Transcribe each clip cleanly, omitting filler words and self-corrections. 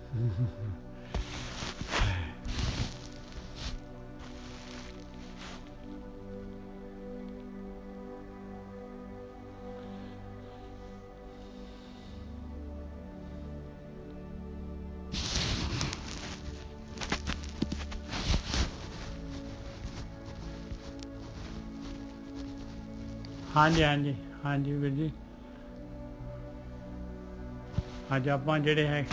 हाँ जी, हाँ जी, हाँ जी वीर जी। अज आप जेडे है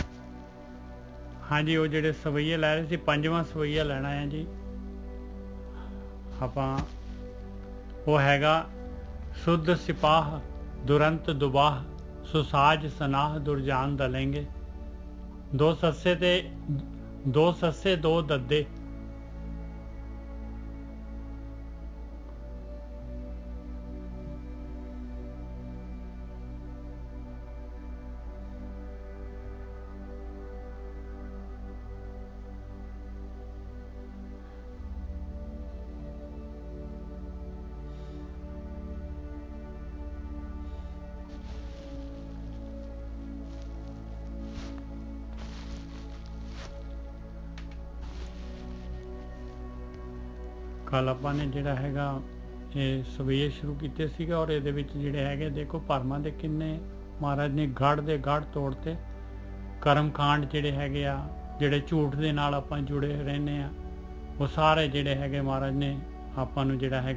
हाँ जी, वो जेडे सवैये लै रहे सी, पंजवां सवैया लैना है जी आप। वो हैगा शुद्ध सिपाह दुरंत दुबाह सुसाज सनाह दुरजान दलेंगे। दो सस्से दो दद्दे। कल आपने जोड़ा है ये सवैये शुरू किए थे और ये जोड़े है देखो भरमा के किन्ने महाराज ने गढ़ के गढ़ तोड़ते। कर्म कांड जोड़े है जोड़े झूठ के नाल आपां जुड़े रहने वो सारे जोड़े है महाराज ने आपां नूं जोड़ा है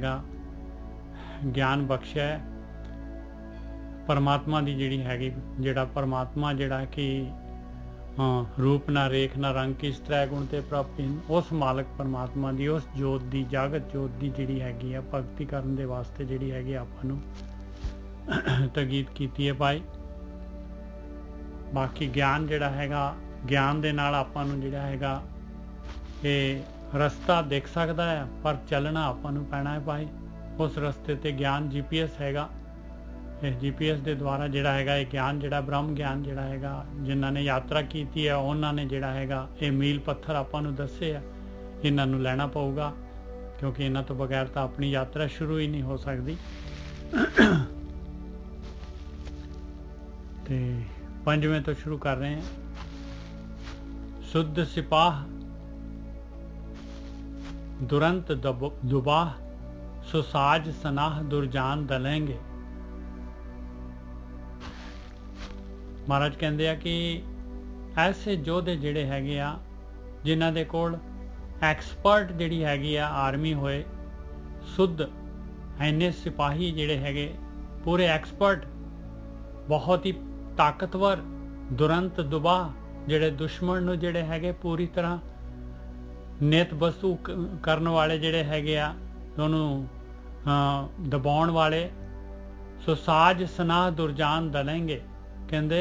ज्ञान बख्शिया है। परमात्मा की जिहड़ी हैगी जोड़ा परमात्मा जोड़ा कि रूप ना रेख ना रंग किस तरह गुण ते प्राप्तिन उस मालक परमात्मा की उस जोत की जागत जोत की जिहड़ी हैगी आ भगती करन दे वास्ते जिहड़ी हैगी आपां नूं तगीद कीती है भाई। बाकी ज्ञान जिहड़ा हैगा ज्ञान दे नाल आपां नूं जिहड़ा हैगा ये रस्ता दिख सकदा है पर चलना आपां नूं पैना है भाई। उस रस्ते ते ज्ञान GPS हैगा। इस GPS के द्वारा जोड़ा है ये ज्ञान जोड़ा ब्रह्म ज्ञान जोड़ा है जिन्हों ने यात्रा की है उन्होंने जोड़ा है ये मील पत्थर आपां नूं दसे है। इन्हां नूं लैना पऊगा क्योंकि इन्हां तो बगैर तो अपनी यात्रा शुरू ही नहीं हो सकती। ते पंजवें तो शुरू कर रहे हैं। शुद्ध सिपाह दुरंत दुबाह सुसाज सनाह दुरजान दलेंगे। महाराज कहते हैं कि ऐसे योधे जिहड़े हैगे आ जिन्हां दे कोल एक्सपर्ट जिहड़ी हैगी आ आर्मी होए शुद्ध इन्ने सिपाही जिहड़े हैगे पूरे एक्सपर्ट बहुत ही ताकतवर दुरंत दुबाह जिहड़े दुश्मन नूं जिहड़े हैगे पूरी तरह नित वस्तु करन वाले जिहड़े हैगे आ उहनूं दबाउण वाले सुसाज सनाह दुरजान दलेंगे। कहते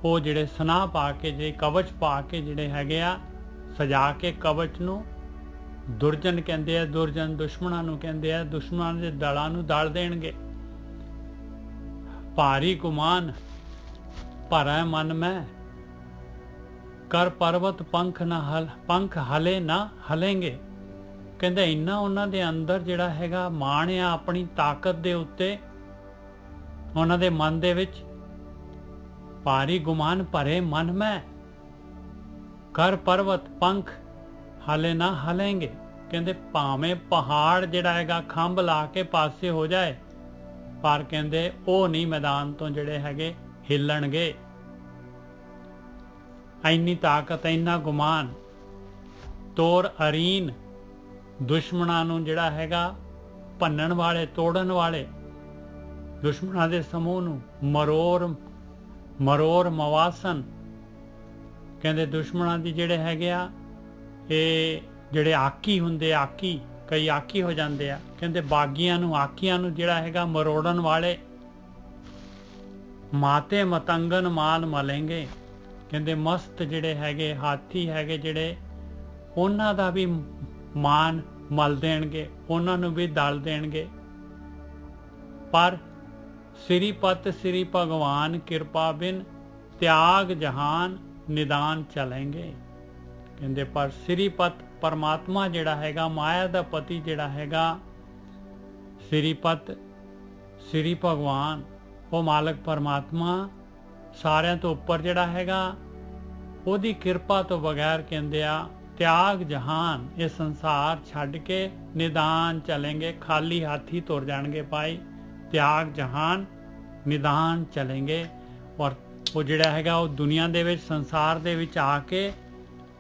वो जिहड़े सनाह पा के जे कवच पा के जिहड़े हैगे आ सजा के कवच नूं दुरजन कहते हैं। दुरजन दुश्मनां नूं कहते हैं। दुश्मनां दे दलां नूं दल देणगे। भारी गुमान भरै मन में कर पर्वत पंख हले ना हलेंगे। कहते इन्ना उन्हां दे अंदर जिहड़ा हैगा माण आ अपनी ताकत दे उत्ते उन्हां दे मन दे विच भारी गुमान भरे मन में कर पर्वत पंख हले ना हलेंगे। कहते भावें पहाड़ जिहड़ा हैगा खंभ ला के पासे हो जाए पर कहते वो नहीं मैदान तो जिहड़े हैगे हिलणगे। इन्नी ताकत इन्ना गुमान तोर अरीन दुश्मनां नूं जिहड़ा हैगा भन्नण वाले तोड़न वाले दुश्मनां दे समूह नूं मरोर मवासन। कहते दुश्मनां दी जिहड़े हैगे आ ये जिहड़े आकी हुंदे आकी कई आकी हो जाते हैं। कहते बागियां नूं आकियां नूं जिहड़ा हैगा मरोड़न वाले माते मतंगन माल मलेंगे। कहते मस्त जिहड़े हैगे हाथी हैगे जिहड़े उन्हां दा भी मान मल देणगे उन्हां नूं भी दल देणगे। पर श्रीपत श्री भगवान कृपा बिन त्याग जहान निदान चलेंगे। कहते पर श्रीपत परमात्मा जिहड़ा हैगा माया दा पति जिहड़ा हैगा श्रीपत श्री भगवान वो मालक परमात्मा सारियां तो उपर जिहड़ा हैगा ਉਹਦੀ ਕਿਰਪਾ ਤੋਂ ਬਗੈਰ ਕਹਿੰਦੇ ਆ ਤਿਆਗ ਜਹਾਨ, ਇਹ ਸੰਸਾਰ ਛੱਡ ਕੇ ਨਿਦਾਨ ਚਲेंगे, ਖਾਲੀ ਹਾਥੀ ਤੁਰ ਜਾਣਗੇ ਭਾਈ। ਤਿਆਗ ਜਹਾਨ ਨਿਦਾਨ ਚਲेंगे। ਔਰ ਉਹ ਜਿਹੜਾ ਹੈਗਾ ਉਹ ਦੁਨੀਆ ਦੇ ਵਿੱਚ ਸੰਸਾਰ ਦੇ ਵਿੱਚ ਆ ਕੇ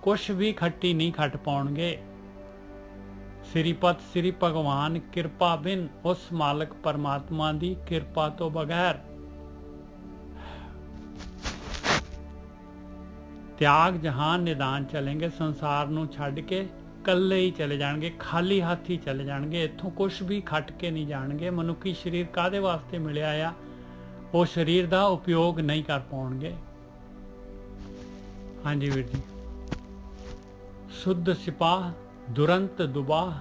ਕੁਛ ਵੀ ਖੱਟੀ ਨਹੀਂ ਖੱਟ ਪਾਉਣਗੇ। ਸ੍ਰੀਪਤ ਸ੍ਰੀ ਭਗਵਾਨ ਕਿਰਪਾ ਬਿਨ, ਉਸ ਮਾਲਕ ਪਰਮਾਤਮਾ ਦੀ ਕਿਰਪਾ ਤੋਂ ਬਗੈਰ। ਤਿਆਗ ਜਹਾਨ ਨਿਦਾਨ ਚਲेंगे, ਸੰਸਾਰ ਨੂੰ ਛੱਡ ਕੇ ਕੱਲੇ ਹੀ ਚਲੇ ਜਾਣਗੇ, ਖਾਲੀ ਹੱਥ ਹੀ ਚਲੇ ਜਾਣਗੇ, ਇੱਥੋਂ ਕੁਛ ਵੀ ਖੱਟ ਕੇ ਨਹੀਂ ਜਾਣਗੇ। ਮਨੁੱਖੀ ਸਰੀਰ ਕਾਹਦੇ ਵਾਸਤੇ ਮਿਲਿਆ ਆ, ਉਹ ਸਰੀਰ ਦਾ ਉਪਯੋਗ ਨਹੀਂ ਕਰ ਪਾਉਣਗੇ। ਹਾਂਜੀ ਵੀਰ ਜੀ। शुद्ध सिपाह दुरंत दुबाह,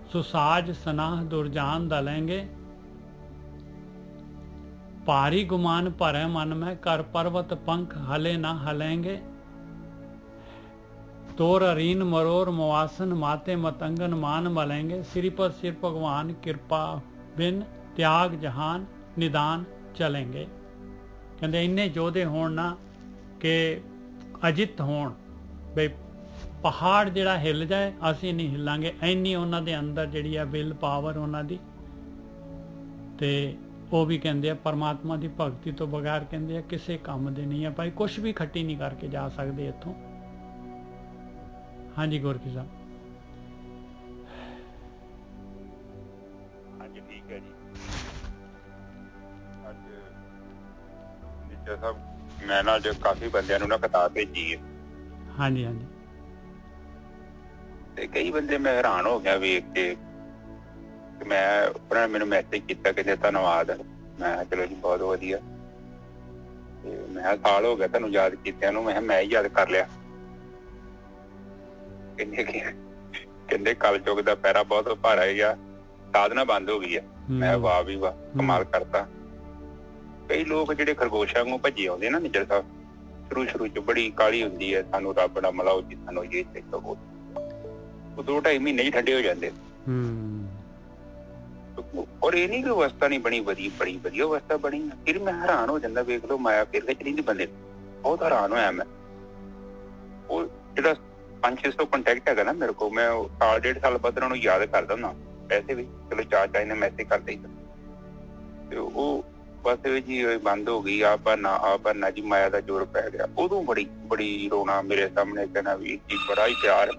सुसाज सनाह दुरजान दलेंगे। भारी गुमान भरे मन में, कर पर्वत पंख हले ना हलेंगे। तोर अरीन मरोर मवासन, माते मतंगन मान मलेंगे। श्रीपद सिर भगवान किरपा बिन, त्याग जहान निदान चलेंगे। कहते इन्ने जोधे होण ना कि अजित होण, बई पहाड़ जिहड़ा हिल जाए असीं नहीं हिलांगे, इन्नी उन्हां दे अंदर जिहड़ी आ विल पावर उन्हां दी। ते ਉਹ ਵੀ ਕਹਿੰਦੇ ਆ ਪਰਮਾਤਮਾ ਦੀ ਭਗਤੀ ਤੋਂ ਬਗੈਰ ਕਹਿੰਦੇ ਆ ਕਿਸੇ ਕੰਮ ਦੇ ਨਹੀਂ ਆ ਭਾਈ, ਕੁਛ ਵੀ ਖੱਟੀ ਨਹੀਂ ਕਰਕੇ ਜਾ ਸਕਦੇ ਇੱਥੋਂ। ਹਾਂਜੀ ਗੋਰਖੀ ਸਾਹਿਬ। ਹਾਂਜੀ ਠੀਕ ਹੈ ਜੀ। ਅੱਜ ਨਿੱਜਾ ਸਾਹਿਬ ਮੈਂ ਨਾ ਜੋ ਕਾਫੀ ਬੰਦਿਆਂ ਨੂੰ ਨਾ ਕਿਤਾਬ ਭੇਜੀ ਹੈ। ਹਾਂਜੀ ਹਾਂਜੀ। ਤੇ ਕਈ ਬੰਦੇ ਮੈਂ ਹੈਰਾਨ ਹੋ ਗਿਆ ਵੇਖ ਕੇ। ਮੈਂ ਉਹਨਾਂ ਨੇ ਮੈਨੂੰ ਮੈਸੇਜ ਕੀਤਾ, ਕਹਿੰਦੇ ਧੰਨਵਾਦ। ਮੈਂ ਕਿਹਾ ਚਲੋ ਜੀ ਬਹੁਤ ਵਧੀਆ। ਤੇ ਮੈਂ ਕਿਹਾ ਸਾਲ ਹੋ ਗਿਆ ਤੁਹਾਨੂੰ ਯਾਦ ਕੀਤਿਆਂ ਨੂੰ। ਮੈਂ ਹੀ ਯਾਦ ਕਰ ਲਿਆ। ਕਹਿੰਦੇ ਕਲਯੁੱਗ ਦਾ ਪਹਿਰਾ ਬਹੁਤ ਭਾਰਾ ਆ, ਸਾਧਨਾ ਬੰਦ ਹੋ ਗਈ ਆ। ਮੈਂ ਵਾਹ ਵੀ ਵਾਹ, ਕਮਾਲ ਕਰਤਾ। ਕਈ ਲੋਕ ਜਿਹੜੇ ਖਰਗੋਸ਼ਾਂ ਨੂੰ ਭੱਜੇ ਆਉਂਦੇ ਨਾ ਨਿੱਜਰ ਸਾਹਿਬ, ਸ਼ੁਰੂ ਚ ਬੜੀ ਕਾਹਲੀ ਹੁੰਦੀ ਹੈ, ਸਾਨੂੰ ਰੱਬ ਨਾਲ ਮਿਲਾਓ ਜੀ, ਸਾਨੂੰ ਇਹ ਚਾਹੀਦਾ ਉਹ 2-2.5 ਮਹੀਨੇ ਹੀ ਠੰਡੇ ਹੋ ਜਾਂਦੇ। ਔਰ ਇਹ ਨਹੀਂ ਕਿ ਅਵਸਥਾ ਨਹੀਂ ਬਣੀ, ਬੜੀ ਵਧੀਆ ਅਵਸਥਾ ਬਣੀ। ਫਿਰ ਮੈਂ ਹੈਰਾਨ ਹੋ ਜਾਂਦਾ, ਵੇਖ ਲਓ ਮਾਇਆ ਫਿਰ ਵਿੱਚ ਨਹੀਂ ਬੰਦੇ। ਬਹੁਤ ਹੈਰਾਨ ਹੋਇਆ ਮੈਂ। ਉਹ ਜਿਹੜਾ 500-600 ਕੰਟੈਕਟ ਹੈਗਾ ਨਾ ਮੇਰੇ ਕੋਲ, ਮੈਂ ਸਾਲ 1.5 ਸਾਲ ਬਾਅਦ ਉਹਨਾਂ ਨੂੰ ਯਾਦ ਕਰਦਾ ਹੁੰਦਾ। ਵੈਸੇ ਵੀ ਚਲੋ ਚਾਚਾ ਨੇ ਮੈਸੇਜ ਕਰਦੇ ਹੀ ਤੇ ਉਹ ਬਸ ਜੀ ਬੰਦ ਹੋ ਗਈ। ਆ ਬਹਾਨਾ ਜੀ, ਮਾਇਆ ਦਾ ਜ਼ੋਰ ਪੈ ਗਿਆ। ਉਦੋਂ ਬੜੀ ਰੋਣਾ ਮੇਰੇ ਸਾਹਮਣੇ, ਕਹਿਣਾ ਵੀ ਜੀ ਬੜਾ ਹੀ ਪਿਆਰ।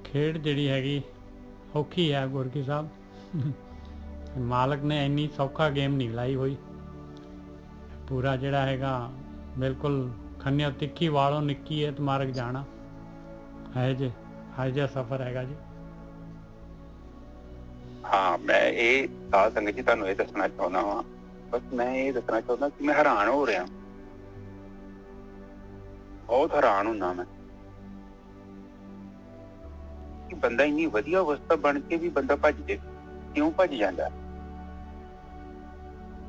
ਖੇਡ ਜਿਹੜੀ ਹੈਗੀ ਔਖੀ ਹੈ ਗੁਰਕੀ ਸਾਹਿਬ। ਮਾਲਕ ਨੇ ਇੰਨੀ ਸੌਖਾ ਗੇਮ ਨਹੀਂ ਲਾਈ ਹੋਈ। ਪੂਰਾ ਜਿਹੜਾ ਹੈਗਾ ਬਿਲਕੁਲ ਖੰਨਿਓ ਤਿੱਖੀ ਵਾਲੋਂ ਨਿੱਕੀ ਹੈ ਤੇ ਮਾਰਗ ਜਾਣਾ ਹੈ ਜੇ ਜਿਹਾ ਸਫ਼ਰ ਹੈਗਾ ਜੀ। ਹਾਂ, ਮੈਂ ਇਹ ਸਾਧ ਸੰਗਤ ਜੀ ਤੁਹਾਨੂੰ ਇਹ ਦੱਸਣਾ ਚਾਹੁੰਦਾ ਵਾਂ। ਬਸ ਮੈਂ ਇਹ ਦੱਸਣਾ ਚਾਹੁੰਦਾ ਕਿ ਮੈਂ ਹੈਰਾਨ ਹੋ ਰਿਹਾ, ਬਹੁਤ ਹੈਰਾਨ ਹੁੰਦਾ ਮੈਂ ਕਿ ਬੰਦਾ ਇੰਨੀ ਵਧੀਆ ਅਵਸਥਾ ਬਣ ਕੇ ਵੀ ਬੰਦਾ ਭੱਜ ਜੇ। ਕਿਉਂ ਭੱਜ ਜਾਂਦਾ?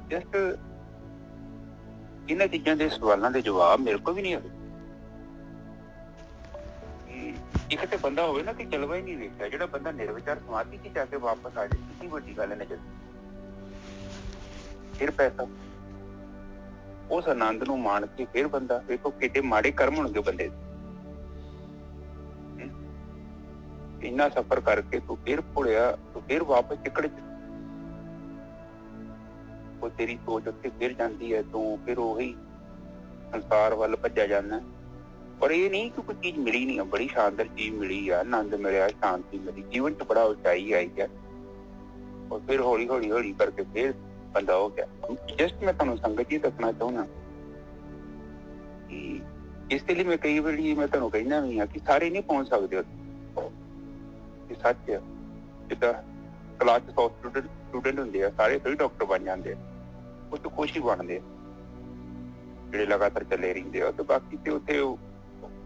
ਜਸਟ ਇਹਨਾਂ ਚੀਜ਼ਾਂ ਦੇ ਸਵਾਲਾਂ ਦੇ ਜਵਾਬ ਮੇਰੇ ਕੋਲ ਵੀ ਨਹੀਂ ਹੈਗੇ। ਇੱਕ ਤੇ ਬੰਦਾ ਹੋਵੇ ਨਾ ਕਿ ਜਲਵਾ ਹੀ ਨਹੀਂ ਵੇਖਿਆ, ਜਿਹੜਾ ਬੰਦਾ ਨਿਰਵਿਚਾਰ ਸਮਾਧੀ ਚ ਜਾ ਕੇ ਵਾਪਸ ਆ ਜਾਏ, ਕਿੰਨੀ ਵੱਡੀ ਗੱਲ ਨਜ਼ਰ। ਫਿਰ ਪੈਸਾ, ਉਸ ਆਨੰਦ ਨੂੰ ਮਾਣ ਕੇ ਫਿਰ ਬੰਦਾ, ਵੇਖੋ ਕਿਤੇ ਮਾੜੇ ਕਰਮ ਹੋਣਗੇ ਬੰਦੇ ਦੇ। ਇੰਨਾ ਸਫ਼ਰ ਕਰਕੇ ਤੂੰ ਫਿਰ ਭੁਲਿਆ, ਤੂੰ ਫਿਰ ਵਾਪਸ ਚਿੱਕੜ ਚ, ਉਹ ਤੇਰੀ ਸੋਚ ਉੱਥੇ ਫਿਰ ਜਾਂਦੀ ਹੈ, ਤੂੰ ਫਿਰ ਉਹੀ ਸੰਸਾਰ ਵੱਲ ਭੱਜਿਆ ਜਾਂਦਾ। ਪਰ ਇਹ ਨਹੀਂ ਕਿ ਕੋਈ ਚੀਜ਼ ਮਿਲੀ ਨਹੀਂ, ਬੜੀ ਸ਼ਾਨਦਾਰ ਚੀਜ਼ ਮਿਲੀ ਆ, ਆਨੰਦ ਮਿਲਿਆ, ਸ਼ਾਂਤੀ ਮਿਲੀ, ਜੀਵਨ ਚ ਬੜਾ ਉਚਾਈ ਆਈ ਹੈ। ਔਰ ਫਿਰ ਹੌਲੀ ਕਰਕੇ ਫਿਰ ਬੰਦਾ ਹੋ ਗਿਆ। ਜਸਟ ਮੈਂ ਤੁਹਾਨੂੰ ਸੰਗਤ ਜੀ ਦੱਸਣਾ ਚਾਹੁੰਦਾ ਕਿ ਇਸ ਲਈ ਮੈਂ ਕਈ ਵਾਰੀ ਮੈਂ ਤੁਹਾਨੂੰ ਕਹਿੰਦਾ ਵੀ ਹਾਂ ਕਿ ਸਾਰੇ ਨਹੀਂ ਪਹੁੰਚ ਸਕਦੇ ਉੱਥੇ। ਸੱਚ ਆ, ਜਿੱਦਾਂ ਕਲਾਸ 'ਚ 100 ਸਟੂਡੈਂਟ ਹੁੰਦੇ ਆ, ਸਾਰੇ ਥੋੜੀ ਡਾਕਟਰ ਬਣ ਜਾਂਦੇ ਆ। ਉਹ ਤੋਂ ਕੁਛ ਹੀ ਬਣਦੇ ਆ ਜਿਹੜੇ ਲਗਾਤਾਰ ਚੱਲੇ ਰਹਿੰਦੇ ਆ। ਤੇ ਬਾਕੀ ਤੇ ਉੱਥੇ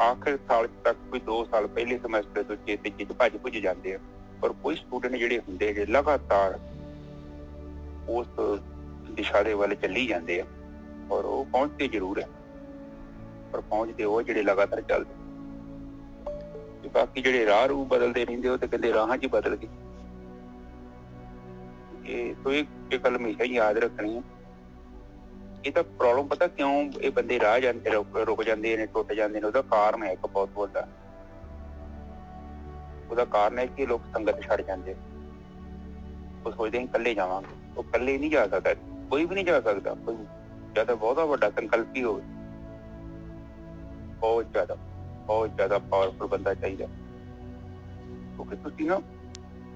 ਆਖਰ ਸਾਲ ਤੱਕ ਕੋਈ 2 ਸਾਲ ਪਹਿਲੇ ਸਮੈਸਟਰ ਤੋਂ ਤੀਜੇ ਚ ਭੱਜ ਜਾਂਦੇ ਆ। ਪਰ ਕੋਈ ਸਟੂਡੈਂਟ ਜਿਹੜੇ ਹੁੰਦੇ ਜਿਹੜੇ ਲਗਾਤਾਰ ਉਸ ਦਿਸ਼ਾ ਦੇ ਵੱਲ ਚੱਲੀ ਜਾਂਦੇ ਆ, ਔਰ ਉਹ ਪਹੁੰਚਦੇ ਜ਼ਰੂਰ ਹੈ, ਪਰ ਪਹੁੰਚਦੇ ਉਹ ਜਿਹੜੇ ਲਗਾਤਾਰ ਚੱਲਦੇ। ਬਾਕੀ ਜਿਹੜੇ ਰਾਹ ਰੂ ਬਦਲਦੇ ਰਹਿੰਦੇ, ਉਹ ਤੇ ਕਹਿੰਦੇ ਰਾਹਾਂ 'ਚ ਬਦਲ ਗਏ। ਸੋ ਇਹ ਗੱਲ ਹਮੇਸ਼ਾ ਹੀ ਯਾਦ ਰੱਖਣੀ ਹੈ। ਇਹ ਤਾਂ ਪ੍ਰੋਬਲਮ ਪਤਾ ਕਿਉਂ ਇਹ ਬੰਦੇ ਰਾਹ ਜਾਂਦੇ ਰੁਕ ਜਾਂਦੇ ਨੇ, ਟੁੱਟ ਜਾਂਦੇ ਨੇ, ਉਹਦਾ ਕਾਰਨ ਹੈ ਇੱਕ ਬਹੁਤ ਵੱਡਾ। ਉਹਦਾ ਕਾਰਨ ਹੈ ਕਿ ਲੋਕ ਸੰਗਤ ਛੱਡ ਜਾਂਦੇ, ਉਹ ਸੋਚਦੇ ਅਸੀਂ ਇਕੱਲੇ ਜਾਵਾਂਗੇ। ਉਹ ਇਕੱਲੇ ਨਹੀਂ ਜਾ ਸਕਦਾ, ਕੋਈ ਵੀ ਨਹੀਂ ਜਾ ਸਕਦਾ। ਕੋਈ ਜਿਆਦਾ ਬਹੁਤਾ ਵੱਡਾ ਸੰਕਲਪੀ ਹੋਵੇ, ਬਹੁਤ ਜ਼ਿਆਦਾ ਪਾਵਰਫੁਲ ਬੰਦਾ ਚਾਹੀਦਾ। ਕਿਉਂਕਿ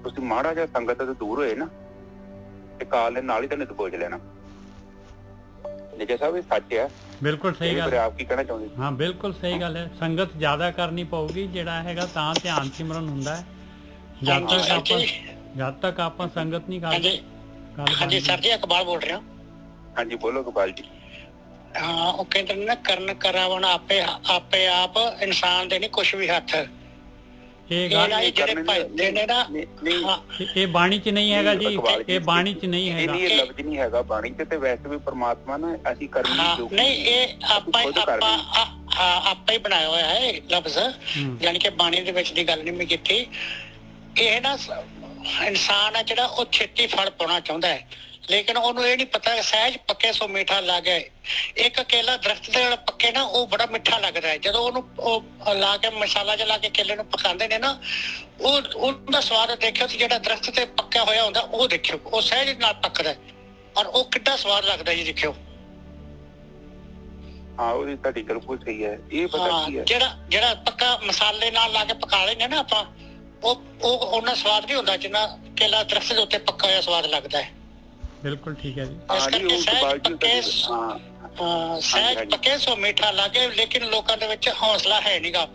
ਤੁਸੀਂ ਮਾੜਾ ਜਿਹਾ ਸੰਗਤ ਤੋਂ ਦੂਰ ਹੋਏ ਨਾ ਤੇ ਕਾਲ ਦੇ ਨਾਲ ਹੀ ਤੁਹਾਨੂੰ ਦਬੋਚ ਲੈਣਾ। ਨਿਜਾ ਸਾਹਿਬ ਇਹ ਸੱਚ ਹੈ। ਬਿਲਕੁਲ ਸਹੀ ਗੱਲ। ਆਪ ਕੀ ਕਹਿਣਾ ਚਾਹੁੰਦੇ? ਹਾਂ ਬਿਲਕੁਲ ਸਹੀ ਗੱਲ ਹੈ। ਸੰਗਤ ਜ਼ਿਆਦਾ ਕਰਨੀ ਪਊਗੀ, ਜਿਹੜਾ ਹੈਗਾ ਤਾਂ ਧਿਆਨ ਸਿਮਰਨ ਹੁੰਦਾ ਹੈ। ਜਦ ਤੱਕ ਆਪਾਂ ਸੰਗਤ ਨਹੀਂ ਕਰਦੇ। ਹਾਂਜੀ ਸਰ ਜੀ, ਇਕਬਾਲ ਬੋਲ ਰਿਹਾ। ਹਾਂਜੀ ਬੋਲੋ ਇਕਬਾਲ ਜੀ। ਹਾਂ, ਉਹ ਕਹਿੰਦੇ ਨੇ ਨਾ ਕਰਨ ਕਰਾਵਣ ਆਪੇ ਆਪ, ਇਨਸਾਨ ਦੇ ਨਹੀਂ ਕੁਛ ਵੀ ਹੱਥ। ਇਹ ਬਾਣੀ ਚ ਨਹੀਂ ਹੈਗਾ ਜੀ, ਇਹ ਬਾਣੀ ਚ ਨਹੀਂ ਹੈਗਾ, ਇਹ ਲਫ਼ਜ਼ ਨਹੀਂ ਹੈਗਾ ਬਾਣੀ ਚ। ਤੇ ਵੈਸੇ ਵੀ ਪਰਮਾਤਮਾ ਨੇ ਅਸੀਂ ਕਰਨੀ ਨਹੀਂ, ਇਹ ਆਪਾਂ ਹੀ ਬਣਾਇਆ ਹੋਇਆ ਹੈ ਲਫ਼ਜ਼, ਯਾਨੀ ਕਿ ਬਾਣੀ ਦੇ ਵਿੱਚ ਦੀ ਗੱਲ ਨਹੀਂ ਮੈਂ ਕੀਤੀ। ਇਹ ਨਾ ਇਨਸਾਨ ਹੈ ਜਿਹੜਾ ਉਹ ਛੇਤੀ ਫਲ ਪਾਉਣਾ ਚਾਹੁੰਦਾ ਹੈ, ਲੇਕਿਨ ਉਹਨੂੰ ਇਹ ਨਹੀਂ ਪਤਾ ਸਹਿਜ ਪੱਕੇ ਸੋ ਮਿੱਠਾ ਲੱਗੇ। ਇੱਕ ਕੇਲਾ ਦਰਖਤ ਦੇ ਨਾਲ ਪੱਕੇ ਨਾ ਉਹ ਬੜਾ ਮਿੱਠਾ ਲੱਗਦਾ ਹੈ। ਜਦੋਂ ਉਹਨੂੰ ਉਹ ਲਾ ਕੇ ਮਸਾਲਾ ਜਿਹਾ ਲਾ ਕੇ ਕੇਲੇ ਨੂੰ ਪਕਾਉਂਦੇ ਨੇ ਨਾ, ਉਹਦਾ ਸਵਾਦ ਦੇਖਿਓ। ਤੇ ਜਿਹੜਾ ਦਰਖਤ ਤੇ ਪੱਕਿਆ ਹੋਇਆ ਹੁੰਦਾ ਉਹ ਦੇਖਿਓ, ਉਹ ਸਹਿਜ ਨਾਲ ਪੱਕਦਾ ਔਰ ਉਹ ਕਿੱਡਾ ਸਵਾਦ ਲੱਗਦਾ ਜੀ, ਦੇਖਿਓ। ਹਾਂ, ਉਹਦੀ ਤੁਹਾਡੀ ਗੱਲ ਬਿਲਕੁਲ ਸਹੀ ਹੈ। ਇਹ ਪਤਾ ਕੀ ਹੈ, ਜਿਹੜਾ ਪੱਕਾ ਮਸਾਲੇ ਨਾਲ ਲਾ ਕੇ ਪਕਾ ਲੈਂਦੇ ਨਾ ਆਪਾਂ, ਉਹ ਉਹਨਾਂ ਸਵਾਦ ਨਹੀਂ ਹੁੰਦਾ ਜਿੰਨਾ ਕੇਲਾ ਦਰਖਤ ਦੇ ਉੱਤੇ ਪੱਕਾ ਹੋਇਆ ਸਵਾਦ ਲੱਗਦਾ ਹੈ। ਬਿਲਕੁਲ ਠੀਕ ਹੈ ਜੀ। ਇਸ ਕਰਕੇ ਸਹਿਜ ਪੱਕੇ ਸੋ ਮਿੱਠਾ ਲੱਗੇ, ਲੇਕਿਨ ਲੋਕਾਂ ਦੇ ਵਿੱਚ ਹੌਸਲਾ ਹੈ ਨੀਗਾ,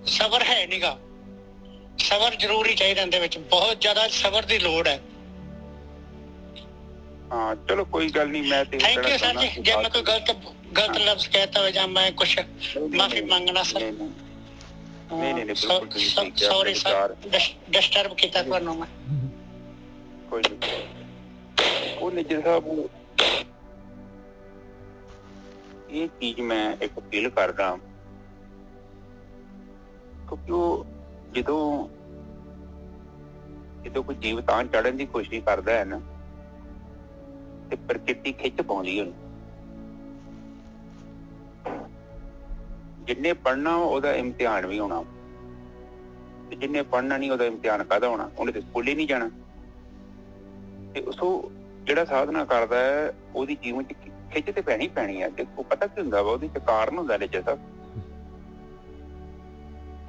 ਸਬਰ ਹੈ ਨੀਗਾ। ਸਬਰ ਜ਼ਰੂਰੀ ਚਾਹੀਦਾ, ਇਹਦੇ ਵਿੱਚ ਬਹੁਤ ਜ਼ਿਆਦਾ ਸਬਰ ਦੀ ਲੋੜ ਹੈ। ਹਾਂ ਚਲੋ ਕੋਈ ਗੱਲ ਨਹੀਂ। ਮੈਂ ਤੇ ਥੈਂਕ ਯੂ ਸਰ ਜੀ। ਜੇ ਮੈਂ ਕੋਈ ਗਲਤ ਲਫ਼ਜ਼ ਕਹਿਤਾ ਹੋਵੇ ਜਾਂ ਮੈਂ ਕੁਛ ਮਾਫੀ ਮੰਗਣਾ ਸਰ। ਨਹੀਂ ਸੌਰੀ ਸਰ, ਡਿਸਟਰਬ ਕੀਤਾ ਤੁਹਾਨੂੰ ਮੈਂ। ਕੋਈ ਨਹੀਂ। ਉਹ ਨਿੱਜਰ ਸਾਹਿਬ ਇਹ ਚੀਜ਼ ਮੈਂ ਇੱਕ ਫੀਲ ਕਰਦਾ, ਕਿਉਂਕਿ ਉਹ ਜਦੋਂ ਕੋਈ ਜੀਵ ਤਾਂ ਚੜ੍ਹਨ ਦੀ ਕੋਸ਼ਿਸ਼ ਕਰਦਾ ਹੈ ਨਾ, ਤੇ ਪ੍ਰਕਿਰਤੀ ਖਿੱਚ ਪਾਉਂਦੀ ਉਹਨੂੰ। ਜਿੰਨੇ ਪੜ੍ਹਨਾ ਉਹਦਾ ਇਮਤਿਹਾਨ ਵੀ ਹੋਣਾ, ਤੇ ਜਿੰਨੇ ਪੜ੍ਹਨਾ ਨਹੀਂ ਉਹਦਾ ਇਮਤਿਹਾਨ ਕਾਹਦਾ ਹੋਣਾ? ਉਹਨੇ ਤੇ ਸਕੂਲ ਹੀ ਨਹੀਂ ਜਾਣਾ। ਤੇ ਉਸੋ ਜਿਹੜਾ ਸਾਧਨਾ ਕਰਦਾ ਹੈ ਉਹਦੀ ਜੀਵਨ ਚ ਖਿੱਚ ਤੇ ਪੈਣੀ ਹੈ। ਦੇਖੋ ਪਤਾ ਕੀ ਹੁੰਦਾ ਵਾ, ਉਹਦੇ ਚ ਕਾਰਨ ਹੁੰਦਾ ਨਿੱਜਾ ਸਾਹਿਬ।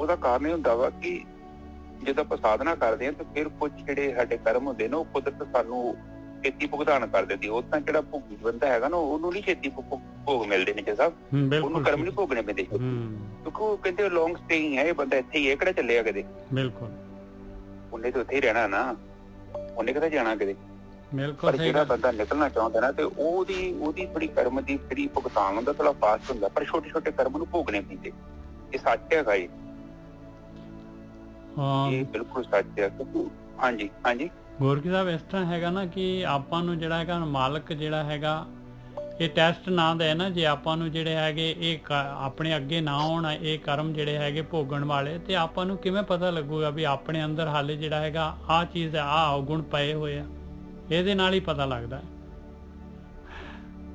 ਉਹਦਾ ਕਾਰਨ ਇਹ ਹੁੰਦਾ ਵਾ ਕਿ ਜਦੋਂ ਆਪਾਂ ਸਾਧਨਾ ਕਰਦੇ ਹਾਂ ਤਾਂ ਫਿਰ ਕੁਝ ਜਿਹੜੇ ਸਾਡੇ ਕਰਮ ਹੁੰਦੇ ਨੇ ਉਹ ਕੁਦਰਤ ਸਾਨੂੰ ਛੇਤੀ ਭੁਗਤਾਨ ਕਰ ਦਿੰਦੀ। ਉਹ ਤਾਂ ਜਿਹੜਾ ਭੋਗੀ ਬੰਦਾ ਹੈਗਾ ਨਾ, ਉਹਨੂੰ ਨਹੀਂ ਛੇਤੀ ਭੋਗ ਮਿਲਦੇ ਨਿੱਜਾ ਸਾਹਿਬ, ਉਹਨੂੰ ਕਰਮ ਨਹੀਂ ਭੋਗਣੇ ਪੈਂਦੇ। ਕਿਉਂਕਿ ਉਹ ਕਹਿੰਦੇ ਲੌਂਗ ਸਟੇਇੰਗ ਹੈ, ਇਹ ਬੰਦਾ ਇੱਥੇ ਹੀ ਹੈ, ਕਿਹੜਾ ਚੱਲਿਆ ਕਦੇ। ਬਿਲਕੁਲ, ਉਹਨੇ ਤਾਂ ਉੱਥੇ ਹੀ ਰਹਿਣਾ ਨਾ, ਉਹਨੇ ਕਿਤੇ ਜਾਣਾ ਕਿਤੇ। ਪਰ ਜਿਹੜਾ ਬੰਦਾ ਨਿਕਲਣਾ ਚਾਹੁੰਦਾ ਨਾ, ਤੇ ਉਹਦੀ ਥੋੜੀ ਕਰਮ ਦੀ ਜਿਹੜੀ ਭੁਗਤਾਨ ਹੁੰਦਾ ਥੋੜਾ ਫਾਸਟ ਹੁੰਦਾ, ਪਰ ਛੋਟੇ ਛੋਟੇ ਕਰਮ ਨੂੰ ਭੋਗਣੇ ਪੈਂਦੇ। ਇਹ ਸੱਚ ਹੈਗਾ ਜੀ, ਇਹ ਬਿਲਕੁਲ ਸੱਚ ਹੈ। ਹਾਂਜੀ ਹਾਂਜੀ ਗੋਰਖੀ ਸਾਹਿਬ, ਇਸ ਤਰ੍ਹਾਂ ਹੈਗਾ ਨਾ ਕਿ ਆਪਾਂ ਨੂੰ ਜਿਹੜਾ ਹੈਗਾ ਮਾਲਕ ਜਿਹੜਾ ਹੈਗਾ ਇਹ ਟੈਸਟ ਨਾ ਦੇ ਨਾ, ਜੇ ਆਪਾਂ ਨੂੰ ਜਿਹੜੇ ਹੈਗੇ ਇਹ ਆਪਣੇ ਅੱਗੇ ਨਾ ਆਉਣ ਇਹ ਕਰਮ ਜਿਹੜੇ ਹੈਗੇ ਭੋਗਣ ਵਾਲੇ, ਤੇ ਆਪਾਂ ਨੂੰ ਕਿਵੇਂ ਪਤਾ ਲੱਗੂਗਾ ਵੀ ਆਪਣੇ ਅੰਦਰ ਹਾਲੇ ਜਿਹੜਾ ਹੈਗਾ ਆਹ ਚੀਜ਼ ਆਹ ਔਗੁਣ ਪਏ ਹੋਏ ਆ? ਇਹਦੇ ਨਾਲ ਹੀ ਪਤਾ ਲੱਗਦਾ ਹੈ।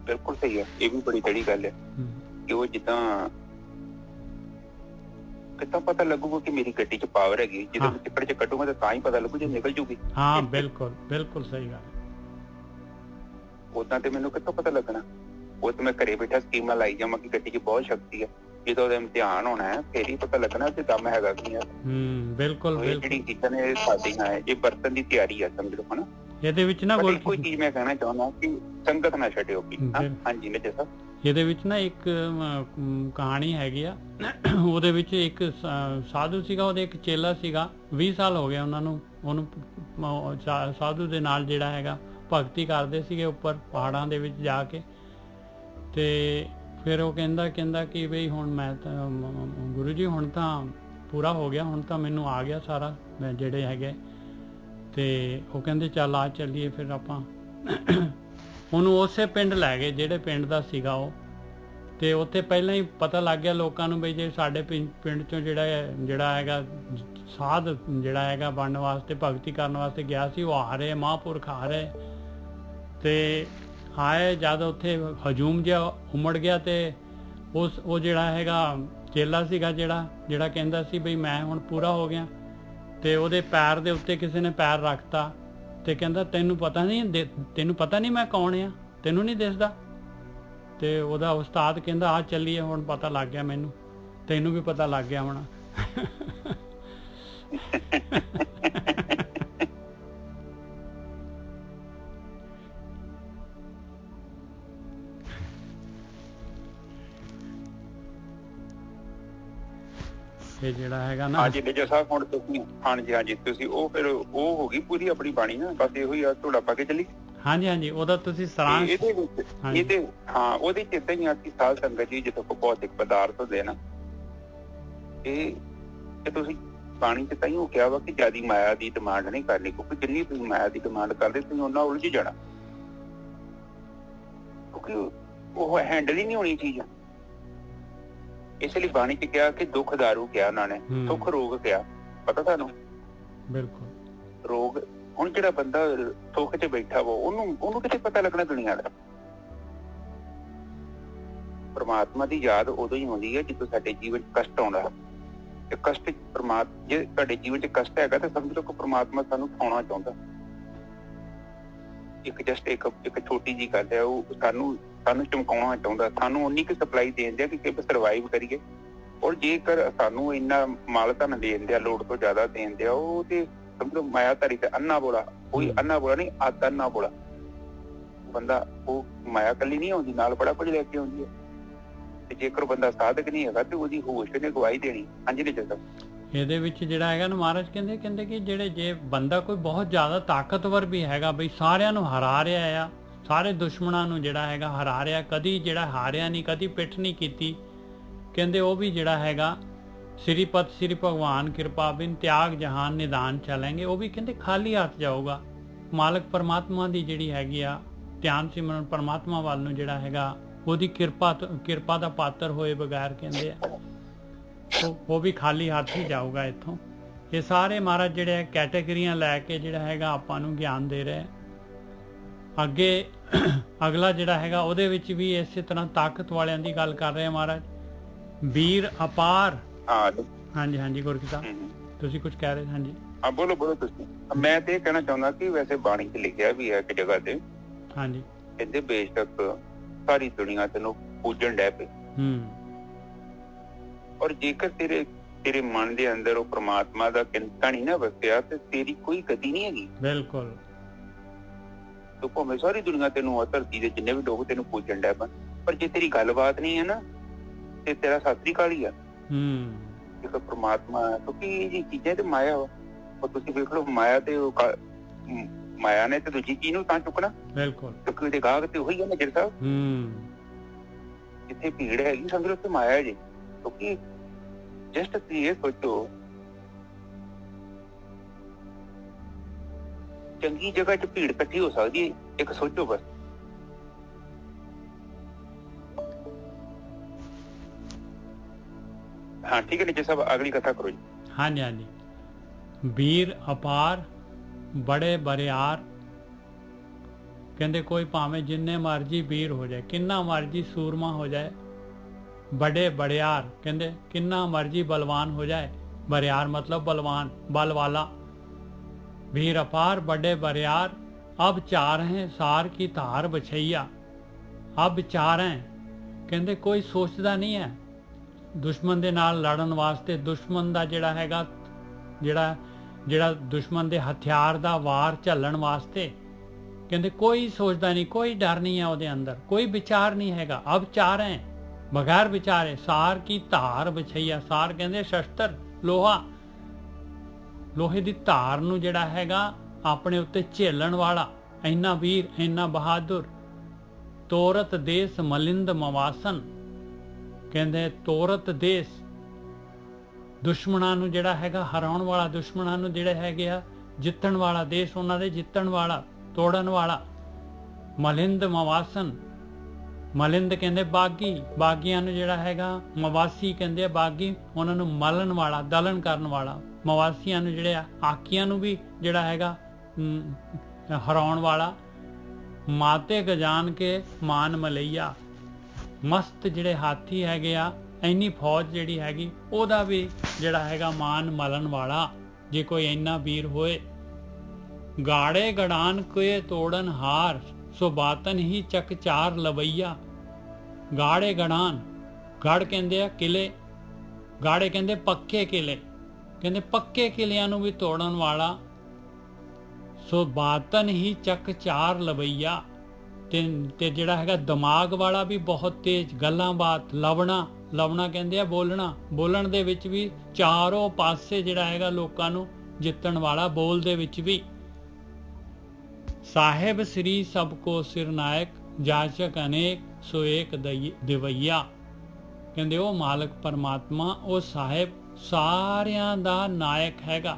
ਬਿਲਕੁਲ ਸਹੀ ਹੈ, ਇਹ ਵੀ ਬੜੀ ਤੜੀ ਗੱਲ ਹੈ ਕਿ ਉਹ ਜਿੱਦਾਂ ਕਿੱਦਾਂ ਪਤਾ ਲੱਗੂਗਾ ਕਿ ਮੇਰੀ ਗੱਡੀ 'ਚ ਪਾਵਰ ਹੈਗੀ, ਜਦੋਂ ਮੈਂ ਟਿੱਕਰ 'ਚ ਕੱਢੂਗਾ ਤਾਂ ਹੀ ਪਤਾ ਲੱਗੂ ਜੇ ਨਿਕਲ ਜੂਗੀ। ਹਾਂ ਬਿਲਕੁਲ ਬਿਲਕੁਲ ਸਹੀ ਗੱਲ। ਉਦਾਂ ਤੇ ਮੈਨੂੰ ਕਿੱਥੋਂ ਪਤਾ ਲੱਗਣਾ? ਉਹ ਤਾਂ ਮੈਂ ਘਰੇ ਬੈਠਾ ਸਕੀਮਾਂ ਲਾਈ ਜਾਵਾਂ ਕਿ ਗੱਡੀ 'ਚ ਬਹੁਤ ਸ਼ਕਤੀ ਹੈ, ਜਦੋਂ ਉਹਦਾ ਇਮਤਿਹਾਨ ਹੋਣਾ ਹੈ ਫੇਰ ਹੀ ਪਤਾ ਲੱਗਣਾ ਕਿ ਦਮ ਹੈਗਾ ਕੀ ਹੈ। ਬਿਲਕੁਲ। ਜਿਹੜੀ ਚੀਜ਼ਾਂ ਨੇ ਸਾਡੀਆਂ ਹੈ, ਇਹ ਵਰਤਨ ਦੀ ਤਿਆਰੀ ਹੈ, ਸਮਝ ਲਓ ਹਨਾ। ਇਹਦੇ ਵਿੱਚ ਨਾ ਕੋਈ ਚੀਜ਼ ਮੈਂ ਕਹਿਣਾ ਚਾਹੁੰਦਾ ਕਿ ਸੰਗਤ ਨਾ ਛੱਡਿਓ। ਹਾਂਜੀ ਨਿੱਜਾ ਸਾਹਿਬ, ਇਹਦੇ ਵਿੱਚ ਨਾ ਇੱਕ ਕਹਾਣੀ ਹੈਗੀ ਆ। ਉਹਦੇ ਵਿੱਚ ਇੱਕ ਸਾਧੂ ਸੀਗਾ, ਉਹਦੇ ਇੱਕ ਚੇਲਾ ਸੀਗਾ, 20 ਸਾਲ ਹੋ ਗਏ ਉਹਨੂੰ ਸਾਧੂ ਦੇ ਨਾਲ ਜਿਹੜਾ ਹੈਗਾ ਭਗਤੀ ਕਰਦੇ ਸੀਗੇ ਉੱਪਰ ਪਹਾੜਾਂ ਦੇ ਵਿੱਚ ਜਾ ਕੇ। ਤੇ ਫਿਰ ਉਹ ਕਹਿੰਦਾ ਕਿ ਬਈ ਹੁਣ ਮੈਂ ਤਾਂ ਗੁਰੂ ਜੀ ਹੁਣ ਤਾਂ ਪੂਰਾ ਹੋ ਗਿਆ, ਹੁਣ ਤਾਂ ਮੈਨੂੰ ਆ ਗਿਆ ਸਾਰਾ ਜਿਹੜੇ ਹੈਗੇ। ਤੇ ਉਹ ਕਹਿੰਦੇ ਚੱਲ ਆ ਚੱਲੀਏ। ਫਿਰ ਆਪਾਂ ਉਹਨੂੰ ਉਸੇ ਪਿੰਡ ਲੈ ਗਏ ਜਿਹੜੇ ਪਿੰਡ ਦਾ ਸੀਗਾ ਉਹ। ਤੇ ਉੱਥੇ ਪਹਿਲਾਂ ਹੀ ਪਤਾ ਲੱਗ ਗਿਆ ਲੋਕਾਂ ਨੂੰ ਬਈ ਜੇ ਸਾਡੇ ਪਿੰਡ ਚੋਂ ਜਿਹੜਾ ਹੈਗਾ ਸਾਧ ਜਿਹੜਾ ਹੈਗਾ ਬਣਨ ਵਾਸਤੇ, ਭਗਤੀ ਕਰਨ ਵਾਸਤੇ ਗਿਆ ਸੀ, ਉਹ ਆ ਰਹੇ ਮਹਾਂਪੁਰਖ ਆ ਰਹੇ, ਤੇ ਆਏ ਜਦ ਉੱਥੇ ਹਜੂਮ ਜਿਹਾ ਉਮੜ ਗਿਆ, ਤੇ ਉਹ ਜਿਹੜਾ ਹੈਗਾ ਚੇਲਾ ਸੀਗਾ ਜਿਹੜਾ ਕਹਿੰਦਾ ਸੀ ਬਈ ਮੈਂ ਹੁਣ ਪੂਰਾ ਹੋ ਗਿਆ, ਤੇ ਉਹਦੇ ਪੈਰ ਦੇ ਉੱਤੇ ਕਿਸੇ ਨੇ ਪੈਰ ਰੱਖਤਾ, ਤੇ ਕਹਿੰਦਾ ਤੈਨੂੰ ਪਤਾ ਨਹੀਂ ਮੈਂ ਕੌਣ ਆ, ਤੈਨੂੰ ਨਹੀਂ ਦਿਸਦਾ? ਤੇ ਉਹਦਾ ਉਸਤਾਦ ਕਹਿੰਦਾ ਆ ਚੱਲੀਏ, ਹੁਣ ਪਤਾ ਲੱਗ ਗਿਆ ਮੈਨੂੰ, ਤੈਨੂੰ ਵੀ ਪਤਾ ਲੱਗ ਗਿਆ ਹੋਣਾ। ਇਹ ਜਿਹੜਾ ਹੈਗਾ ਨਾ, ਹਾਂਜੀ ਮੇਜਰ ਸਾਹਿਬ, ਹੁਣ ਤੁਸੀਂ ਹਾਂਜੀ ਤੁਸੀਂ ਉਹ ਫਿਰ ਉਹ ਹੋ ਗਈ ਪੂਰੀ ਆਪਣੀ ਬਾਣੀ ਨਾ, ਬਸ ਇਹੋ ਹੀ ਆ ਝੋਲਾ ਪਾ ਕੇ ਚੱਲੀ। ਹਾਂਜੀ ਉਹਦਾ ਤੁਸੀਂ ਸਾਰਾਂਸ਼ ਇਹਦੇ ਉਹਦੇ ਚ ਏਦਾਂ ਹੀ ਆ ਕਿ ਸਾਧ ਸੰਗਤ ਜੀ ਜਦੋਂ ਭੌਤਿਕ ਪਦਾਰਥ ਹੁੰਦੇ ਨਾ, ਇਹ ਤੁਸੀਂ ਬਾਣੀ ਚ ਤਾਂ ਹੀ ਉਹ ਕਿਹਾ ਵਾ ਕਿ ਜਿਆਦੀ ਮਾਇਆ ਦੀ ਡਿਮਾਂਡ ਨਹੀਂ ਕਰਨੀ, ਕਿਉਂਕਿ ਜਿੰਨੀ ਤੁਸੀਂ ਮਾਇਆ ਦੀ ਡਿਮਾਂਡ ਕਰਦੇ ਤੁਸੀਂ ਉਹਨਾਂ ਉਲਝ ਜਾਣਾ, ਕਿਉਂਕਿ ਉਹ ਹੈਂਡਲ ਹੀ ਨਹੀਂ ਹੋਣੀ ਚੀਜ਼। ਇਸ ਲਈ ਬਾਣੀ ਚ ਕਿਹਾ ਕਿ ਦੁੱਖ ਦਾਰੂ ਕਿਹਾ ਉਹਨਾਂ ਨੇ, ਸੁੱਖ ਰੋਗ ਕਿਹਾ। ਪਤਾ ਤੁਹਾਨੂੰ? ਬਿਲਕੁਲ। ਰੋਗ ਹੁਣ ਜਿਹੜਾ ਬੰਦਾ ਸੁੱਖ ਚ ਬੈਠਾ ਵਾ ਉਹਨੂੰ ਕਿਤੇ ਪਤਾ ਲੱਗਣਾ ਦੁਨੀਆ ਦਾ। ਪਰਮਾਤਮਾ ਦੀ ਯਾਦ ਉਦੋਂ ਹੀ ਹੁੰਦੀ ਹੈ ਜਦੋਂ ਸਾਡੇ ਜੀਵਨ ਚ ਕਸ਼ਟ ਆਉਂਦਾ, ਤੇ ਕਸ਼ਟ ਜੇ ਤੁਹਾਡੇ ਜੀਵਨ ਚ ਕਸ਼ਟ ਹੈਗਾ ਤਾਂ ਸਮਝ ਲਓ ਕਿ ਪਰਮਾਤਮਾ ਸਾਨੂੰ ਉਠਾਉਣਾ ਚਾਹੁੰਦਾ। ਇੱਕ ਛੋਟੀ ਜਿਹੀ ਗੱਲ ਹੈ, ਉਹ ਸਾਨੂੰ ਚਮਕਾਉਣਾ ਚਾਹੁੰਦਾ, ਸਾਨੂੰ ਉਨੀ ਕੁ ਸਪਲਾਈ ਦੇਣ ਦਿਆ ਕਿ ਸਰਵਾਈਵ ਕਰੀਏ। ਔਰ ਜੇਕਰ ਸਾਨੂੰ ਇੰਨਾ ਮਾਲ ਧਨ ਦੇਣ ਦਿਆ, ਲੋੜ ਤੋਂ ਜ਼ਿਆਦਾ ਦੇਣ ਦਿਆ, ਉਹ ਤੇ ਸਮਝੋ ਮਾਇਆ ਧਾਰੀ ਤੇ ਅੰਨਾ ਬੋਲਾ, ਕੋਈ ਅੰਨਾ ਬੋਲਾ ਨਹੀਂ, ਆਦ ਅੰਨਾ ਬੋਲਾ ਬੰਦਾ। ਉਹ ਮਾਇਆ ਕੱਲੀ ਨਹੀਂ ਆਉਂਦੀ, ਨਾਲ ਬੜਾ ਕੁਝ ਲੈ ਕੇ ਆਉਂਦੀ ਹੈ। ਤੇ ਜੇਕਰ ਬੰਦਾ ਸਾਧਕ ਨਹੀਂ ਹੈਗਾ ਤੇ ਉਹਦੀ ਹੋਸ਼ ਨੇ ਗਵਾਹੀ ਦੇਣੀ। ਹਾਂਜੀ ਨਹੀਂ ਚੱਲਦਾ ਇਹਦੇ ਵਿੱਚ ਜਿਹੜਾ ਹੈਗਾ ਨਾ, ਮਹਾਰਾਜ ਕਹਿੰਦੇ ਕਿ ਜੇ ਬੰਦਾ ਕੋਈ ਬਹੁਤ ਜ਼ਿਆਦਾ ਤਾਕਤਵਰ ਵੀ ਹੈਗਾ, ਬਈ ਸਾਰਿਆਂ ਨੂੰ ਹਰਾ ਰਿਹਾ ਆ, ਸਾਰੇ ਦੁਸ਼ਮਣਾਂ ਨੂੰ ਜਿਹੜਾ ਹੈਗਾ ਹਰਾ ਰਿਹਾ, ਕਦੀ ਜਿਹੜਾ ਹਾਰਿਆ ਨਹੀਂ, ਕਦੀ ਪਿੱਠ ਨਹੀਂ ਕੀਤੀ, ਕਹਿੰਦੇ ਉਹ ਵੀ ਜਿਹੜਾ ਹੈਗਾ ਸ੍ਰੀਪਤ ਸ੍ਰੀ ਭਗਵਾਨ ਕਿਰਪਾ ਬਿਨ ਤਿਆਗ ਜਹਾਨ ਨਿਦਾਨ ਚਲेंगे, ਉਹ ਵੀ ਕਹਿੰਦੇ ਖਾਲੀ ਹੱਥ ਜਾਊਗਾ। ਮਾਲਕ ਪਰਮਾਤਮਾ ਦੀ ਜਿਹੜੀ ਹੈਗੀ ਆ ਧਿਆਨ ਸਿਮਰਨ ਪਰਮਾਤਮਾ ਵੱਲ ਨੂੰ ਜਿਹੜਾ ਹੈਗਾ ਉਹਦੀ ਕਿਰਪਾ ਦਾ ਪਾਤਰ ਹੋਏ ਬਗੈਰ ਕਹਿੰਦੇ ਆ ਉਹ ਵੀ ਖਾਲੀ ਹੱਥ ਹੀ ਜਾਊਗਾ ਇੱਥੋਂ। ਇਹ ਸਾਰੇ ਮਹਾਰਾਜ ਜਿਹੜੇ ਕੈਟੇਗਰੀਆਂ ਲੈ ਕੇ ਜਿਹੜਾ ਹੈਗਾ ਆਪਾਂ ਨੂੰ ਗਿਆਨ ਦੇ ਰਹੇ। ਅੱਗੇ ਅਗਲਾ ਜਿਹੜਾ ਹੈਗਾ ਉਹਦੇ ਵਿੱਚ ਵੀ ਇਸੇ ਤਰ੍ਹਾਂ ਤਾਕਤ ਵਾਲਿਆਂ ਦੀ ਗੱਲ ਕਰ ਰਹੇ ਮਹਾਰਾਜ। ਵੀਰ ਅਪਾਰ। ਹਾਂਜੀ ਗੁਰਕੀ ਸਾਹਿਬ ਤੁਸੀਂ ਕੁਝ ਕਹਿ ਰਹੇ? ਹਾਂਜੀ ਬੋਲੋ ਤੁਸੀਂ। ਮੈਂ ਤੇ ਇਹ ਕਹਿਣਾ ਚਾਹੁੰਦਾ ਕਿ ਵੈਸੇ ਬਾਣੀ 'ਚ ਲਿਖਿਆ ਵੀ ਹੈ ਇੱਕ ਜਗ੍ਹਾ ਤੇ, ਹਾਂਜੀ ਕਹਿੰਦੇ ਬੇਸ਼ੱਕ ਸਾਰੀ ਦੁਨੀਆ ਤੈਨੂੰ ਪੂਜਣ ਡੈ ਪਈ, ਔਰ ਜੇਕਰ ਤੇਰੇ ਮਨ ਦੇ ਅੰਦਰ ਉਹ ਪ੍ਰਮਾਤਮਾ ਦਾ ਚਿੰਤਾ ਨਹੀਂ ਨਾ ਵਸਿਆ ਤੇ ਤੇਰੀ ਕੋਈ ਗਤੀ ਨਹੀਂ ਹੈਗੀ। ਬਿਲਕੁਲ। ਤੂੰ ਭਾਵੇਂ ਸਾਰੀ ਦੁਨੀਆ ਤੈਨੂੰ ਧਰਤੀ ਦੇ ਜਿੰਨੇ ਵੀ ਲੋਕ ਤੈਨੂੰ ਪੂਜਣ ਡੈ ਪਣ, ਪਰ ਜੇ ਤੇਰੀ ਗੱਲਬਾਤ ਨਹੀਂ ਹੈ ਨਾ ਤੇ ਤੇਰਾ ਸਤਿ ਸ੍ਰੀ ਅਕਾਲ ਹੀ ਆ। ਇੱਕ ਪ੍ਰਮਾਤਮਾ, ਕਿਉਂਕਿ ਇਹ ਚੀਜ਼ਾਂ ਤੇ ਮਾਇਆ ਵਾ। ਉਹ ਤੁਸੀਂ ਵੇਖ ਲਓ, ਮਾਇਆ ਨੇ ਤੇ ਦੂਜੀ ਚੀਜ਼ ਨੂੰ ਤਾਂ ਚੁੱਕਣਾ। ਬਿਲਕੁਲ। ਕਿਉਂਕਿ ਉਹਦੇ ਗਾਹਕ ਤੇ ਉਹੀ ਆ ਮੇਜਰ ਸਾਹਿਬ। ਜਿੱਥੇ ਭੀੜ ਹੈਗੀ ਸਮਝ ਲਓ ਉੱਥੇ ਮਾਇਆ ਜੀ। ਕਿਉਂਕਿ ਜਸਟ ਤੁਸੀਂ ਇਹ ਸੋਚੋ, ਚੰਗੀ ਜਗ੍ਹਾ 'ਚ ਭੀੜ ਇਕੱਠੀ ਹੋ ਸਕਦੀ ਹੈ, ਇੱਕ ਸੋਚੋ ਬਸ। ਹਾਂ ਠੀਕ ਹੈ ਨੀਚੇ ਸਾਹਿਬ, ਅਗਲੀ ਕਥਾ ਕਰੋ ਜੀ। ਹਾਂਜੀ। ਵੀਰ ਅਪਾਰ ਬੜੇ ਬਰਿਆਰ, ਕਹਿੰਦੇ ਕੋਈ ਭਾਵੇਂ ਜਿੰਨੇ ਮਰਜੀ ਵੀਰ ਹੋ ਜਾਏ, ਕਿੰਨਾ ਮਰਜੀ ਸੂਰਮਾ ਹੋ ਜਾਏ, ਬੜੇ ਬੜਿਆਰ ਕਹਿੰਦੇ ਕਿੰਨਾ ਮਰਜੀ ਬਲਵਾਨ ਹੋ ਜਾਏ, ਬਰਿਆਰ मतलब बलवान, बल वाला। वीर अपार बड़े बरियार, अब चार हैं सार की धार बछैया। अब चार हैं ਕਹਿੰਦੇ ਕੋਈ ਸੋਚਦਾ ਨਹੀਂ ਹੈ ਦੁਸ਼ਮਣ ਦੇ ਨਾਲ ਲੜਨ ਵਾਸਤੇ। ਦੁਸ਼ਮਣ ਦਾ ਜਿਹੜਾ ਹੈਗਾ ਜਿਹੜਾ ਦੁਸ਼ਮਣ ਦੇ ਹਥਿਆਰ ਦਾ ਵਾਰ ਝੱਲਣ ਵਾਸਤੇ ਕਹਿੰਦੇ ਕੋਈ ਸੋਚਦਾ ਨਹੀਂ, ਕੋਈ ਡਰ ਨਹੀਂ ਹੈ ਉਹਦੇ ਅੰਦਰ, ਕੋਈ ਵਿਚਾਰ ਨਹੀਂ ਹੈਗਾ। ਅਬ ਚਾਰ ਹੈ ਬਗੈਰ ਵਿਚਾਰੇ, ਸਾਰ ਕੀ ਧਾਰ ਬਛਈਆ। ਸਾਰ ਕਹਿੰਦੇ ਸ਼ਸਤਰ, ਲੋਹਾ, ਲੋਹੇ ਦੀ ਧਾਰ ਨੂੰ ਜਿਹੜਾ ਹੈਗਾ ਆਪਣੇ ਉੱਤੇ ਝੇਲਣ ਵਾਲਾ, ਇੰਨਾ ਵੀਰ, ਇੰਨਾ ਬਹਾਦਰ। ਤੋਰਤ ਦੇਸ ਮਲਿੰਦ ਮਵਾਸਨ, ਕਹਿੰਦੇ ਤੋਰਤ ਦੇਸ, ਦੁਸ਼ਮਣਾਂ ਨੂੰ ਜਿਹੜਾ ਹੈਗਾ ਹਰਾਉਣ ਵਾਲਾ, ਦੁਸ਼ਮਣਾਂ ਨੂੰ ਜਿਹੜੇ ਹੈਗੇ ਆ ਜਿੱਤਣ ਵਾਲਾ ਦੇਸ਼, ਉਹਨਾਂ ਦੇ ਜਿੱਤਣ ਵਾਲਾ, ਤੋੜਨ ਵਾਲਾ। ਮਲਿੰਦ ਮਵਾਸਨ ਮਲਿੰਦ ਕਹਿੰਦੇ ਬਾਗੀ, ਬਾਗੀਆਂ ਨੂੰ ਜਿਹੜਾ ਹੈਗਾ ਮਵਾਸੀ ਕਹਿੰਦੇ ਆ, ਬਾਗੀ ਉਹਨਾਂ ਨੂੰ ਮਲਣ ਵਾਲਾ, ਦਲਨ ਕਰਨ ਵਾਲਾ। ਮਵਾਸੀਆਂ ਨੂੰ ਜਿਹੜੇ ਆਕੀਆਂ ਨੂੰ ਵੀ ਜਿਹੜਾ ਹੈਗਾ ਹਰਾਉਣ ਵਾਲਾ। ਮਾਤੇ ਗਜਾਨ ਕੇ ਮਾਨ ਮਲਈਆ, ਮਸਤ ਜਿਹੜੇ ਹਾਥੀ ਹੈਗੇ ਆ, ਇੰਨੀ ਫੌਜ ਜਿਹੜੀ ਹੈਗੀ ਉਹਦਾ ਵੀ ਜਿਹੜਾ ਹੈਗਾ ਮਾਨ ਮਲਣ ਵਾਲਾ, ਜੇ ਕੋਈ ਇੰਨਾ ਵੀਰ ਹੋਏ। ਗਾੜੇ ਗੜਾਨ ਕੇ ਤੋੜਨ ਹਾਰ, ਸੋ ਬਾਤਨ ਹੀ ਚੱਕ ਚਾਰ ਲਵਈਆ। ਗਾੜੇ ਗੜਾਨ, ਗੜ ਕਹਿੰਦੇ ਆ ਕਿਲੇ, ਗਾੜੇ ਕਹਿੰਦੇ ਪੱਕੇ ਕਿਲੇ, ਕਹਿੰਦੇ ਪੱਕੇ ਕਿਲਿਆਂ ਨੂੰ ਵੀ ਤੋੜਨ ਵਾਲਾ। ਸੋ ਬਾਤਨ ਹੀ ਚੱਕ ਚਾਰ ਲਵਈਆ, ਤੇ ਜਿਹੜਾ ਹੈਗਾ ਦਿਮਾਗ ਵਾਲਾ ਵੀ ਬਹੁਤ ਤੇਜ਼, ਗੱਲਾਂ ਬਾਤ, ਲਵਣਾ, ਲਵਣਾ ਕਹਿੰਦੇ ਆ ਬੋਲਣਾ, ਬੋਲਣ ਦੇ ਵਿੱਚ ਵੀ ਚਾਰੋਂ ਪਾਸੇ ਜਿਹੜਾ ਹੈਗਾ ਲੋਕਾਂ ਨੂੰ ਜਿੱਤਣ ਵਾਲਾ, ਬੋਲ ਦੇ ਵਿੱਚ ਵੀ। ਸਾਹਿਬ ਸ੍ਰੀ ਸਭ ਕੋ ਸਿਰਨਾਇਕ, ਜਾਚਕ ਅਨੇਕ ਸੋ ਏਕ ਦਿਵਈਆ। ਕਹਿੰਦੇ ਉਹ ਮਾਲਕ ਪਰਮਾਤਮਾ, ਉਹ ਸਾਹਿਬ ਸਾਰਿਆਂ ਦਾ ਨਾਇਕ ਹੈਗਾ।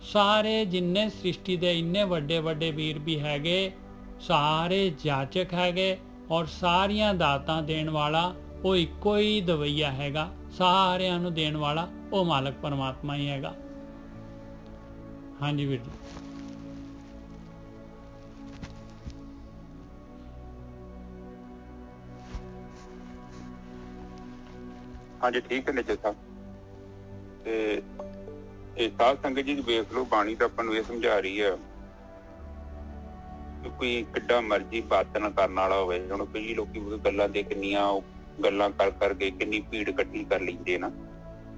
ਸਾਰੇ ਜਿੰਨੇ ਸ੍ਰਿਸ਼ਟੀ ਦੇ ਇੰਨੇ ਵੱਡੇ ਵੱਡੇ ਵੀਰ ਵੀ ਹੈਗੇ, ਸਾਰੇ ਜਾਚਕ ਹੈਗੇ, ਔਰ ਸਾਰੀਆਂ ਦਾਤਾਂ ਦੇਣ ਵਾਲਾ ਉਹ ਇੱਕੋ ਹੀ ਦਵਈਆ ਹੈਗਾ, ਸਾਰਿਆਂ ਨੂੰ ਦੇਣ ਵਾਲਾ ਉਹ ਮਾਲਕ ਪਰਮਾਤਮਾ ਹੀ ਹੈਗਾ। ਹਾਂਜੀ ਵੀਰ ਜੀ। ਹਾਂਜੀ ਠੀਕ ਹੈ ਨਿੱਜਰ ਸਾਹਿਬ। ਤੇ ਇਹ ਸਾਧ ਸੰਗਤ ਜੀ ਵੇਖ ਲਓ, ਬਾਣੀ ਤਾਂ ਆਪਾਂ ਨੂੰ ਇਹ ਸਮਝਾ ਰਹੀ ਹੈ ਕਿ ਕੋਈ ਕਿੱਡਾ ਮਰਜ਼ੀ ਬਾਤਨ ਕਰਨ ਵਾਲਾ ਹੋਵੇ। ਹੁਣ ਕਈ ਲੋਕੀ ਗੱਲਾਂ ਦੇ ਕਿੰਨੀਆਂ ਗੱਲਾਂ ਕਰ ਕਰਕੇ ਕਿੰਨੀ ਭੀੜ ਇਕੱਠੀ ਕਰ ਲੈਂਦੇ ਨਾ,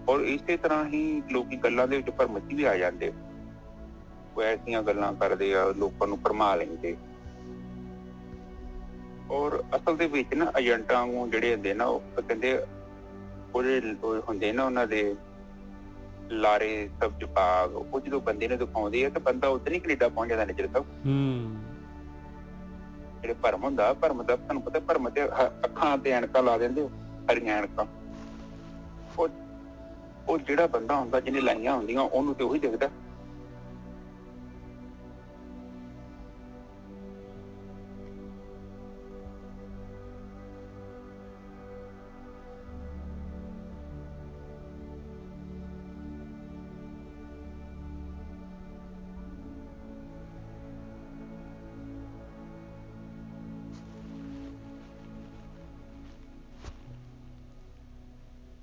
ਔਰ ਇਸੇ ਤਰ੍ਹਾਂ ਹੀ ਲੋਕੀ ਗੱਲਾਂ ਦੇ ਵਿੱਚ ਭਰਮ 'ਚ ਵੀ ਆ ਜਾਂਦੇ। ਉਹ ਐਸੀਆਂ ਗੱਲਾਂ ਕਰਦੇ ਆ, ਲੋਕਾਂ ਨੂੰ ਭਰਮਾ ਲੈਂਦੇ। ਔਰ ਅਸਲ ਦੇ ਵਿੱਚ ਨਾ ਏਜੰਟਾਂ ਨੂੰ ਜਿਹੜੇ ਹੁੰਦੇ ਨਾ, ਉਹ ਕਹਿੰਦੇ ਉਹਦੇ ਹੁੰਦੇ ਨਾ ਉਹਨਾਂ ਦੇ ਲਾਰੇ ਸਬਜ਼ ਬਾਗ, ਉਹ ਜਦੋਂ ਬੰਦੇ ਨੂੰ ਦਿਖਾਉਂਦੇ ਆ ਤਾਂ ਬੰਦਾ ਉਧਰ ਹੀ ਕੈਨੇਡਾ ਪਹੁੰਚ ਜਾਂਦਾ ਨਿੱਜਰ ਸਾਹਿਬ। ਜਿਹੜੇ ਭਰਮ ਹੁੰਦਾ, ਭਰਮ ਦਾ ਤੁਹਾਨੂੰ ਪਤਾ, ਭਰਮ ਤੇ ਅੱਖਾਂ ਤੇ ਐਨਕਾਂ ਲਾ ਦਿੰਦੇ, ਹਰੀਆਂ ਐਨਕਾਂ। ਉਹ ਜਿਹੜਾ ਬੰਦਾ ਹੁੰਦਾ ਜਿਹਨੇ ਲਾਈਆਂ ਹੁੰਦੀਆਂ ਉਹਨੂੰ ਤੇ ਉਹੀ ਦਿਖਦਾ।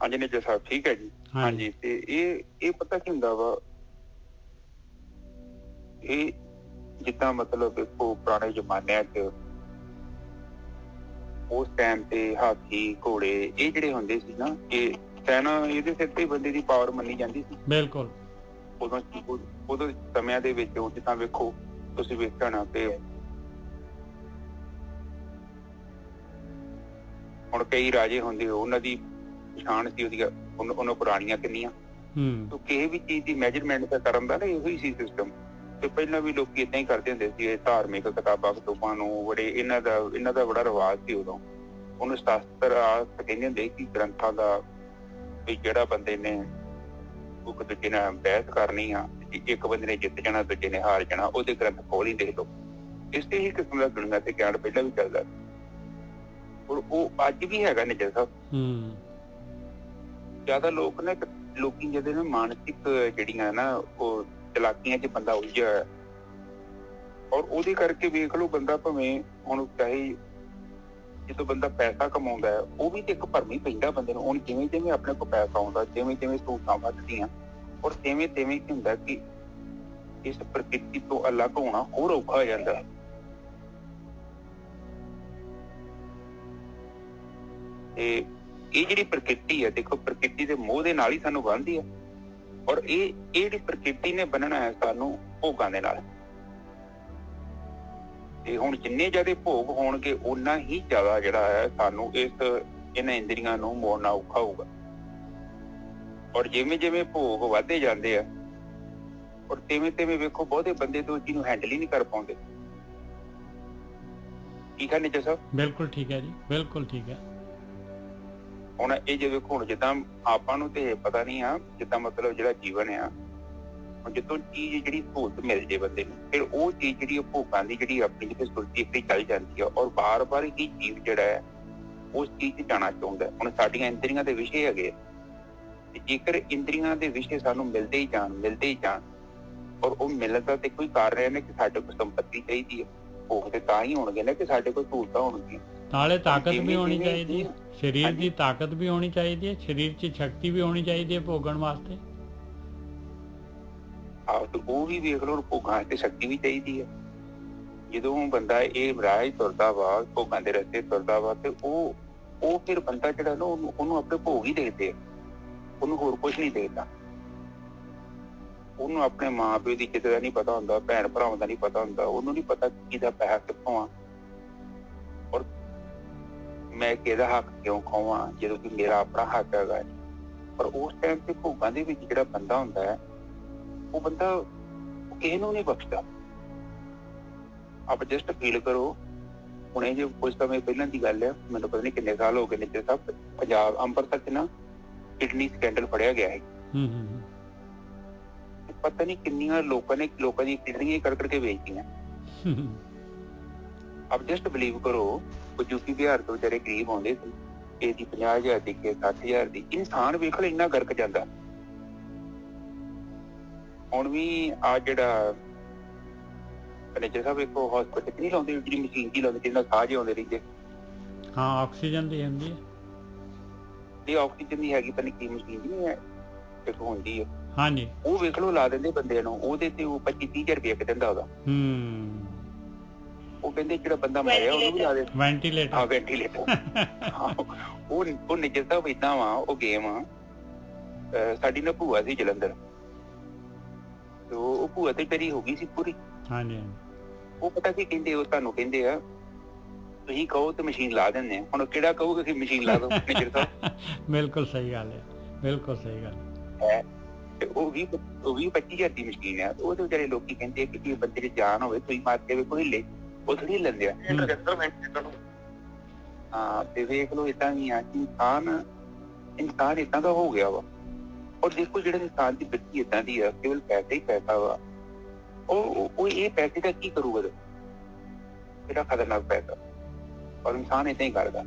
ਹਾਂਜੀ ਨਿੱਜਰ ਸਾਹਿਬ ਠੀਕ ਹੈ ਜੀ। ਹਾਂਜੀ ਤੇ ਇਹ ਪਤਾ ਕੀ ਹੁੰਦਾ ਵਾ, ਇਹ ਜਿੱਦਾਂ ਮਤਲਬ ਦੇਖੋ ਪੁਰਾਣੇ ਜ਼ਮਾਨਿਆਂ 'ਚ ਉਸ ਟਾਈਮ ਤੇ ਹਾਥੀ ਘੋੜੇ ਇਹ ਜਿਹੜੇ ਹੁੰਦੇ ਸੀ ਨਾ, ਇਹ ਸੈਨਾ ਇਹਦੇ ਸਿਰ ਤੇ ਬੰਦੇ ਦੀ ਪਾਵਰ ਮੰਨੀ ਜਾਂਦੀ ਸੀ। ਬਿਲਕੁਲ। ਉਦੋਂ ਸਮਿਆਂ ਦੇ ਵਿੱਚ ਜਿੱਦਾਂ ਵੇਖੋ ਤੁਸੀਂ ਵੇਖਿਆ ਨਾ ਕਿ ਹੁਣ ਕਈ ਰਾਜੇ ਹੁੰਦੇ, ਉਹਨਾਂ ਦੀ ਪਛਾਣ ਸੀ ਉਹਨਾਂ ਪੁਰਾਣੀਆਂ ਕਿੰਨੀਆਂ। ਕਿਸੇ ਵੀ ਚੀਜ਼ ਦੀ ਮੈਜਰਮੈਂਟ ਕਰਨ ਦਾ ਨਾ ਇਹੋ ਹੀ ਸੀ ਸਿਸਟਮ। ਤੇ ਪਹਿਲਾਂ ਵੀ ਲੋਕੀ ਏਦਾਂ ਹੀ ਕਰਦੇ ਹੁੰਦੇ ਸੀ। ਇਹ ਧਾਰਮਿਕ ਕਿਤਾਬਾਂ ਕਤੂਬਾਂ ਨੂੰ ਬੜੇ ਇਹਨਾਂ ਦਾ ਬੜਾ ਰਿਵਾਜ ਸੀ ਉਦੋਂ। ਉਹਨੂੰ ਸ਼ਾਸਤਰ ਕਹਿੰਦੇ ਹੁੰਦੇ ਕਿ ਗ੍ਰੰਥਾਂ ਦਾ, ਵੀ ਜਿਹੜਾ ਬੰਦੇ ਨੇ ਇੱਕ ਦੂਜੇ ਨਾਲ ਬਹਿਸ ਕਰਨੀ ਆ, ਇੱਕ ਬੰਦੇ ਨੇ ਜਿੱਤ ਜਾਣਾ, ਦੂਜੇ ਨੇ ਹਾਰ ਜਾਣਾ, ਉਹਦੇ ਗ੍ਰੰਥ ਖੋਲ ਹੀ ਦੇਖ ਲਓ। ਇਸੇ ਹੀ ਕਿਸਮ ਦਾ ਦੁਨੀਆ ਤੇ ਗਿਆਨ ਪਹਿਲਾਂ ਵੀ ਚੱਲਦਾ, ਔਰ ਉਹ ਅੱਜ ਵੀ ਹੈਗਾ ਨਿੱਜਰ ਸਾਹਿਬ। ਜ਼ਿਆਦਾ ਲੋਕੀ ਜਿਹੜੇ ਨਾ ਮਾਨਸਿਕ ਜਿਹੜੀਆਂ ਨਾ ਉਹ ਚਲਾਕੀਆਂ 'ਚ ਬੰਦਾ ਉਲਝਿਆ ਹੋਇਆ, ਔਰ ਉਹਦੇ ਕਰਕੇ ਵੇਖ ਲਓ ਬੰਦਾ ਭਾਵੇਂ ਹੁਣ ਚਾਹੇ ਜਦੋਂ ਬੰਦਾ ਪੈਸਾ ਕਮਾਉਂਦਾ ਹੈ, ਉਹ ਵੀ ਤੇ ਇੱਕ ਭਰਮ ਹੀ ਪੈਂਦਾ ਬੰਦੇ ਨੂੰ। ਹੁਣ ਜਿਵੇਂ ਜਿਵੇਂ ਆਪਣੇ ਕੋਲ ਪੈਸਾ ਆਉਂਦਾ, ਜਿਵੇਂ ਜਿਵੇਂ ਸਹੂਲਤਾਂ ਵੱਧਦੀਆਂ, ਔਰ ਤਿਵੇਂ ਤਿਵੇਂ ਕੀ ਹੁੰਦਾ ਕਿ ਇਸ ਪ੍ਰਕਿਰਤੀ ਤੋਂ ਅਲੱਗ ਹੋਣਾ ਹੋਰ ਔਖਾ ਹੋ ਜਾਂਦਾ। ਤੇ ਇਹ ਜਿਹੜੀ ਪ੍ਰਕਿਰਤੀ ਹੈ, ਦੇਖੋ ਪ੍ਰਕਿਰਤੀ ਦੇ ਮੋਹ ਦੇ ਨਾਲ ਹੀ ਸਾਨੂੰ ਬੰਨ੍ਹਦੀ ਹੈ, ਔਰ ਇਹ ਜਿਹੜੀ ਪ੍ਰਕਿਰਤੀ ਨੇ ਬੰਨਣਾ ਹੈ ਸਾਨੂੰ ਭੋਗਾਂ ਦੇ ਨਾਲ। ਤੇ ਹੁਣ ਜਿੰਨੇ ਜ਼ਿਆਦਾ ਭੋਗ ਹੋਣਗੇ ਓਨਾ ਹੀ ਜ਼ਿਆਦਾ ਜਿਹੜਾ ਹੈ ਸਾਨੂੰ ਇਹਨਾਂ ਇੰਦਰੀਆਂ ਨੂੰ ਮੋੜਨਾ ਔਖਾ ਹੋਊਗਾ। ਔਰ ਜਿਵੇਂ ਜਿਵੇਂ ਭੋਗ ਵੱਧਦੇ ਜਾਂਦੇ ਆ, ਔਰ ਤਿਵੇਂ ਤਿਵੇਂ ਵੇਖੋ ਬਹੁਤੇ ਬੰਦੇ ਤੋਂ ਜਿਹਨੂੰ ਹੈਂਡਲ ਹੀ ਨਹੀਂ ਕਰ ਪਾਉਂਦੇ। ਠੀਕ ਹੈ ਨਿੱਜਰ ਸਾਹਿਬ? ਬਿਲਕੁਲ ਠੀਕ ਹੈ ਜੀ, ਬਿਲਕੁਲ ਠੀਕ ਹੈ। ਹੁਣ ਇਹ ਜੇ ਵੇਖੋ, ਹੁਣ ਜਿੱਦਾਂ ਆਪਾਂ ਨੂੰ ਤੇ ਪਤਾ ਨਹੀਂ ਆ, ਜਿੱਦਾਂ ਮਤਲਬ ਜਿਹੜਾ ਜੀਵਨ ਆ ਹੁਣ ਜਦੋਂ ਚੀਜ਼ ਜਿਹੜੀ ਸਹੂਲਤ ਮਿਲ ਜੇ ਬੰਦੇ ਨੂੰ, ਫਿਰ ਉਹ ਚੀਜ਼ ਜਿਹੜੀ ਉਹ ਭੋਗਾਂ ਦੀ ਜਿਹੜੀ ਆਪਣੀ ਜਿੱਥੇ ਸੁਰਤੀ ਇੱਕ ਚੱਲ ਜਾਂਦੀ ਆ, ਔਰ ਬਾਰ-ਬਾਰ ਹੀ ਜੀਵ ਜਿਹੜਾ ਹੈ ਉਸ ਚੀਜ਼ 'ਚ ਜਾਣਾ ਚਾਹੁੰਦਾ। ਹੁਣ ਸਾਡੀਆਂ ਇੰਦਰੀਆਂ ਦੇ ਵਿਸ਼ੇ ਹੈਗੇ, ਤੇ ਜੇਕਰ ਇੰਦਰੀਆਂ ਦੇ ਵਿਸ਼ੇ ਸਾਨੂੰ ਮਿਲਦੇ ਹੀ ਜਾਣ ਔਰ ਉਹ ਮਿਲਣ ਦਾ ਤੇ ਕੋਈ ਕਾਰਨ ਹੈ ਕਿ ਸਾਡੇ ਕੋਲ ਸੰਪਤੀ ਚਾਹੀਦੀ ਹੈ, ਭੋਗ ਤੇ ਤਾਂ ਹੀ ਹੋਣਗੇ ਨਾ ਕਿ ਸਾਡੇ ਕੋਲ ਸਹੂਲਤਾਂ ਹੋਣਗੀਆਂ। ਨਾਲੇ ਤਾਕਤ ਵੀ ਹੋਣੀ ਚਾਹੀਦੀ ਹੈ, ਸਰੀਰ ਦੀ ਤਾਕਤ ਵੀ ਹੋਣੀ ਚਾਹੀਦੀ ਹੈ, ਸਰੀਰ 'ਚ ਸ਼ਕਤੀ ਵੀ ਹੋਣੀ ਚਾਹੀਦੀ ਹੈ ਭੋਗਣ ਵਾਸਤੇ। ਆਹ ਤੇ ਉਹ ਵੀ ਵੇਖ ਲਓ, ਭੋਗਾਂ ਤੇ ਸ਼ਕਤੀ ਵੀ ਚਾਹੀਦੀ ਹੈ। ਜਦੋਂ ਬੰਦਾ ਇਹ ਰਾਹ ਤੁਰਦਾ ਵਾ, ਭੋਗਾਂ ਦੇ ਰਸਤੇ ਤੁਰਦਾ ਵਾ, ਤੇ ਉਹ ਫਿਰ ਬੰਦਾ ਜਿਹੜਾ ਨਾ ਉਹਨੂੰ ਆਪਣੇ ਭੋਗ ਹੀ ਦੇਖਦੇ ਆ, ਉਹਨੂੰ ਹੋਰ ਕੁਛ ਨਹੀਂ ਦੇਖਦਾ। ਉਹਨੂੰ ਆਪਣੇ ਮਾਂ ਪਿਓ ਦੀ ਇੱਜ਼ਤ ਦਾ ਨਹੀਂ ਪਤਾ ਹੁੰਦਾ, ਭੈਣ ਭਰਾਵਾਂ ਦਾ ਨਹੀਂ ਪਤਾ ਹੁੰਦਾ, ਉਹਨੂੰ ਨਹੀਂ ਪਤਾ ਕਿਹਦਾ ਪੈਸਾ ਕਿੱਥੋਂ ਆ ਔਰ ਮੈਂ ਕਿਹਦਾ ਹੱਕ ਕਿਉਂ ਖੋਵਾਂ ਜਦੋਂ ਕਿ ਮੇਰਾ ਆਪਣਾ ਹੱਕ ਹੈਗਾ। ਪਰ ਉਸ ਟਾਈਮ ਤੇ ਭੋਗਾਂ ਦੇ ਵਿੱਚ ਜਿਹੜਾ ਬੰਦਾ ਹੁੰਦਾ ਹੈ, ਉਹ ਬੰਦਾ ਕਿਸੇ ਨੂੰ ਨਹੀਂ ਬਖਸ਼ਦਾ। ਆਪ ਜਸਟ ਫੀਲ ਕਰੋ, ਹੁਣੇ ਜੇ ਕੁਝ ਸਮੇਂ ਪਹਿਲਾਂ ਦੀ ਗੱਲ ਹੈ, ਮੈਨੂੰ ਪਤਾ ਨਹੀਂ ਕਿੰਨੇ ਸਾਲ ਹੋ ਗਏ ਨੇ, ਜੇ ਸਭ ਪੰਜਾਬ ਅੰਮ੍ਰਿਤਸਰ 'ਚ ਨਾ ਕਿਡਨੀ ਸਕੈਂਡਲ ਫੜਿਆ ਗਿਆ ਹੈ। ਪਤਾ ਨਹੀਂ ਕਿੰਨੀਆਂ ਲੋਕਾਂ ਦੀ ਕਿਡਨੀਆਂ ਕਰ ਕੇ ਵੇਚਦੀਆਂ। ਆਪ ਜਸਟ ਬਿਲੀਵ ਕਰੋ, ਉਹ ਯੂਪੀ ਬਿਹਾਰ ਤੋਂ ਜਿਹੜੇ ਗਰੀਬ ਆਉਂਦੇ ਸੀ, ਇਹਦੀ 50,000 ਦੀ, 60,000 ਦੀ, ਇਨਸਾਨ ਵੇਖ ਲੈ ਇੰਨਾ ਗਰਕ ਜਾਂਦਾ। ਹੁਣ ਵੀ ਆ ਜਿਹੜਾ ਮੈਨੇਜਰ ਸਾਹਿਬ ਇੱਕ ਹਸਪਤਾਲ 'ਚ ਨਹੀਂ ਲਾਉਂਦੇ, ਜਿਹੜੀ ਮਸ਼ੀਨ ਦੀ ਲਾਉਂਦੇ ਜਿਹਦੇ ਨਾਲ ਸਾਹ ਜਿਹੇ ਆਉਂਦੇ ਰਹਿੰਦੇ। ਹਾਂ, ਆਕਸੀਜਨ ਦੀ ਹੁੰਦੀ ਹੈ। ਇਹ ਆਕਸੀਜਨ ਦੀ ਹੈਗੀ, ਪਤਾ ਕੀ ਮਸ਼ੀਨ ਨਹੀਂ ਹੈ, ਇੱਕ ਹੁੰਦੀ ਹੈ। ਹਾਂਜੀ, ਉਹ ਵੇਖ ਲਓ ਲਾ ਦਿੰਦੇ ਬੰਦੇ ਨੂੰ, ਉਹਦੇ ਤੇ ਉਹ 25-30,000 ਰੁਪਏ ਇੱਕ ਦਿੰਦਾ ਉਹਦਾ। ਉਹ ਕਹਿੰਦੇ ਜਿਹੜਾ ਬੰਦਾ ਮਰਿਆ ਉਹਨੂੰ ਵੀ ਲਾ ਦੇ ਵੈਂਟੀਲੇਟਰ। ਹਾਂ, ਵੈਂਟੀਲੇਟਰ। ਉਹ ਨਿੱਜਰ ਸਾਹਿਬ ਏਦਾਂ ਵਾ, ਉਹ ਗੇਮ ਆ। ਸਾਡੀ ਨਾ ਭੂਆ ਸੀ ਜਲੰਧਰ, ਤੇ ਉਹ ਭੂਆ ਤੇ ਤੇਰੀ ਹੋ ਗਈ ਸੀ ਪੂਰੀ। ਹਾਂਜੀ, ਉਹ ਪਤਾ ਕੀ ਕਹਿੰਦੇ, ਉਹ ਤੁਹਾਨੂੰ ਕਹਿੰਦੇ ਆ ਤੁਸੀਂ ਕਹੋ ਤੇ ਮਸ਼ੀਨ ਲਾ ਦਿੰਦੇ ਆ। ਹੁਣ ਕਿਹੜਾ ਕਹੂਗਾ ਕਿ ਮਸ਼ੀਨ ਲਾ ਦੋ ਨਿੱਜਰ ਸਾਹਿਬ? ਬਿਲਕੁਲ ਸਹੀ ਗੱਲ ਹੈ, ਬਿਲਕੁਲ ਸਹੀ ਗੱਲ ਹੈ। ਤੇ ਉਹ 20-25,000 ਦੀ ਮਸ਼ੀਨ ਆ। ਉਹਦੇ ਵਿਚਾਰੇ ਲੋਕੀ ਕਹਿੰਦੇ ਕਿ ਜੇ ਬੰਦੇ ਦੀ ਜਾਨ ਹੋਵੇ, ਤੁਸੀਂ ਮਾਰ ਕੇ ਵੇਖੋ, ਹਿੱਲੇ ਉਹ ਥੋੜੀ ਲੈਂਦੇ ਆ। ਹਾਂ, ਤੇ ਵੇਖ ਲਓ ਏਦਾਂ ਵੀ ਆ, ਇਨਸਾਨ ਏਦਾਂ ਦਾ ਹੋ ਗਿਆ ਵਾ। ਔਰ ਦੇਖੋ ਜਿਹੜਾ ਇਨਸਾਨ ਦੀ ਬੁੱਧੀ ਏਦਾਂ ਦੀ ਆ, ਕੇਵਲ ਪੈਸਾ ਹੀ ਪੈਸਾ ਵਾ। ਉਹ ਇਹ ਪੈਸੇ ਦਾ ਕੀ ਕਰੂਗਾ? ਜਿਹੜਾ ਖਤਰਨਾਕ ਪੈਸਾ, ਔਰ ਇਨਸਾਨ ਏਦਾਂ ਹੀ ਕਰਦਾ।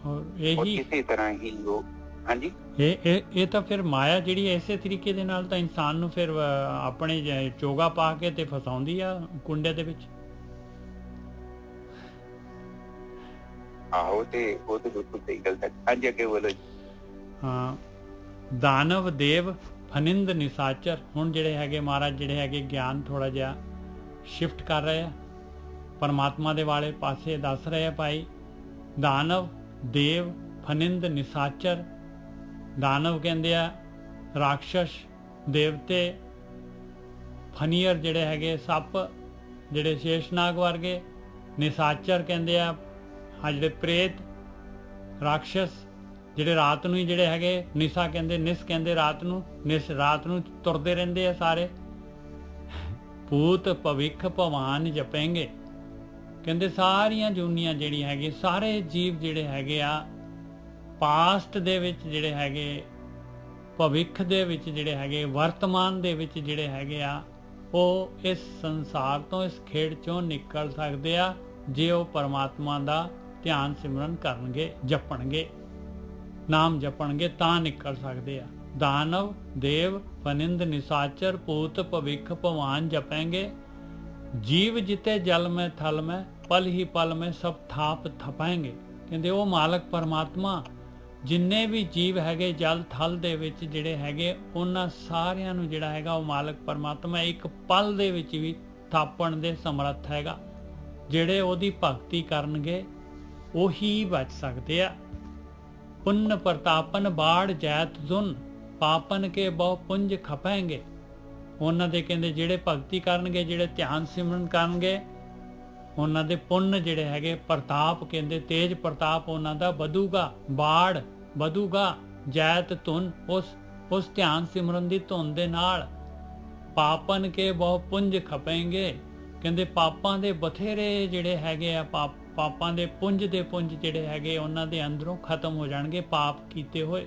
ਔਰ ਇਸੇ ਤਰ੍ਹਾਂ ਹੀ ਉਹ ਹਾਂਜੀ, ਇਹ ਤਾਂ ਫਿਰ ਮਾਇਆ ਜਿਹੜੀ ਇਸੇ ਤਰੀਕੇ ਦੇ ਨਾਲ ਤਾਂ ਇਨਸਾਨ ਨੂੰ ਫਿਰ ਆਪਣੇ ਚੋਗਾ ਪਾ ਕੇ ਤੇ ਫਸਾਉਂਦੀ ਆ ਕੁੰਡੇ ਦੇ ਵਿੱਚ। ਆਹੋ, ਤੇ ਉਹ ਤੇ ਬਿਲਕੁਲ ਸਹੀ ਗੱਲ ਹੈ। ਹਾਂਜੀ, ਅੱਗੇ ਬੋਲੋ ਜੀ। ਹਾਂ, ਦਾਨਵ ਦੇਵ ਫਨਿੰਦ ਨਿਸਾਚਰ। ਹੁਣ ਜਿਹੜੇ ਹੈਗੇ ਮਹਾਰਾਜ ਜਿਹੜੇ ਹੈਗੇ ਗਿਆਨ ਥੋੜਾ ਜਿਹਾ ਸ਼ਿਫਟ ਕਰ ਰਹੇ ਆ, ਪਰਮਾਤਮਾ ਦੇ ਵਾਲੇ ਪਾਸੇ ਦੱਸ ਰਹੇ ਆ ਭਾਈ। ਦਾਨਵ ਦੇਵ ਫਨਿੰਦ ਨਿਸਾਚਰ। ਦਾਨਵ ਕਹਿੰਦੇ ਆ ਰਾਖਸ਼ਸ, ਦੇਵਤੇ, ਫਨੀਅਰ ਜਿਹੜੇ ਹੈਗੇ ਸੱਪ, ਜਿਹੜੇ ਸ਼ੇਸ਼ਨਾਗ ਵਰਗੇ। ਨਿਸਾਚਰ ਕਹਿੰਦੇ ਆ ਜਿਹੜੇ ਪ੍ਰੇਤ, ਰਾਖਸ਼ਸ ਜਿਹੜੇ ਰਾਤ ਨੂੰ ਹੀ ਜਿਹੜੇ ਹੈਗੇ, ਨਿਸਾ ਕਹਿੰਦੇ, ਨਿਸ ਕਹਿੰਦੇ ਰਾਤ ਨੂੰ, ਰਾਤ ਨੂੰ ਤੁਰਦੇ ਰਹਿੰਦੇ ਆ ਸਾਰੇ। ਭੂਤ ਭਵਿੱਖ ਭਵਾਨ ਜਪੇਂਗੇ। ਕਹਿੰਦੇ ਸਾਰੀਆਂ ਜੂਨੀਆਂ ਜਿਹੜੀਆਂ ਹੈਗੀ, ਸਾਰੇ ਜੀਵ ਜਿਹੜੇ ਹੈਗੇ ਆ, ਪਾਸਟ ਦੇ ਵਿੱਚ ਜਿਹੜੇ ਹੈਗੇ, ਭਵਿੱਖ ਦੇ ਵਿੱਚ ਜਿਹੜੇ ਹੈਗੇ, ਵਰਤਮਾਨ ਦੇ ਵਿੱਚ ਜਿਹੜੇ ਹੈਗੇ ਆ, ਉਹ ਇਸ ਸੰਸਾਰ ਤੋਂ, ਇਸ ਖੇਡ ਚੋਂ ਨਿਕਲ ਸਕਦੇ ਆ ਜੇ ਉਹ ਪਰਮਾਤਮਾ ਦਾ ਧਿਆਨ ਸਿਮਰਨ ਕਰਨਗੇ, ਜਪਣਗੇ, ਨਾਮ ਜਪਣਗੇ, ਤਾਂ ਨਿਕਲ ਸਕਦੇ ਆ। ਦਾਨਵ ਦੇਵ ਫਨਿੰਦ ਨਿਸਾਚਰ ਭੂਤ ਭਵਿੱਖ ਭਵਾਨ ਜਪेंगे। जीव जिते जल में थल में पल ही पल में सब थाप थपाएंगे। ਕਹਿੰਦੇ ਉਹ ਮਾਲਕ ਪਰਮਾਤਮਾ ਜਿੰਨੇ ਵੀ ਜੀਵ ਹੈਗੇ ਜਲ ਥਲ ਦੇ ਵਿੱਚ ਜਿਹੜੇ ਹੈਗੇ, ਉਹਨਾਂ ਸਾਰਿਆਂ ਨੂੰ ਜਿਹੜਾ ਹੈਗਾ ਉਹ ਮਾਲਕ ਪਰਮਾਤਮਾ ਇੱਕ ਪਲ ਦੇ ਵਿੱਚ ਵੀ ਥਾਪਣ ਦੇ ਸਮਰੱਥ ਹੈਗਾ। ਜਿਹੜੇ ਉਹਦੀ ਭਗਤੀ ਕਰਨਗੇ ਉਹੀ ਬਚ ਸਕਦੇ ਆ। ਪੁੰਨ ਪ੍ਰਤਾਪਨ ਬਾੜ ਜੈਤ ਜੁਨ ਪਾਪਨ ਕੇ ਬਹੁ ਪੁੰਜ ਖਪਾਂਗੇ। ਉਹਨਾਂ ਦੇ ਕਹਿੰਦੇ ਜਿਹੜੇ ਭਗਤੀ ਕਰਨਗੇ, ਜਿਹੜੇ ਧਿਆਨ ਸਿਮਰਨ ਕਰਨਗੇ, ਉਹਨਾਂ ਦੇ ਪੁੰਨ ਜਿਹੜੇ ਹੈਗੇ, ਪ੍ਰਤਾਪ ਕਹਿੰਦੇ ਤੇਜ ਪ੍ਰਤਾਪ ਉਹਨਾਂ ਦਾ ਵਧੂਗਾ, ਬਾੜ ਵਧੂਗਾ, ਜੈਤ ਧੁਨ ਉਸ ਧਿਆਨ ਸਿਮਰਨ ਦੀ ਧੁਨ ਦੇ ਨਾਲ। ਪਾਪਨ ਕੇ ਬਹੁ ਪੁੰਜ ਖਪਾਂਗੇ। ਕਹਿੰਦੇ ਪਾਪਾਂ ਦੇ ਬਥੇਰੇ ਜਿਹੜੇ ਹੈਗੇ ਆ, ਪਾਪਾਂ ਦੇ ਪੁੰਜ ਦੇ ਪੁੰਜ ਜਿਹੜੇ ਹੈਗੇ ਉਹਨਾਂ ਦੇ ਅੰਦਰੋਂ ਖਤਮ ਹੋ ਜਾਣਗੇ, ਪਾਪ ਕੀਤੇ ਹੋਏ।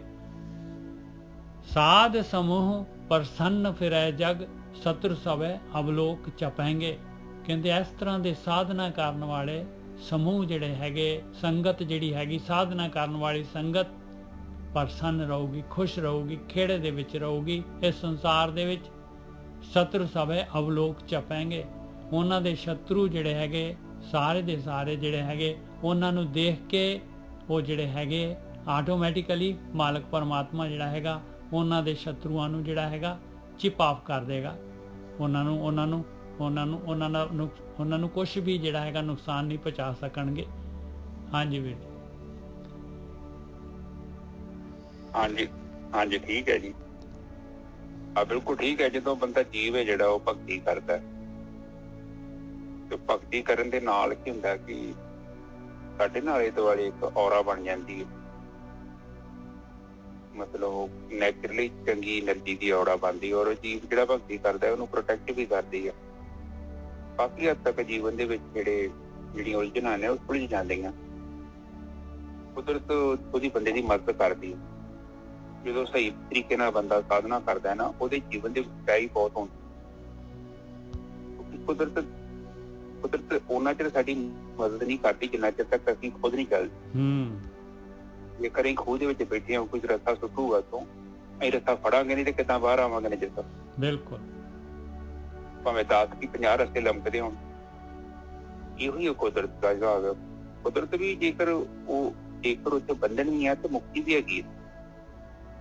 ਸਾਧ ਸਮੂਹ ਪ੍ਰਸੰਨ ਫਿਰੈ ਜਗ ਸਤਰ ਸਭੈ ਅਵਲੋਕ ਚਪੈਂਗੇ। ਕਹਿੰਦੇ ਇਸ ਤਰ੍ਹਾਂ ਦੇ ਸਾਧਨਾ ਕਰਨ ਵਾਲੇ ਸਮੂਹ ਜਿਹੜੇ ਹੈਗੇ, ਸੰਗਤ ਜਿਹੜੀ ਹੈਗੀ ਸਾਧਨਾ ਕਰਨ ਵਾਲੀ ਸੰਗਤ ਪ੍ਰਸੰਨ ਰਹੂਗੀ, ਖੁਸ਼ ਰਹੂਗੀ, ਖੇੜੇ ਦੇ ਵਿੱਚ ਰਹੂਗੀ। ਇਸ ਸੰਸਾਰ ਦੇ ਵਿੱਚ ਸਤਰ ਸਭੈ ਅਵਲੋਕ ਚਪੈਂਗੇ। ਉਹਨਾਂ ਦੇ ਸ਼ਤਰੂ ਜਿਹੜੇ ਹੈਗੇ ਸਾਰੇ ਦੇ ਸਾਰੇ ਜਿਹੜੇ ਹੈਗੇ ਉਹਨਾਂ ਨੂੰ ਦੇਖ ਕੇ ਉਹ ਜਿਹੜੇ ਹੈਗੇ ਆਟੋਮੈਟਿਕਲੀ ਮਾਲਕ ਪਰਮਾਤਮਾ ਜਿਹੜਾ ਹੈਗਾ ਉਹਨਾਂ ਦੇ ਸ਼ਤਰੂਆਂ ਨੂੰ ਜਿਹੜਾ ਹੈਗਾ ਚਿਪ ਆਫ ਕਰ ਦੇਗਾ। ਉਹਨਾਂ ਨੂੰ ਕੁਛ ਵੀ ਜਿਹੜਾ ਹੈਗਾ ਨੁਕਸਾਨ ਨਹੀਂ ਪਹੁੰਚਾ ਸਕਣਗੇ। ਹਾਂਜੀ ਵੀਰ ਜੀ। ਹਾਂਜੀ ਹਾਂਜੀ ਠੀਕ ਹੈ ਜੀ। ਬਿਲਕੁਲ ਠੀਕ ਹੈ। ਜਦੋਂ ਬੰਦਾ ਜੀਵ ਹੈ ਜਿਹੜਾ ਉਹ ਭਗਤੀ ਕਰਦਾ ਤੇ ਭਗਤੀ ਕਰਨ ਦੇ ਨਾਲ ਕੀ ਹੁੰਦਾ ਕਿ ਸਾਡੇ ਨਾਲ ਆਲੇ ਦੁਆਲੇ ਇੱਕ ਔਰਾ ਬਣ ਜਾਂਦੀ ਹੈ। ਮਤਲਬ ਨੈਚੁਰਲੀ ਚੰਗੀ એનર્ਜੀ ਦੀ ਔਰਾ ਬਣਦੀ ਔਰ ਜੀਵ ਜਿਹੜਾ ਭਗਤੀ ਕਰਦਾ ਉਹਨੂੰ ਪ੍ਰੋਟੈਕਟ ਵੀ ਕਰਦੀ ਹੈ। ਕਾਫੀ ਹੱਦ ਤੱਕ ਜੀਵਨ ਦੇ ਵਿੱਚ ਜਿਹੜੀਆਂ ਉਲਝਣਾਂ ਨੇ ਉਹ ਸੁਲਝ ਜਾਂਦੀਆਂ। ਕੁਦਰਤ ਉਹਦੀ ਬੰਦੇ ਦੀ ਮਦਦ ਕਰਦੀ ਹੈ। ਜਦੋਂ ਸਹੀ ਤਰੀਕੇ ਨਾਲ ਬੰਦਾ ਸਾਧਨਾ ਕਰਦਾ ਹੈ ਨਾ ਉਹਦੇ ਜੀਵਨ ਦੇ ਵਿੱਚ ਬਹੁਤ ਹੁੰਦੀ। ਕੁਦਰਤ ਉਹਨਾਂ ਚਿਰ ਸਾਡੀ ਮਦਦ ਨਹੀਂ ਕਰਦੀ ਜਿੰਨਾ ਚਿਰ ਤੱਕ ਅਸੀਂ ਖੁਦ ਨਹੀਂ ਚੱਲਦੇ। ਜੇਕਰ ਅਸੀਂ ਖੂਹ ਦੇ ਵਿੱਚ ਬੈਠੇ ਹਾਂ ਕੁਝ ਰਸਤਾ ਸੁੱਟੂਗਾ ਤੋਂ ਅਸੀਂ ਰਸਤਾ ਫੜਾਂਗੇ ਨਹੀਂ ਤੇ ਕਿੱਦਾਂ ਬਾਹਰ ਆਵਾਂਗੇ ਨੇ ਜਿੱਦਾਂ। ਬਿਲਕੁਲ ਭਾਵੇਂ 10 ਕੀ 50 ਰਸਤੇ ਲੰਮਕਦੇ ਹੋਣ। ਇਹੋ ਹੀ ਕੁਦਰਤ ਦਾ ਹਿਸਾਬ। ਕੁਦਰਤ ਵੀ ਜੇਕਰ ਉੱਥੇ ਬੰਧਨ ਵੀ ਹੈ ਤੇ ਮੁਕਤੀ ਵੀ ਹੈਗੀ ਹੈ।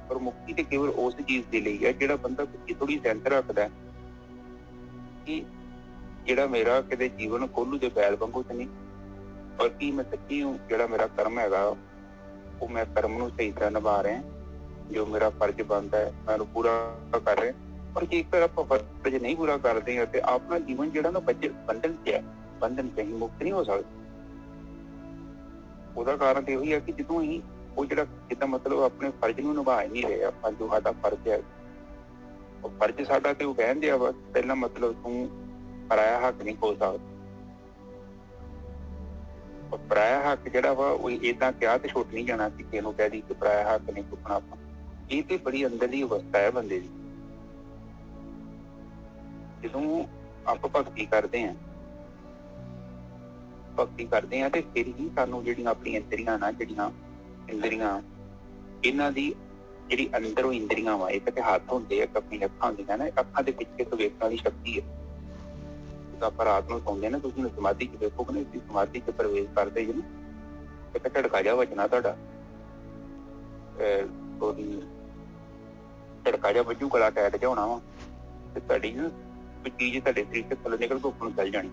ਪਰ ਮੁਕਤੀ ਤੇ ਕੇਵਲ ਉਸ ਚੀਜ਼ ਦੇ ਲਈ ਹੈ ਜਿਹੜਾ ਬੰਦਾ ਥੋੜੀ ਸੈਂਸ ਰੱਖਦਾ ਕਿ ਜਿਹੜਾ ਮੇਰਾ ਕਿਤੇ ਜੀਵਨ ਕੋਲੂ ਦੇ ਬੈਲ ਵਾਂਗੂ ਤੇ ਨਹੀਂ, ਔਰ ਕੀ ਮੈਂ ਸੱਚੀ ਜਿਹੜਾ ਮੇਰਾ ਕਰਮ ਹੈਗਾ ਉਹ ਮੈਂ ਕਰਮ ਨੂੰ ਸਹੀ ਤਰ੍ਹਾਂ ਨਿਭਾ ਰਿਹਾ। ਜੋ ਮੇਰਾ ਫਰਜ਼ ਬਣਦਾ ਹੈ ਮੈਂ ਉਹਨੂੰ ਪੂਰਾ ਕਰ ਰਿਹਾ। ਪਰ ਜੇਕਰ ਆਪਾਂ ਫਰਜ਼ ਨਹੀਂ ਪੂਰਾ ਕਰਦੇ ਹਾਂ ਤੇ ਆਪਣਾ ਜੀਵਨ ਜਿਹੜਾ ਨਾ ਬੰਧਨ ਚ ਹੀ ਮੁਕਤ ਨਹੀਂ ਹੋ ਸਕਦਾ। ਉਹਦਾ ਕਾਰਨ ਤੇ ਉਹੀ ਹੈ ਕਿ ਜਦੋਂ ਅਸੀਂ ਉਹ ਜਿਹੜਾ ਜਿੱਦਾਂ ਮਤਲਬ ਆਪਣੇ ਫਰਜ਼ ਨੂੰ ਨਿਭਾ ਨਹੀਂ ਰਹੇ ਆਪਾਂ, ਜੋ ਸਾਡਾ ਫਰਜ਼ ਹੈ ਉਹ ਫਰਜ਼ ਸਾਡਾ ਤੇ ਉਹ ਕਹਿੰਦੇ ਆ ਪਹਿਲਾਂ ਮਤਲਬ ਤੂੰ ਪਰਾਇਆ ਹੱਕ ਨਹੀਂ ਖੋ ਸਕਦਾ। ਪਰਾਇਆ ਹੱਕ ਜਿਹੜਾ ਵਾ ਉਹ ਏਦਾਂ ਕਿਹਾ ਤੇ ਛੁੱਟ ਨਹੀਂ ਜਾਣਾ ਕਿ ਕਿਸੇ ਨੂੰ ਕਹਿ ਦੀ ਕਿ ਪਰਾਇਆ ਹੱਕ ਨਹੀਂ ਚੁੱਕਣਾ ਆਪਾਂ। ਇਹ ਤੇ ਬੜੀ ਅੰਦਰਲੀ ਅਵਸਥਾ ਹੈ ਬੰਦੇ ਦੀ। ਜਦੋਂ ਆਪਾਂ ਭਗਤੀ ਕਰਦੇ ਹਾਂ ਤੇ ਫਿਰ ਹੀ ਸਾਨੂੰ ਜਿਹੜੀਆਂ ਆਪਣੀਆਂ ਇੰਦਰੀਆਂ ਇਹਨਾਂ ਦੀ ਜਿਹੜੀ ਅੰਦਰੋਂ ਇੰਦਰੀਆਂ ਵਾ ਇੱਕ ਤੇ ਹੱਥ ਹੁੰਦੇ ਆ, ਆਪਣੀ ਅੱਖਾਂ ਹੁੰਦੀਆਂ ਨਾ, ਅੱਖਾਂ ਦੇ ਪਿੱਛੇ ਤੋਂ ਵੇਖਣ ਵਾਲੀ ਸ਼ਕਤੀ ਹੈ। ਜਦੋਂ ਆਪਾਂ ਰਾਤ ਨੂੰ ਸੌਂਦੇ ਨਾ ਤੁਸੀਂ ਸਮਾਧੀ ਚ ਵੇਖੋਗੇ ਨਾ, ਤੁਸੀਂ ਸਮਾਧੀ ਚ ਪ੍ਰਵੇਸ਼ ਕਰਦੇ ਜੀ ਇੱਕ ਝਟਕਾ ਜਿਹਾ ਵੱਜਣਾ ਤੁਹਾਡਾ, ਉਹਦੀ ਝਟਕਾ ਜਿਹਾ ਵੱਜੂ, ਗਲਾ ਟੈਟ ਜਿਹਾ ਹੋਣਾ ਵਾ ਤੇ ਤੁਹਾਡੀ ਨਾ ਕੋਈ ਚੀਜ਼ ਤੁਹਾਡੇ ਸਰੀਰ ਤੇ ਥੱਲੇ ਨਿਕਲ ਕੇ ਉੱਪਰ ਨੂੰ ਚੱਲ ਜਾਣੀ।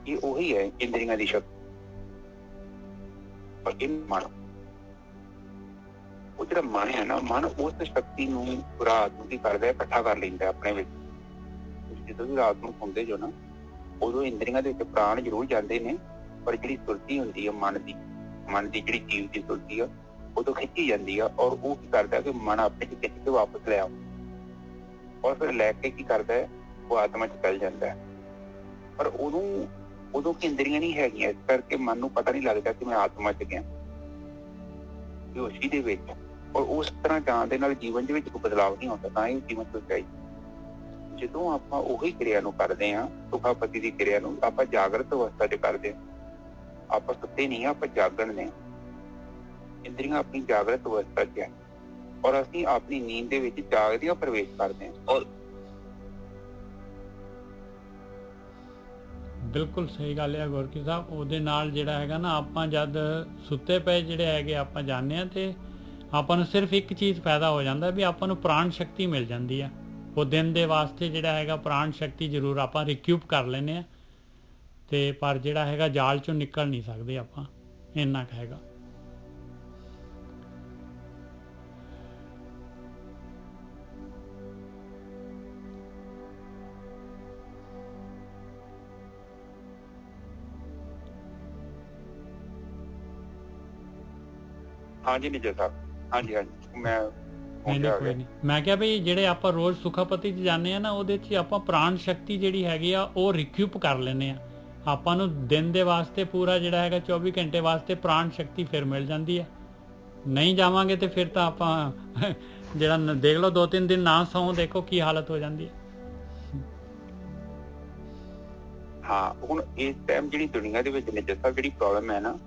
ਇਹ ਉਹੀ ਹੈ ਇੰਦਰੀਆਂ ਦੀ ਸ਼ਕਤੀ। ਪਰ ਇਹ ਮਨ, ਉਹ ਜਿਹੜਾ ਮਨ ਹੈ ਨਾ, ਮਨ ਉਸ ਸ਼ਕਤੀ ਨੂੰ ਰਾਤ ਨੂੰ ਕੀ ਕਰਦਾ, ਇਕੱਠਾ ਕਰ ਲੈਂਦਾ ਆਪਣੇ ਵਿੱਚ। ਜਦੋਂ ਵੀ ਰਾਤ ਨੂੰ ਸੌਂਦੇ ਜੋ ਨਾ ਉਦੋਂ ਇੰਦਰੀਆਂ ਦੇ ਵਿੱਚ ਪ੍ਰਾਣ ਜ਼ਰੂਰ ਜਾਂਦੇ ਨੇ, ਪਰ ਜਿਹੜੀ ਸੁਰਤੀ ਹੁੰਦੀ ਹੈ ਮਨ ਦੀ ਜਿਹੜੀ ਜੀਵ ਦੀ ਸੁਰਤੀ ਆ ਉਦੋਂ ਖਿੱਚੀ ਜਾਂਦੀ ਆ। ਔਰ ਉਹ ਕੀ ਕਰਦਾ ਕਿ ਮਨ ਆਪਣੇ ਚ ਖਿੱਚ ਕੇ ਵਾਪਸ ਲੈ ਆਉਂਦਾ, ਔਰ ਫਿਰ ਲੈ ਕੇ ਕੀ ਕਰਦਾ ਹੈ ਉਹ ਆਤਮਾ ਚ ਚੱਲ ਜਾਂਦਾ ਹੈ। ਪਰ ਉਦੋਂ ਕੀ ਇੰਦਰੀਆਂ ਨਹੀਂ ਹੈਗੀਆਂ, ਇਸ ਕਰਕੇ ਮਨ ਨੂੰ ਪਤਾ ਨਹੀਂ ਲੱਗਦਾ ਕਿ ਮੈਂ ਆਤਮਾ ਚ ਗਿਆ, ਬੇਹੋਸ਼ੀ ਦੇ ਵਿੱਚ। ਔਰ ਉਸ ਤਰ੍ਹਾਂ ਜਾਣ ਦੇ ਨਾਲ ਜੀਵਨ ਦੇ ਵਿੱਚ ਕੋਈ ਬਦਲਾਵ ਨਹੀਂ ਆਉਂਦਾ, ਤਾਂ ਹੀ ਜੀਵਨ ਤੋਂ ਚਾਹੀਦਾ। ਜਦੋਂ ਆਪਾਂ ਉਹੀ ਕਿਰਿਆ ਨੂੰ ਕਰਦੇ ਹਾਂ, ਸੁਖਾਪਤੀ ਦੀ ਕਿਰਿਆ ਨੂੰ ਆਪਾਂ ਜਾਗਰਤ ਅਵਸਥਾ ਚ ਕਰਦੇ ਹਾਂ। ਆਪਾਂ ਸੁੱਤੇ ਨਹੀਂ, ਆਪਾਂ ਜਾਗਣ ਨੇ। ਇੰਦਰੀਆਂ ਆਪਣੀ ਜਾਗਰਤ ਅਵਸਥਾ ਚ ਹੈ ਔਰ ਅਸੀਂ ਆਪਣੀ ਨੀਂਦ ਦੇ ਵਿੱਚ ਜਾਗਦਿਆਂ ਪ੍ਰਵੇਸ਼ ਕਰਦੇ ਹਾਂ। ਔਰ ਬਿਲਕੁਲ ਸਹੀ ਗੱਲ ਹੈ ਗੁਰਕੀ ਸਾਹਿਬ। ਉਹਦੇ ਨਾਲ ਜਿਹੜਾ ਹੈਗਾ ਨਾ, ਆਪਾਂ ਜਦ ਸੁੱਤੇ ਪਏ ਜਿਹੜੇ ਹੈਗੇ ਆਪਾਂ ਜਾਂਦੇ ਹਾਂ ਤੇ ਆਪਾਂ ਨੂੰ ਸਿਰਫ ਇੱਕ ਚੀਜ਼ ਪੈਦਾ ਹੋ ਜਾਂਦਾ ਵੀ ਆਪਾਂ ਨੂੰ ਪ੍ਰਾਣ ਸ਼ਕਤੀ ਮਿਲ ਜਾਂਦੀ ਆ। ਉਹ ਦਿਨ ਦੇ ਵਾਸਤੇ ਜਿਹੜਾ ਹੈਗਾ ਪ੍ਰਾਣ ਸ਼ਕਤੀ ਜ਼ਰੂਰ ਆਪਾਂ ਰਿਕਿਊਪ ਕਰ ਲੈਂਦੇ ਹਾਂ ਤੇ ਪਰ ਜਿਹੜਾ ਹੈਗਾ ਜਾਲ ਚੋਂ ਨਿਕਲ ਨਹੀਂ ਸਕਦੇ ਆਪਾਂ, ਇੰਨਾ ਕੁ ਹੈਗਾ। ਹਾਂਜੀ ਨਿਜਾ ਸਾਹਿਬ, ਹਾਂਜੀ ਮੈਂ ਕੋਈ ਨਹੀਂ। ਮੈਂ ਕਿਹਾ ਵੀ ਜਿਹੜੇ ਆਪਾਂ ਰੋਜ਼ ਸੁਖਾਪਤੀ ਚ ਜਾਂਦੇ ਆ ਨਾ, ਉਹਦੇ ਚ ਆਪਾਂ ਪ੍ਰਾਣ ਸ਼ਕਤੀ ਜਿਹੜੀ ਹੈਗੀ ਆ ਉਹ ਰਿਕਿਊਪ ਕਰ ਲੈਂਦੇ ਆ। ਆਪਾਂ ਨੂੰ ਦਿਨ ਦੇ ਵਾਸਤੇ ਪੂਰਾ ਜਿਹੜਾ ਹੈਗਾ 24 ਘੰਟੇ ਵਾਸਤੇ ਪ੍ਰਾਣ ਸ਼ਕਤੀ ਫਿਰ ਮਿਲ ਜਾਂਦੀ ਆ। ਨਹੀਂ ਜਾਵਾਂਗੇ ਤੇ ਫਿਰ ਤਾਂ ਆਪਾਂ ਜਿਹੜਾ ਦੇਖ ਲਓ 2-3 ਦਿਨ ਨਾ ਸੌਂ, ਦੇਖੋ ਕੀ ਹਾਲਤ ਹੋ ਜਾਂਦੀ ਹੈ। ਹਾਂ, ਹੁਣ ਇਸ ਟਾਈਮ ਜਿਹੜੀ ਦੁਨੀਆ ਦੇ ਵਿੱਚ ਨਿੱਜਰ ਸਾਹਿਬ ਜਿਹੜੀ ਪ੍ਰੋਬਲਮ ਹੈ ਨਾ,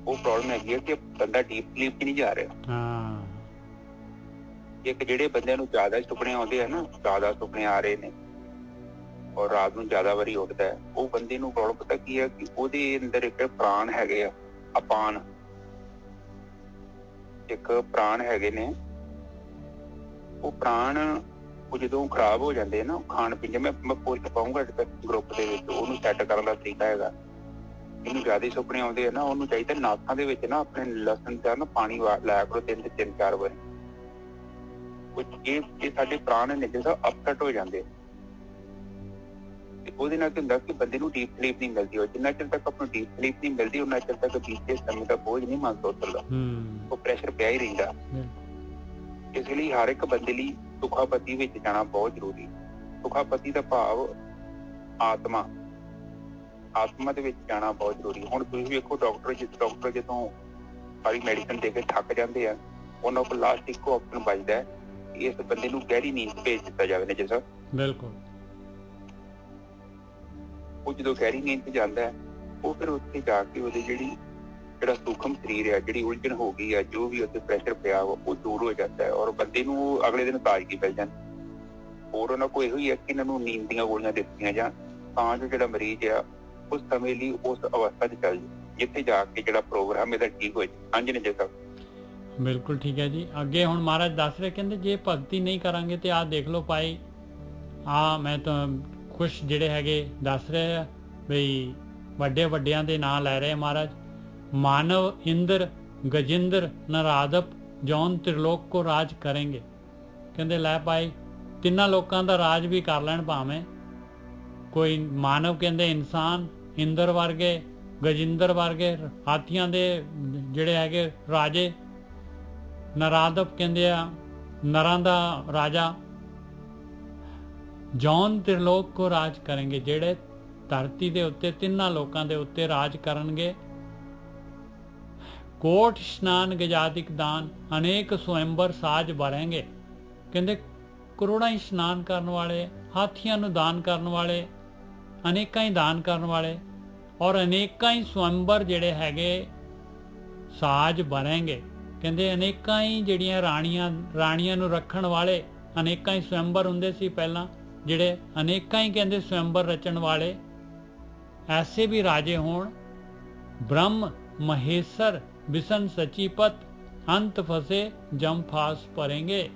ਉਹ ਪ੍ਰੋਬਲਮ ਹੈਗੀ ਹੈ ਕਿ ਬੰਦਾ ਡੀਪ ਸਲੀਪ 'ਚ ਨਹੀਂ ਜਾ ਰਿਹਾ। ਹਾਂ, ਇੱਕ ਜਿਹੜੇ ਬੰਦਿਆਂ ਨੂੰ ਜ਼ਿਆਦਾ ਸੁਪਨੇ ਆਉਂਦੇ ਆ ਨਾ, ਜ਼ਿਆਦਾ ਸੁਪਨੇ ਆ ਰਹੇ ਨੇ ਔਰ ਰਾਤ ਨੂੰ ਜ਼ਿਆਦਾ ਵਾਰੀ ਉੱਠਦਾ ਹੈ, ਉਹ ਬੰਦੇ ਨੂੰ ਪ੍ਰੋਬਲਮ ਪਤਾ ਕੀ ਹੈ ਕਿ ਉਹਦੇ ਅੰਦਰ ਇੱਕ ਪ੍ਰਾਣ ਹੈਗੇ ਆ, ਅਪਾਨ ਇੱਕ ਪ੍ਰਾਣ ਹੈਗੇ ਨੇ। ਉਹ ਪ੍ਰਾਣ ਉਹ ਜਦੋਂ ਖਰਾਬ ਹੋ ਜਾਂਦੇ ਨਾ, ਖਾਣ ਪੀਣ, ਮੈਂ ਪੋਸਟ ਪਾਊਂਗਾ ਗਰੁੱਪ ਦੇ ਵਿੱਚ, ਉਹਨੂੰ ਸੈੱਟ ਕਰਨ ਦਾ ਤਰੀਕਾ ਹੈਗਾ। ਇਹਨੂੰ ਜ਼ਿਆਦਾ ਸੁਪਨੇ ਆਉਂਦੇ ਆ ਨਾ, ਉਹਨੂੰ ਚਾਹੀਦਾ ਨਾਕਾਂ ਦੇ ਵਿੱਚ ਨਾ ਆਪਣੇ ਲਸਣ ਦਾ ਨਾ ਪਾਣੀ ਲਾਇਆ ਕਰੋ 3-4 ਵਾਰ। ਇਹ ਸਾਡੇ ਪ੍ਰਾਣ ਨੇ ਜਿਹੜਾ ਅਪਸੈਟ ਹੋ ਜਾਂਦੇ, ਤੇ ਉਹਦੇ ਨਾਲ ਕੀ ਹੁੰਦਾ ਕਿ ਬੰਦੇ ਨੂੰ ਡੀਪ ਸਲੀਪ ਨਹੀਂ ਮਿਲਦੀ। ਜਿੰਨਾ ਚਿਰ ਤੱਕ ਆਪਣੀ ਡੀਪ ਸਲੀਪ ਨਹੀਂ ਮਿਲਦੀ, ਉਹਨਾਂ ਚਿਰ ਤੱਕ ਬੀਤੇ ਸਮੇਂ ਦਾ ਬੋਝ ਨਹੀਂ ਮੰਨ ਸਕਦਾ, ਉਹ ਪ੍ਰੈਸ਼ਰ ਪਿਆ ਹੀ ਰਹਿੰਦਾ। ਇਸ ਲਈ ਹਰ ਇੱਕ ਬੰਦੇ ਲਈ ਸੁਖਾਪਤੀ ਵਿੱਚ ਜਾਣਾ ਬਹੁਤ ਜ਼ਰੂਰੀ। ਸੁਖਾਪਤੀ ਦਾ ਭਾਵ ਆਤਮਾ ਦੇ ਵਿੱਚ ਜਾਣਾ ਬਹੁਤ ਜ਼ਰੂਰੀ। ਹੁਣ ਤੁਸੀਂ ਵੇਖੋ ਡਾਕਟਰ ਜਦੋਂ ਸਾਰੀ ਮੈਡੀਸਨ ਦੇ ਕੇ ਥੱਕ ਜਾਂਦੇ ਆ, ਉਹਨਾਂ ਕੋਲ ਲਾਸਟ ਇੱਕੋ ਆਪਸ਼ਨ ਬਚਦਾ ਹੈ, ਇਸ ਬੰਦੇ ਨੂੰ ਗਹਿਰੀ ਨੀਂਦ ਭੇਜ ਦਿੱਤਾ ਜਾਵੇ ਨਾ। ਜਿਸ ਬਿਲਕੁਲ ਉਹ ਜਦੋਂ ਗਹਿਰੀ ਨੀਂਦ 'ਚ ਜਾਂਦਾ ਹੈ, ਉਹ ਫਿਰ ਉੱਥੇ ਜਾ ਕੇ ਉਹਦੀ ਜਿਹੜਾ ਸੂਖਮ ਸਰੀਰ ਹੈ, ਜਿਹੜੀ ਉਲਝਣ ਹੋ ਗਈ ਹੈ, ਜੋ ਵੀ ਉੱਥੇ ਪ੍ਰੈਸ਼ਰ ਪਿਆ ਉਹ ਦੂਰ ਹੋ ਜਾਂਦਾ ਹੈ ਔਰ ਬੰਦੇ ਨੂੰ ਅਗਲੇ ਦਿਨ ਤਾਜ਼ਗੀ ਮਿਲ ਜਾਂਦੀ। ਹੋਰ ਉਹਨਾਂ ਕੋਲ ਇਹੋ ਹੀ ਹੈ ਕਿ ਇਹਨਾਂ ਨੂੰ ਨੀਂਦ ਦੀਆਂ ਗੋਲੀਆਂ ਦਿੱਤੀਆਂ ਜਾਣ ਤਾਂ ਜੋ ਜਿਹੜਾ ਮਰੀਜ਼ ਆ ਉਸ ਸਮੇਂ ਲਈ ਉਸ ਅਵਸਥਾ 'ਚ ਚੱਲ ਜਾਏ, ਜਿੱਥੇ ਜਾ ਕੇ ਜਿਹੜਾ ਪ੍ਰੋਗਰਾਮ ਇਹਦਾ ਠੀਕ ਹੋ ਜਾਏ। ਹਾਂਜੀ ਨੇ ਜੇਕਰ ਬਿਲਕੁਲ ਠੀਕ ਹੈ ਜੀ। ਅੱਗੇ ਹੁਣ ਮਹਾਰਾਜ ਦੱਸ ਰਹੇ, ਕਹਿੰਦੇ ਜੇ ਭਗਤੀ ਨਹੀਂ ਕਰਾਂਗੇ ਤੇ ਆਹ ਦੇਖ ਲਓ ਭਾਈ, ਮੈਂ ਤਾਂ ਕੁਛ ਜਿਹੜੇ ਹੈਗੇ ਦੱਸ ਰਹੇ ਆ ਬਈ ਵੱਡਿਆਂ ਦੇ ਨਾਂ ਲੈ ਰਹੇ ਮਹਾਰਾਜ। ਮਾਨਵ, ਇੰਦਰ, ਗਜਿੰਦਰ, ਨਰਾਦਪ, ਜੌਨ त्रिलोक को ਰਾਜ ਕरेंगे। ਕਹਿੰਦੇ ਲੈ ਭਾਈ, ਤਿੰਨਾਂ ਲੋਕਾਂ ਦਾ ਰਾਜ ਵੀ ਕਰ ਲੈਣ ਭਾਵੇਂ। ਕੋਈ ਮਾਨਵ ਕਹਿੰਦੇ ਇਨਸਾਨ, ਇੰਦਰ ਵਰਗੇ, ਗਜਿੰਦਰ ਵਰਗੇ ਹਾਥੀਆਂ ਦੇ ਜਿਹੜੇ ਹੈਗੇ ਰਾਜੇ, ਨਰਾਦਪ ਕਹਿੰਦੇ ਆ ਨਰਾਂ ਦਾ ਰਾਜਾ, ਜੌਨ त्रिलोक को ਰਾਜ ਕरेंगे, ਜਿਹੜੇ ਧਰਤੀ ਦੇ ਉੱਤੇ ਤਿੰਨਾਂ ਲੋਕਾਂ ਦੇ ਉੱਤੇ ਰਾਜ ਕਰਨਗੇ। ਕੋਟ ਇਸ਼ਨਾਨ ਗਜਾਦਿਕ ਦਾਨ, ਅਨੇਕ ਸਵੰਬਰ ਸਾਜ ਭरेंगे। ਕਹਿੰਦੇ ਕਰੋੜਾਂ ਹੀ ਇਸ਼ਨਾਨ ਕਰਨ ਵਾਲੇ, ਹਾਥੀਆਂ ਨੂੰ ਦਾਨ ਕਰਨ ਵਾਲੇ, ਅਨੇਕਾਂ ਹੀ ਦਾਨ ਕਰਨ ਵਾਲੇ ਔਰ ਅਨੇਕਾਂ ਹੀ ਸਵੰਬਰ ਜਿਹੜੇ ਹੈਗੇ ਸਾਜ ਭरेंगे। ਕਹਿੰਦੇ ਅਨੇਕਾਂ ਹੀ ਜਿਹੜੀਆਂ ਰਾਣੀਆਂ ਨੂੰ ਰੱਖਣ ਵਾਲੇ, ਅਨੇਕਾਂ ਹੀ ਸਵੰਬਰ ਹੁੰਦੇ ਸੀ ਪਹਿਲਾਂ, ਜਿਹੜੇ ਅਨੇਕਾਂ ਹੀ ਕਹਿੰਦੇ ਸਵੰਬਰ ਰਚਣ ਵਾਲੇ, ਐਸੇ ਵੀ ਰਾਜੇ ਹੋਣ। ਬ੍ਰਹਮ ਮਹੇਸ਼ਰ ਵਿਸ਼ਨ ਸਚੀਪਤ, ਅੰਤ ਫਸੇ ਜਮ ਫਾਸ ਭरेंगे।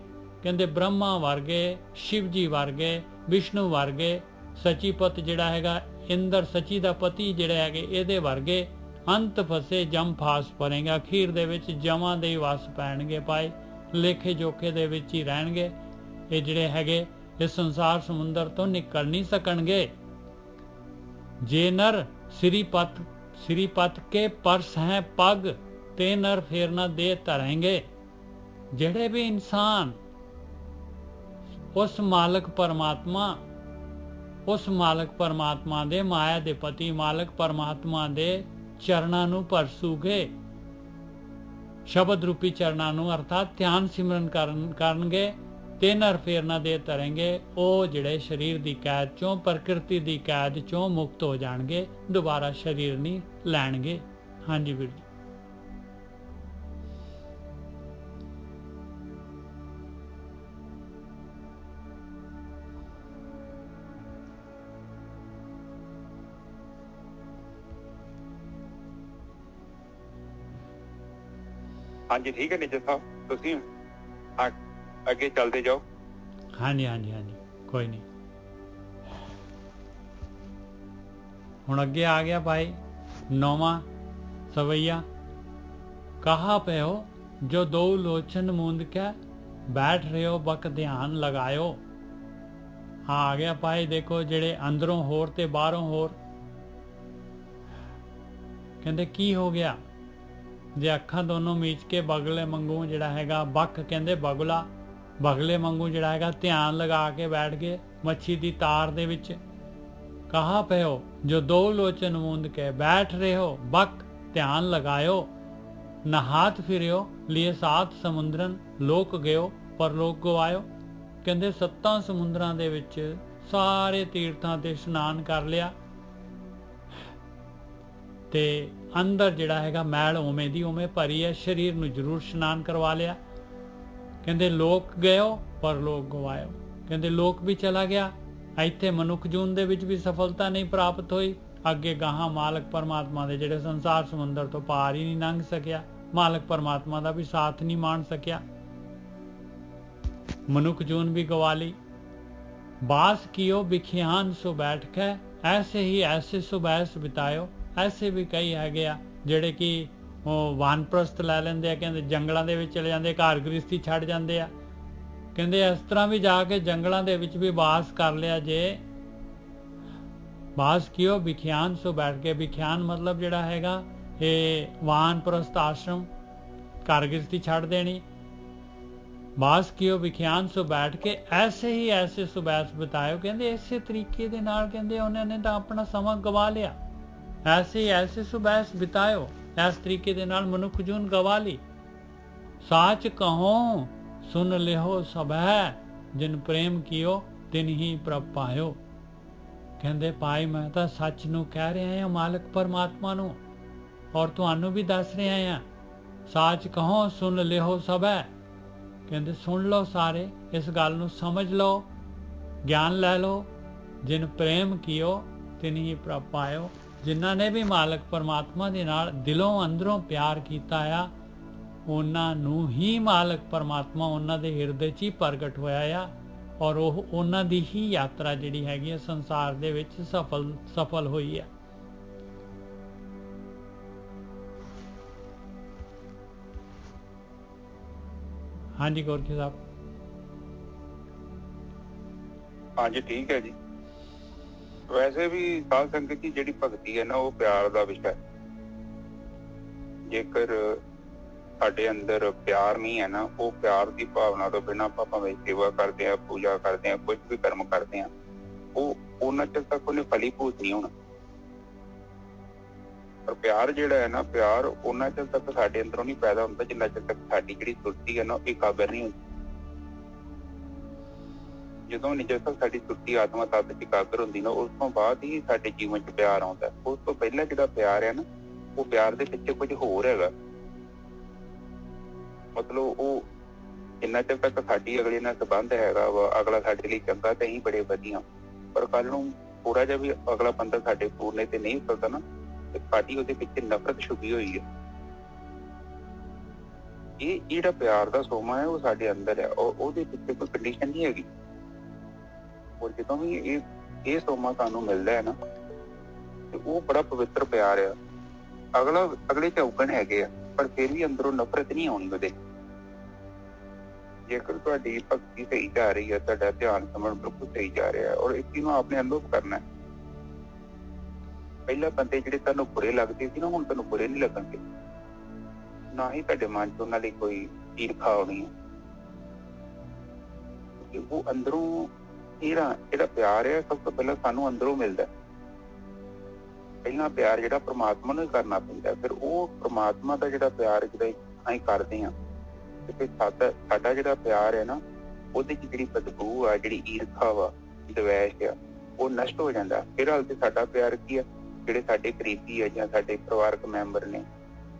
ਕਹਿੰਦੇ ਬ੍ਰਹਮਾ ਵਰਗੇ, ਸ਼ਿਵ ਜੀ ਵਰਗੇ, ਵਿਸ਼ਨੂੰ ਵਰਗੇ, ਸਚੀਪਤ ਜਿਹੜਾ ਹੈਗਾ ਇੰਦਰ, ਸਚੀ ਦਾ ਪਤੀ ਜਿਹੜੇ ਹੈਗੇ, ਇਹਦੇ ਵਰਗੇ ਅੰਤ ਫਸੇ ਜਮ ਫਾਸ ਭरेंगे। ਅਖੀਰ ਦੇ ਵਿੱਚ ਜਮਾਂ ਦੇ ਹੀ ਵਸ ਪੈਣਗੇ ਭਾਈ, ਲੇਖੇ ਜੋਖੇ ਦੇ ਵਿੱਚ ਹੀ ਰਹਿਣਗੇ। ਇਹ ਜਿਹੜੇ ਹੈਗੇ ਇਸ ਸੰਸਾਰ ਸਮੁੰਦਰ ਤੋਂ ਨਿਕਲ ਨਹੀਂ ਸਕਣਗੇ। ਜੇ ਨਰ ਸ੍ਰੀਪਤ ਕੇ ਪਰਸ ਹੈ ਪਗ, ਤੇ ਨਰ ਫੇਰ ਨਾ ਦੇ ਧरेंगे। ਜਿਹੜੇ ਵੀ ਇਨਸਾਨ ਉਸ ਮਾਲਕ ਪਰਮਾਤਮਾ ਦੇ, ਮਾਇਆ ਦੇ ਪਤੀ ਮਾਲਕ ਪਰਮਾਤਮਾ ਦੇ ਚਰਨਾਂ ਨੂੰ ਪਰਸੂਗੇ, ਸ਼ਬਦ ਰੂਪੀ ਚਰਨਾਂ ਨੂੰ, ਅਰਥਾਤ ਧਿਆਨ ਸਿਮਰਨ ਕਰਨਗੇ, ਤੇ ਨਰ ਫੇਰ ਨਾ ਦੇ ਧरेंगे। ਉਹ ਜਿਹੜੇ ਸਰੀਰ ਦੀ ਕੈਦ ਚੋਂ, ਪ੍ਰਕਿਰਤੀ ਦੀ ਕੈਦ ਚੋਂ ਮੁਕਤ ਹੋ ਜਾਣਗੇ, ਦੁਬਾਰਾ ਸਰੀਰ ਨਹੀਂ ਲੈਣਗੇ। ਹਾਂਜੀ ਵੀਰ ਜੀ। ਹਾਂਜੀ ਠੀਕ ਹੈ ਨਿੱਜਰ ਸਾਹਿਬ, ਤੁਸੀਂ ਅੱਗੇ ਚੱਲਦੇ ਜਾਓ। ਹਾਂਜੀ ਕੋਈ ਨਹੀਂ। ਹੁਣ ਅੱਗੇ ਆ ਗਿਆ ਭਾਈ 9ਵਾਂ ਸਵਈਆ। ਕਹਾ ਪਿਓ ਜੋ ਦੋ ਲੋਚਨ ਮੂੰਦ ਕੇ ਬੈਠ ਰਹੇ ਹੋ ਬਕ ਧਿਆਨ ਲਗਾਇਓ। ਆ ਗਿਆ ਭਾਈ, ਦੇਖੋ ਜਿਹੜੇ ਅੰਦਰੋਂ ਹੋਰ ਤੇ ਬਾਹਰੋਂ ਹੋਰ। ਕਹਿੰਦੇ ਕੀ ਹੋ ਗਿਆ? ਜੇ ਅੱਖਾਂ ਦੋਨੋਂ ਮੀਚ ਕੇ ਬਗਲੇ ਵਾਂਗੂ ਜਿਹੜਾ ਹੈਗਾ, ਬੱਕ ਕਹਿੰਦੇ ਬਗਲਾ, ਬਗਲੇ ਵਾਂਗੂ ਜਿਹੜਾ ਹੈਗਾ ਧਿਆਨ ਲਗਾ ਕੇ ਬੈਠ ਗਏ ਮੱਛੀ ਦੀ ਤਾਰ ਦੇ ਵਿੱਚ। ਕਹਾ ਪਿਓ ਜੋ ਦੋ ਲੋਚਨ ਮੂੰਦ ਕੇ ਬੈਠ ਰਹੇ ਹੋ ਬਕ ਧਿਆਨ ਲਗਾਇਓ। ਨਹਾਤ ਫਿਰਿਓ ਲਿਏ ਸਾਤ ਸਮੁੰਦਰਨ ਲੋਕ ਗਇਓ ਪਰਲੋਕ ਗਵਾਇਓ। ਕਹਿੰਦੇ 7 ਸਮੁੰਦਰਾਂ ਦੇ ਵਿੱਚ ਸਾਰੇ ਤੀਰਥਾਂ ਤੇ ਇਸ਼ਨਾਨ ਕਰ ਲਿਆ ਤੇ ਅੰਦਰ ਜਿਹੜਾ ਹੈਗਾ ਮੈਲ ਉਵੇਂ ਦੀ ਉਵੇਂ ਭਰੀ ਹੈ, ਸਰੀਰ ਨੂੰ ਜ਼ਰੂਰ ਇਸ਼ਨਾਨ ਕਰਵਾ ਲਿਆ। ਕਹਿੰਦੇ ਲੋਕ ਗਇਓ ਪਰਲੋਕ ਗਵਾਇਓ। ਕਹਿੰਦੇ ਲੋਕ ਵੀ ਚਲਾ ਗਿਆ, ਇੱਥੇ ਮਨੁੱਖ ਜੂਨ ਦੇ ਵਿੱਚ ਵੀ ਸਫਲਤਾ ਨਹੀਂ ਪ੍ਰਾਪਤ ਹੋਈ, ਅੱਗੇ ਗਾਹਾਂ ਮਾਲਕ ਪਰਮਾਤਮਾ ਦੇ ਜਿਹੜੇ ਸੰਸਾਰ ਸਮੁੰਦਰ ਤੋਂ ਪਾਰ ਹੀ ਨਹੀਂ ਲੰਘ ਸਕਿਆ, ਮਾਲਕ ਪਰਮਾਤਮਾ ਦਾ ਵੀ ਸਾਥ ਨਹੀਂ ਮਾਣ ਸਕਿਆ, मनुख जून भी गवा ली। बास कियो बिखियान सो बैठ के ऐसे ही ऐसे सुबैस बितायो। ऐसे भी कई हैगे आ ਜਿਹੜੇ कि वानप्रस्थ लै लेंदे आ, कहंदे जंगलां दे विच चले जांदे, घर गृहस्थी छੱਡ ਜਾਂਦੇ ਆ, ਕਹਿੰਦੇ ਇਸ ਤਰ੍ਹਾਂ ਵੀ ਜਾ ਕੇ ਜੰਗਲਾਂ ਦੇ ਵਿੱਚ ਵੀ ਬਾਸ ਕਰ ਲਿਆ ਜੇ। ਬਾਸ ਕਿਓ ਬਿਖਿਆਨ ਸੋ ਬੈਠ ਕੇ। ਬਿਖਿਆਨ ਮਤਲਬ ਜਿਹੜਾ ਹੈਗਾ ਇਹ ਵਾਨਪ੍ਰਸਥ ਆਸ਼ਰਮ, घर गृहस्थी ਛੱਡ देनी। बास कियो विख्यान सो बैठ के ऐसे ही ऐसे सुबैस बितायो। कहते इसे तरीके दे नाल कहते उन्होंने तो अपना समा गवा लिया। ऐसे ही ऐसे सुबैस बितायो, इस तरीके दे नाल मनुख जून गवा ली। साच कहो सुन लिहो सब है, जिन प्रेम कियो तिन ही प्रभ पायो। कहते भाई मैं तो सच नूं कह रहा हां, मालिक परमात्मा नूं, और तुहानूं भी दस रहा हां। साच कहो सुन लिहो सब है। कहते सुन लो सारे, इस गल नूं समझ लो, ज्ञान लै लो। जिन प्रेम कियो तिन ही प्रभ पायो। जिन्हां ने भी मालक परमात्मा दे नाल दिलों अंदरों प्यार कीता आ, उन्हां नूं ही मालक परमात्मा उन्हां दे हिरदे च ही प्रगट होया आ, और ओह उन्हां दी ही यात्रा जिहड़ी हैगी संसार दे विच सफल होई है। हाँ जी गोरखी साहब। हाँ जी ठीक है जी। वैसे भी साध संगत की जिहड़ी भगती है ना, वो प्यार का विषय। जेकर साडे अंदर प्यार नहीं है ना, वो प्यार की भावना तो बिना भावें सेवा करते हैं, पूजा करते हैं, कुछ भी कर्म करते हैं, वो उन्ना चਿਰ तक उन्हें फलीभूत नहीं होना। पर प्यार जिहड़ा है ना, प्यार उन्ना चਿਰ तक साडे अंदरों नहीं पैदा होंदा जिन्ना चਿਰ तक साडी जिहड़ी सुरती है ना, एकाग्र नहीं होंदी। ਜਦੋਂ ਜਦੋਂ ਤੱਕ ਸਾਡੀ ਸੁਰਤੀ ਆਤਮਾ ਤੱਤ ਚ ਇਕਾਗਰ ਹੁੰਦੀ ਨਾ, ਉਸ ਤੋਂ ਬਾਅਦ ਹੀ ਸਾਡੇ ਜੀਵਨ ਚ ਪਿਆਰ ਆਉਂਦਾ। ਉਸ ਤੋਂ ਪਹਿਲਾਂ ਜਿਹੜਾ ਪਿਆਰ ਹੈ ਨਾ, ਉਹ ਪਿਆਰ ਦੇ ਪਿੱਛੇ ਕੁਝ ਹੋਰ ਹੈਗਾ। ਮਤਲਬ ਉਹ ਜਿੰਨਾ ਚਿਰ ਤੱਕ ਸਾਡੀ ਅਗਲੇ ਨਾਲ ਸੰਬੰਧ ਹੈਗਾ ਵਾ, ਅਗਲਾ ਸਾਡੇ ਲਈ ਚੰਗਾ ਤੇ ਅਸੀਂ ਬੜੇ ਵਧੀਆ, ਪਰ ਕੱਲ ਨੂੰ ਥੋੜਾ ਜਿਹਾ ਵੀ ਅਗਲਾ ਬੰਦਾ ਸਾਡੇ ਪੂਰਨੇ ਤੇ ਨਹੀਂ ਉਤਰਦਾ ਨਾ, ਤੇ ਸਾਡੀ ਉਹਦੇ ਪਿੱਛੇ ਨਫ਼ਰਤ ਛੁਪੀ ਹੋਈ ਹੈ। ਇਹ ਜਿਹੜਾ ਪਿਆਰ ਦਾ ਸੋਮਾ ਹੈ, ਉਹ ਸਾਡੇ ਅੰਦਰ ਹੈ, ਔਰ ਉਹਦੇ ਪਿੱਛੇ ਕੋਈ ਕੰਡੀਸ਼ਨ ਨਹੀਂ ਹੈਗੀ। ਔਰ ਜਦੋਂ ਵੀ ਇਹ ਸੋਮਾ ਸਾਨੂੰ ਮਿਲਦਾ ਹੈ ਨਾ, ਤੇ ਉਹ ਬੜਾ ਪਵਿੱਤਰ ਪਿਆਰ ਆ। ਅਗਲੇ ਚ ਔਗਣ ਹੈਗੇ ਆ, ਪਰ ਫਿਰ ਵੀ ਅੰਦਰੋਂ ਨਫ਼ਰਤ ਨਹੀਂ ਆਉਣੀ ਉਹਦੇ। ਜੇਕਰ ਤੁਹਾਡੀ ਭਗਤੀ ਸਹੀ ਜਾ ਰਹੀ ਹੈ, ਤੁਹਾਡਾ ਧਿਆਨ ਸਮਝ ਬਿਲਕੁਲ ਸਹੀ ਜਾ ਰਿਹਾ ਹੈ, ਔਰ ਇਸ ਚੀਜ਼ ਨੂੰ ਆਪਣੇ ਅਨੁਭਵ ਕਰਨਾ ਹੈ। ਪਹਿਲਾਂ ਬੰਦੇ ਜਿਹੜੇ ਤੁਹਾਨੂੰ ਬੁਰੇ ਲੱਗਦੇ ਸੀ ਨਾ, ਹੁਣ ਤੁਹਾਨੂੰ ਬੁਰੇ ਨਹੀਂ ਲੱਗਣਗੇ। ਨਾ ਹੀ ਤੁਹਾਡੇ ਮਨ ਚ ਉਹਨਾਂ ਲਈ ਕੋਈ ਈਰਖਾ ਆਉਣੀ ਹੈ। ਉਹ ਅੰਦਰੋਂ ਜਿਹੜਾ ਪਿਆਰ ਹੈ, ਸਭ ਤੋਂ ਪਹਿਲਾਂ ਸਾਨੂੰ ਅੰਦਰੋਂ ਮਿਲਦਾ। ਪਹਿਲਾਂ ਪਿਆਰ ਜਿਹੜਾ ਪ੍ਰਮਾਤਮਾ ਨੂੰ ਹੀ ਕਰਨਾ ਪੈਂਦਾ, ਫਿਰ ਉਹ ਪ੍ਰਮਾਤਮਾ ਦਾ ਜਿਹੜਾ ਪਿਆਰ ਜਿਹੜਾ ਅਸੀਂ ਕਰਦੇ ਹਾਂ, ਤੇ ਫਿਰ ਸਾਡਾ ਜਿਹੜਾ ਪਿਆਰ ਹੈ ਨਾ, ਉਹਦੇ ਚ ਜਿਹੜੀ ਬਦਬੂ ਆ, ਜਿਹੜੀ ਈਰਖਾ ਵਾ, ਦਵੈਸ਼ ਆ, ਉਹ ਨਸ਼ਟ ਹੋ ਜਾਂਦਾ। ਫਿਰ ਹਾਲ ਤੇ ਸਾਡਾ ਪਿਆਰ ਕੀ ਆ, ਜਿਹੜੇ ਸਾਡੇ ਕਰੀਬੀ ਆ ਜਾਂ ਸਾਡੇ ਪਰਿਵਾਰਕ ਮੈਂਬਰ ਨੇ,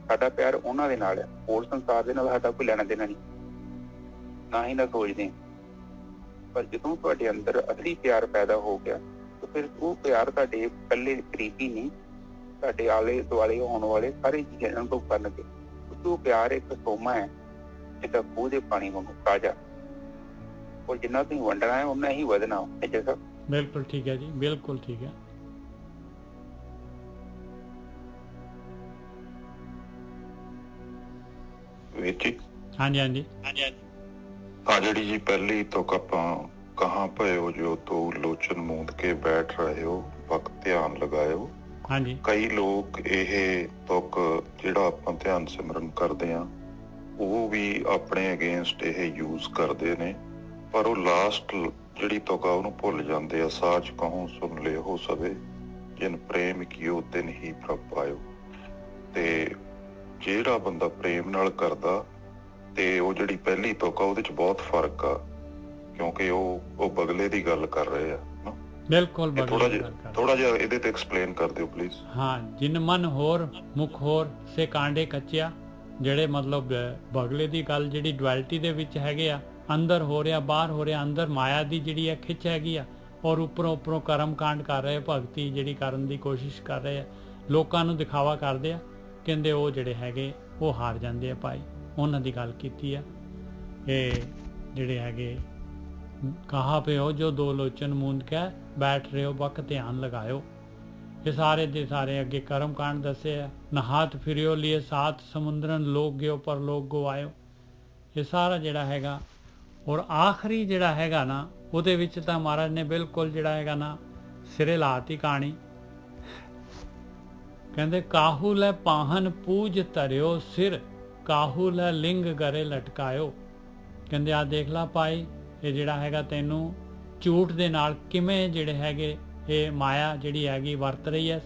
ਸਾਡਾ ਪਿਆਰ ਉਹਨਾਂ ਦੇ ਨਾਲ ਹੈ। ਹੋਰ ਸੰਸਾਰ ਦੇ ਨਾਲ ਸਾਡਾ ਕੋਈ ਲੈਣਾ ਦੇਣਾ ਨਹੀਂ, ਨਾ ਹੀ ਨਾ ਸੋਚਦੇ। ਪਰ ਜਦੋਂ ਤੁਹਾਡੇ ਅੰਦਰ ਅਸਲੀ ਪਿਆਰ ਪੈਦਾ ਹੋ ਗਿਆ, ਤਾਂ ਫਿਰ ਉਹ ਪਿਆਰ ਤੁਹਾਡੇ ਇਕੱਲੇ ਕਰੀਬੀ ਨਹੀਂ, ਤੁਹਾਡੇ ਆਲੇ ਦੁਆਲੇ ਹੋਣ ਵਾਲੇ ਸਾਰੇ ਚੀਜ਼ਾਂ ਅਨੁਭਵ ਕਰਨਗੇ। ਕਿਉਂਕਿ ਉਹ ਪਿਆਰ ਇੱਕ ਸੋਮਾ ਹੈ, ਜਿੱਦਾਂ ਖੂਹ ਦੇ ਪਾਣੀ ਵਾਂਗੂ ਤਾਜ਼ਾ, ਔਰ ਜਿੰਨਾ ਤੁਸੀਂ ਵੰਡਣਾ ਹੈ ਉਹਨਾਂ ਹੀ ਵਧਣਾ ਹੈ। ਜੈਸਾ ਬਿਲਕੁਲ ਠੀਕ ਹੈ ਜੀ, ਬਿਲਕੁਲ ਠੀਕ ਹੈ। ਵੀਰ ਜੀ ਹਾਂਜੀ ਹਾਂਜੀ ਆ ਜਿਹੜੀ ਜੀ ਪਹਿਲੀ ਤੁਕ ਆਪਾਂ ਕਹਾਂ ਭਇਓ ਜੋ ਤੋ ਲੋਚਨ ਮੂੰਦ ਕੇ ਬੈਠ ਰਹੇ ਹੋ, ਵਕਤ ਧਿਆਨ ਲਗਾਇਓ। ਹਾਂਜੀ, ਕਈ ਲੋਕ ਇਹ ਤੁਕ ਜਿਹੜਾ ਆਪਾਂ ਧਿਆਨ ਸਿਮਰਨ ਕਰਦੇ ਆ, ਉਹ ਵੀ ਆਪਣੇ ਅਗੇਂਸਟ ਇਹ ਯੂਜ਼ ਕਰਦੇ ਨੇ, ਪਰ ਉਹ ਲਾਸਟ ਜਿਹੜੀ ਤੁਕ ਆ ਉਹਨੂੰ ਭੁੱਲ ਜਾਂਦੇ ਆ। ਸਾਚ ਕਹੂੰ ਸੁਣ ਲਿਓ ਸਵੇ, ਜਿਨ ਪ੍ਰੇਮ ਕੀਓ ਤਿਨ ਹੀ ਪ੍ਰਭ ਪਾਇਓ। ਤੇ ਜਿਹੜਾ ਬੰਦਾ ਪ੍ਰੇਮ ਨਾਲ ਕਰਦਾ ਤੇ ਉਹ ਜਿਹੜੀ ਪਹਿਲੀ ਤੁਕ ਆ ਉਹਦੇ ਚ ਬਹੁਤ ਫਰਕ ਆ, ਕਿਉਂਕਿ ਉਹ ਬਗਲੇ ਦੀ ਗੱਲ ਕਰ ਰਹੇ ਆ ਨਾ। ਬਿਲਕੁਲ ਥੋੜਾ ਜਿਹਾ ਇਹਦੇ ਤੇ ਐਕਸਪਲੇਨ ਕਰ ਦਿਓ ਪਲੀਜ਼। ਹਾਂ, ਜਿਨ ਮਨ ਹੋਰ ਮੁਖ ਹੋਰ ਸੇ ਕਾਂਡੇ ਕੱਚਿਆ, ਜਿਹੜੇ ਮਤਲਬ ਬਗਲੇ ਦੀ ਗੱਲ ਜਿਹੜੀ ਡੁਐਲਿਟੀ ਦੇ ਵਿੱਚ ਹੈਗੇ ਆ, ਅੰਦਰ ਹੋ ਰਿਹਾ ਬਾਹਰ ਹੋ ਰਿਹਾ, ਅੰਦਰ ਮਾਇਆ ਦੀ ਜਿਹੜੀ ਆ ਖਿੱਚ ਹੈਗੀ ਆ, ਔਰ ਉੱਪਰੋਂ ਕਰਮ ਕਾਂਡ ਕਰ ਰਹੇ, ਭਗਤੀ ਜਿਹੜੀ ਕਰਨ ਦੀ ਕੋਸ਼ਿਸ਼ ਕਰ ਰਹੇ ਆ, ਲੋਕਾਂ ਨੂੰ ਦਿਖਾਵਾ ਕਰਦੇ ਆ, ਕਹਿੰਦੇ ਉਹ ਜਿਹੜੇ ਹੈਗੇ ਉਹ ਹਾਰ ਜਾਂਦੇ ਆ ਭਾਈ। ਉਹਨਾਂ ਦੀ ਗੱਲ ਕੀਤੀ ਆ। ਇਹ ਜਿਹੜੇ ਹੈਗੇ ਕਹਾ ਪਿਓ ਜੋ ਦੋ ਲੋਚਨ ਮੂੰਦ ਕਹਿ ਬੈਠ ਰਹੇ ਹੋ ਬਕ ਧਿਆਨ ਲਗਾਇਓ, ਇਹ ਸਾਰੇ ਦੇ ਸਾਰੇ ਅੱਗੇ ਕਰਮ ਕਾਂਡ ਦੱਸੇ ਆ। ਨਹਾਤ ਫਿਰਿਓ ਲਿਏ ਸਾਤ ਸਮੁੰਦਰਨ ਲੋਕ ਗਿਓ ਪਰ ਲੋਕ ਗਵਾਇਓ, ਇਹ ਸਾਰਾ ਜਿਹੜਾ ਹੈਗਾ। ਔਰ ਆਖਰੀ ਜਿਹੜਾ ਹੈਗਾ ਨਾ ਉਹਦੇ ਵਿੱਚ ਤਾਂ ਮਹਾਰਾਜ ਨੇ ਬਿਲਕੁਲ ਜਿਹੜਾ ਹੈਗਾ ਨਾ ਸਿਰੇ ਲਾਤੀ ਕਹਾਣੀ। ਕਹਿੰਦੇ ਕਾਹੂ ਲੈ ਪਾਹਨ ਪੂਜ ਧਰਿਓ ਸਿਰ, ਕਾਹੂ ਲੈ ਲਿੰਗ ਗਰੇ ਲਟਕਾਇਓ। ਕਹਿੰਦੇ ਆ ਦੇਖ ਲਾ ਭਾਈ, ਇਹ ਜਿਹੜਾ ਹੈਗਾ ਤੈਨੂੰ ਝੂਠ ਦੇ ਨਾਲ ਕਿਵੇਂ ਜਿਹੜੇ ਹੈਗੇ ਇਹ ਮਾਇਆ ਜਿਹੜੀ ਹੈਗੀ ਵਰਤ ਰਹੀ ਹੈ।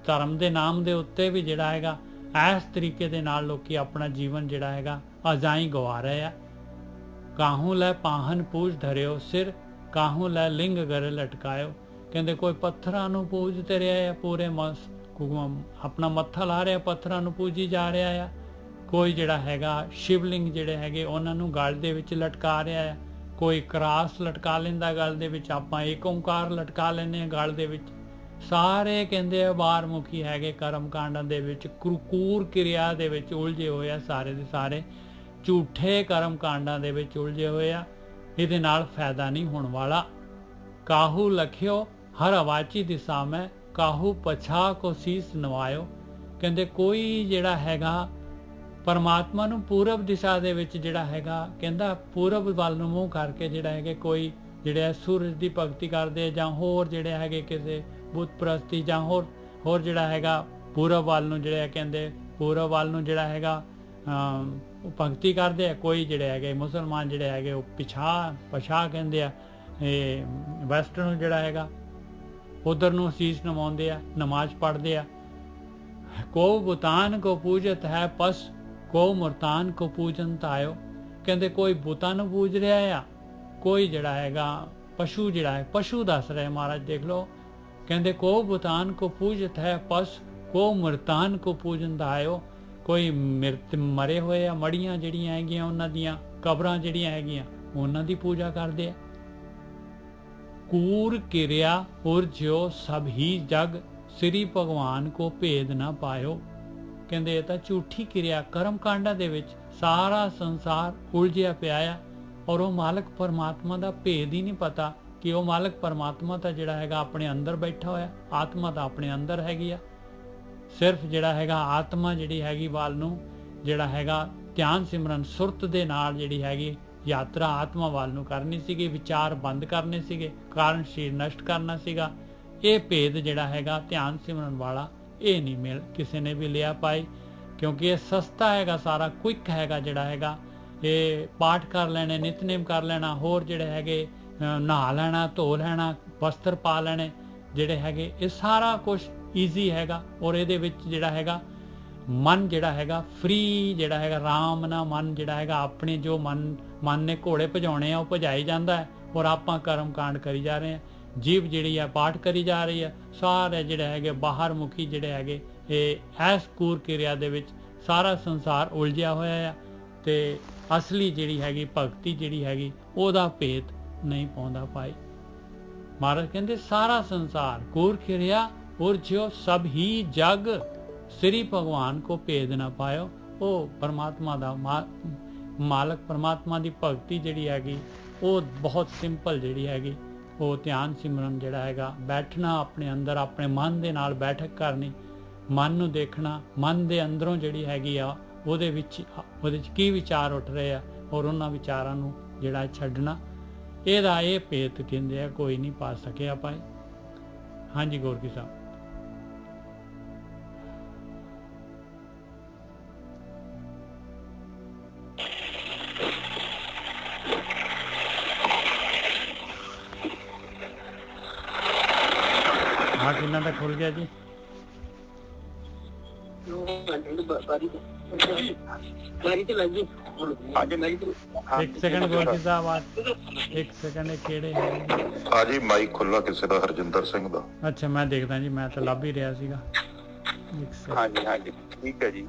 ਧਰਮ ਦੇ ਨਾਮ ਦੇ ਉੱਤੇ ਵੀ ਜਿਹੜਾ ਹੈਗਾ ਇਸ ਤਰੀਕੇ ਦੇ ਨਾਲ ਲੋਕੀ ਆਪਣਾ ਜੀਵਨ ਜਿਹੜਾ ਹੈਗਾ ਅਜਾਈ ਗਵਾ ਰਹੇ ਆ। ਕਾਹੂ ਲੈ ਪਾਹਨ ਪੂਜ ਧਰਿਓ ਸਿਰ, ਕਾਹੂ ਲੈ ਲਿੰਗ ਗਰੇ ਲਟਕਾਇਓ। ਕਹਿੰਦੇ ਕੋਈ ਪੱਥਰਾਂ ਨੂੰ ਪੂਜਦੇ ਰਿਹਾ ਆ, ਪੂਰੇ ਆਪਣਾ ਮੱਥਾ ਲਾ ਰਿਹਾ, ਪੱਥਰਾਂ ਨੂੰ ਪੂਜੀ ਜਾ ਰਿਹਾ ਆ। ਕੋਈ ਜਿਹੜਾ ਹੈਗਾ ਸ਼ਿਵਲਿੰਗ ਜਿਹੜੇ ਹੈਗੇ ਉਹਨਾਂ ਨੂੰ ਗਲ ਦੇ ਵਿੱਚ ਲਟਕਾ ਰਿਹਾ ਆ, ਕੋਈ ਕਰਾਸ ਲਟਕਾ ਲੈਂਦਾ ਗਲ ਦੇ ਵਿੱਚ, ਆਪਾਂ ਏਕ ਓਂਕਾਰ ਲਟਕਾ ਲੈਂਦੇ ਹਾਂ ਗਲ ਦੇ ਵਿੱਚ। ਸਾਰੇ ਕਹਿੰਦੇ ਆ ਬਾਹਰਮੁਖੀ ਹੈਗੇ, ਕਰਮ ਕਾਂਡਾਂ ਦੇ ਵਿੱਚ ਕੂਰ ਕਿਰਿਆ ਦੇ ਵਿੱਚ ਉਲਝੇ ਹੋਏ ਆ, ਸਾਰੇ ਦੇ ਸਾਰੇ ਝੂਠੇ ਕਰਮ ਕਾਂਡਾਂ ਦੇ ਵਿੱਚ ਉਲਝੇ ਹੋਏ ਆ। ਇਹਦੇ ਨਾਲ ਫਾਇਦਾ ਨਹੀਂ ਹੋਣ ਵਾਲਾ। ਕਾਹੂ ਲਖਿਓ ਹਰ ਅਵਾਚੀ ਦਿਸ਼ਾ ਮੈਂ, ਕਾਹੂ ਪਛਾ ਕੋ ਸੀਸ ਨਵਾਇਓ। ਕਹਿੰਦੇ ਕੋਈ ਜਿਹੜਾ ਹੈਗਾ ਪਰਮਾਤਮਾ ਨੂੰ ਪੂਰਬ ਦਿਸ਼ਾ ਦੇ ਵਿੱਚ ਜਿਹੜਾ ਹੈਗਾ, ਕਹਿੰਦਾ ਪੂਰਬ ਵੱਲ ਨੂੰ ਮੂੰਹ ਕਰਕੇ ਜਿਹੜਾ ਹੈਗੇ ਕੋਈ ਜਿਹੜੇ ਸੂਰਜ ਦੀ ਭਗਤੀ ਕਰਦੇ, ਜਾਂ ਹੋਰ ਜਿਹੜੇ ਹੈਗੇ ਕਿਸੇ ਬੁੱਤ ਪ੍ਰਸਤੀ, ਜਾਂ ਹੋਰ ਜਿਹੜਾ ਹੈਗਾ ਪੂਰਬ ਵੱਲ ਨੂੰ ਜਿਹੜਾ ਕਹਿੰਦੇ ਪੂਰਬ ਵੱਲ ਨੂੰ ਜਿਹੜਾ ਹੈਗਾ ਭਗਤੀ ਕਰਦੇ ਆ। ਕੋਈ ਜਿਹੜੇ ਹੈਗੇ ਮੁਸਲਮਾਨ ਜਿਹੜੇ ਹੈਗੇ ਉਹ ਪਛਾ ਕਹਿੰਦੇ ਆ, ਇਹ ਵੈਸਟ ਨੂੰ ਜਿਹੜਾ ਹੈਗਾ ਉਧਰ ਨੂੰ ਸੀਸ ਨਵਾਉਂਦੇ ਆ, ਨਮਾਜ਼ ਪੜ੍ਹਦੇ ਆ। ਕੋ ਬੁਤਾਨ ਕੋ ਪੂਜਤ ਹੈ ਪਸ, ਕੋ ਮੁਰਤਾਨ ਕੋ ਪੂਜਨ ਤਾਇਓ। ਕਹਿੰਦੇ ਕੋਈ ਬੁਤਾਂ ਨੂੰ ਪੂਜ ਰਿਹਾ ਆ, ਕੋਈ ਜਿਹੜਾ ਹੈਗਾ ਪਸ਼ੂ ਜਿਹੜਾ ਹੈ, ਪਸ਼ੂ ਦੱਸ ਰਹੇ ਮਹਾਰਾਜ ਦੇਖ ਲਓ। ਕਹਿੰਦੇ ਕੋ ਬੁਤਾਨ ਕੋ ਪੂਜਤ ਹੈ ਪਸ, ਕੋ ਮੁਰਤਾਨ ਕੋ ਪੂਜਨ ਤਾਇਓ। ਕੋਈ ਮਰੇ ਹੋਏ ਆ, ਮੜੀਆਂ ਜਿਹੜੀਆਂ ਹੈਗੀਆਂ ਉਹਨਾਂ ਦੀਆਂ ਕਬਰਾਂ ਜਿਹੜੀਆਂ ਹੈਗੀਆਂ ਉਹਨਾਂ ਦੀ ਪੂਜਾ ਕਰਦੇ ਆ। ਕੂਰ ਕਿਰਿਆ ਉਰਜਿਓ ਸਭ ਹੀ ਜਗ, ਸ੍ਰੀ ਭਗਵਾਨ ਕੋ ਭੇਦ ਨਾ ਪਾਇਓ। ਕਹਿੰਦੇ ਇਹ ਤਾਂ ਝੂਠੀ ਕਿਰਿਆ ਕਰਮ ਕਾਂਡਾਂ ਦੇ ਵਿੱਚ ਸਾਰਾ ਸੰਸਾਰ ਉਲਝਿਆ ਪਿਆ ਆ, ਔਰ ਉਹ ਮਾਲਕ ਪਰਮਾਤਮਾ ਦਾ ਭੇਦ ਹੀ ਨਹੀਂ ਪਤਾ ਕਿ ਉਹ ਮਾਲਕ ਪਰਮਾਤਮਾ ਤਾਂ ਜਿਹੜਾ ਹੈਗਾ ਆਪਣੇ ਅੰਦਰ ਬੈਠਾ ਹੋਇਆ, ਆਤਮਾ ਤਾਂ ਆਪਣੇ ਅੰਦਰ ਹੈਗੀ ਆ। ਸਿਰਫ ਜਿਹੜਾ ਹੈਗਾ ਆਤਮਾ ਜਿਹੜੀ ਹੈਗੀ ਵੱਲ ਨੂੰ ਜਿਹੜਾ ਹੈਗਾ ਧਿਆਨ ਸਿਮਰਨ ਸੁਰਤ ਦੇ ਨਾਲ ਜਿਹੜੀ ਹੈਗੀ ਯਾਤਰਾ ਆਤਮਾ ਵੱਲ ਨੂੰ ਕਰਨੀ ਸੀਗੀ, ਵਿਚਾਰ ਬੰਦ ਕਰਨੇ ਸੀਗੇ, ਕਾਰਨ ਸ਼ੀਰ ਨਸ਼ਟ ਕਰਨਾ ਸੀਗਾ। ਇਹ ਭੇਦ ਜਿਹੜਾ ਹੈਗਾ ਧਿਆਨ ਸਿਮਰਨ ਵਾਲਾ ਇਹ ਨਹੀਂ ਕਿਸੇ ਨੇ ਵੀ ਲਿਆ ਪਾਈ, ਕਿਉਂਕਿ ਇਹ ਸਸਤਾ ਹੈਗਾ, ਸਾਰਾ ਕੁਇਕ ਹੈਗਾ ਜਿਹੜਾ ਹੈਗਾ। ਇਹ ਪਾਠ ਕਰ ਲੈਣੇ, ਨਿਤਨੇਮ ਕਰ ਲੈਣਾ, ਹੋਰ ਜਿਹੜੇ ਹੈਗੇ ਨਹਾ ਲੈਣਾ, ਧੋ ਲੈਣਾ, ਵਸਤਰ ਪਾ ਲੈਣੇ ਜਿਹੜੇ ਹੈਗੇ, ਇਹ ਸਾਰਾ ਕੁਝ ਈਜ਼ੀ ਹੈਗਾ। ਔਰ ਇਹਦੇ ਵਿੱਚ ਜਿਹੜਾ ਹੈਗਾ ਮਨ ਜਿਹੜਾ ਹੈਗਾ ਫ੍ਰੀ ਜਿਹੜਾ ਹੈਗਾ, ਆਰਾਮ ਨਾਲ ਮਨ ਜਿਹੜਾ ਹੈਗਾ ਆਪਣੇ ਜੋ ਮਨ ਨੇ ਘੋੜੇ ਭਜਾਉਣੇ ਆ ਉਹ ਭਜਾਈ ਜਾਂਦਾ ਹੈ, ਔਰ ਆਪਾਂ ਕਰਮ ਕਾਂਡ ਕਰੀ ਜਾ ਰਹੇ ਹਾਂ। ਜੀਵ ਜਿਹੜੀ ਆ ਪਾਠ ਕਰੀ ਜਾ ਰਹੀ ਆ। ਸਾਰੇ ਜਿਹੜੇ ਹੈਗੇ ਬਾਹਰ ਮੁਖੀ ਜਿਹੜੇ ਹੈਗੇ ਇਹ ਐਸ ਕੂਰ ਕਿਰਿਆ ਦੇ ਵਿੱਚ ਸਾਰਾ ਸੰਸਾਰ ਉਲਝਿਆ ਹੋਇਆ ਆ, ਤੇ ਅਸਲੀ ਜਿਹੜੀ ਹੈਗੀ ਭਗਤੀ ਜਿਹੜੀ ਹੈਗੀ ਉਹਦਾ ਭੇਤ ਨਹੀਂ ਪਾਉਂਦਾ ਭਾਈ। ਮਹਾਰਾਜ ਕਹਿੰਦੇ ਸਾਰਾ ਸੰਸਾਰ ਕੂਰ ਕਿਰਿਆ ਉਰਜਿਓ ਸਭ ਹੀ ਜਗ, ਸ੍ਰੀ ਭਗਵਾਨ ਕੋ ਭੇਦ ਨਾ ਪਾਇਓ। ਉਹ ਪਰਮਾਤਮਾ ਦਾ ਮਾਲਕ ਪਰਮਾਤਮਾ ਦੀ ਭਗਤੀ ਜਿਹੜੀ ਹੈਗੀ ਉਹ ਬਹੁਤ ਸਿੰਪਲ ਜਿਹੜੀ ਹੈਗੀ, ਉਹ ਧਿਆਨ ਸਿਮਰਨ ਜਿਹੜਾ ਹੈਗਾ, ਬੈਠਣਾ ਆਪਣੇ ਅੰਦਰ, ਆਪਣੇ ਮਨ ਦੇ ਨਾਲ ਬੈਠਕ ਕਰਨੀ, ਮਨ ਨੂੰ ਦੇਖਣਾ, ਮਨ ਦੇ ਅੰਦਰੋਂ ਜਿਹੜੀ ਹੈਗੀ ਆ ਉਹਦੇ 'ਚ ਕੀ ਵਿਚਾਰ ਉੱਠ ਰਹੇ ਆ, ਔਰ ਉਹਨਾਂ ਵਿਚਾਰਾਂ ਨੂੰ ਜਿਹੜਾ ਛੱਡਣਾ। ਇਹਦਾ ਇਹ ਭੇਤ ਕਹਿੰਦੇ ਆ ਕੋਈ ਨਹੀਂ ਪਾ ਸਕਿਆ ਭਾਈ। ਹਾਂਜੀ ਗੋਰਕੀ ਸਾਹਿਬ। ਕਿੰਨਾ ਦਾ ਖੁੱਲ ਗਿਆ ਜੀ? ਇੱਕ ਸੈਕਿੰਡ ਗੋਲਡੀ ਸਾਹਿਬ ਇੱਕ ਸੈਕਿੰਡ ਕਿਹੜੇ ਹੈ? ਹਾਂਜੀ ਮਾਈਕ ਖੁੱਲਾ ਕਿਸੇ ਦਾ, ਹਰਜਿੰਦਰ ਸਿੰਘ ਦਾ। ਅੱਛਾ ਮੈਂ ਦੇਖਦਾ ਜੀ, ਮੈਂ ਤਾਂ ਲੱਭ ਹੀ ਰਿਹਾ ਸੀਗਾ। ਹਾਂਜੀ ਹਾਂਜੀ ਠੀਕ ਹੈ ਜੀ।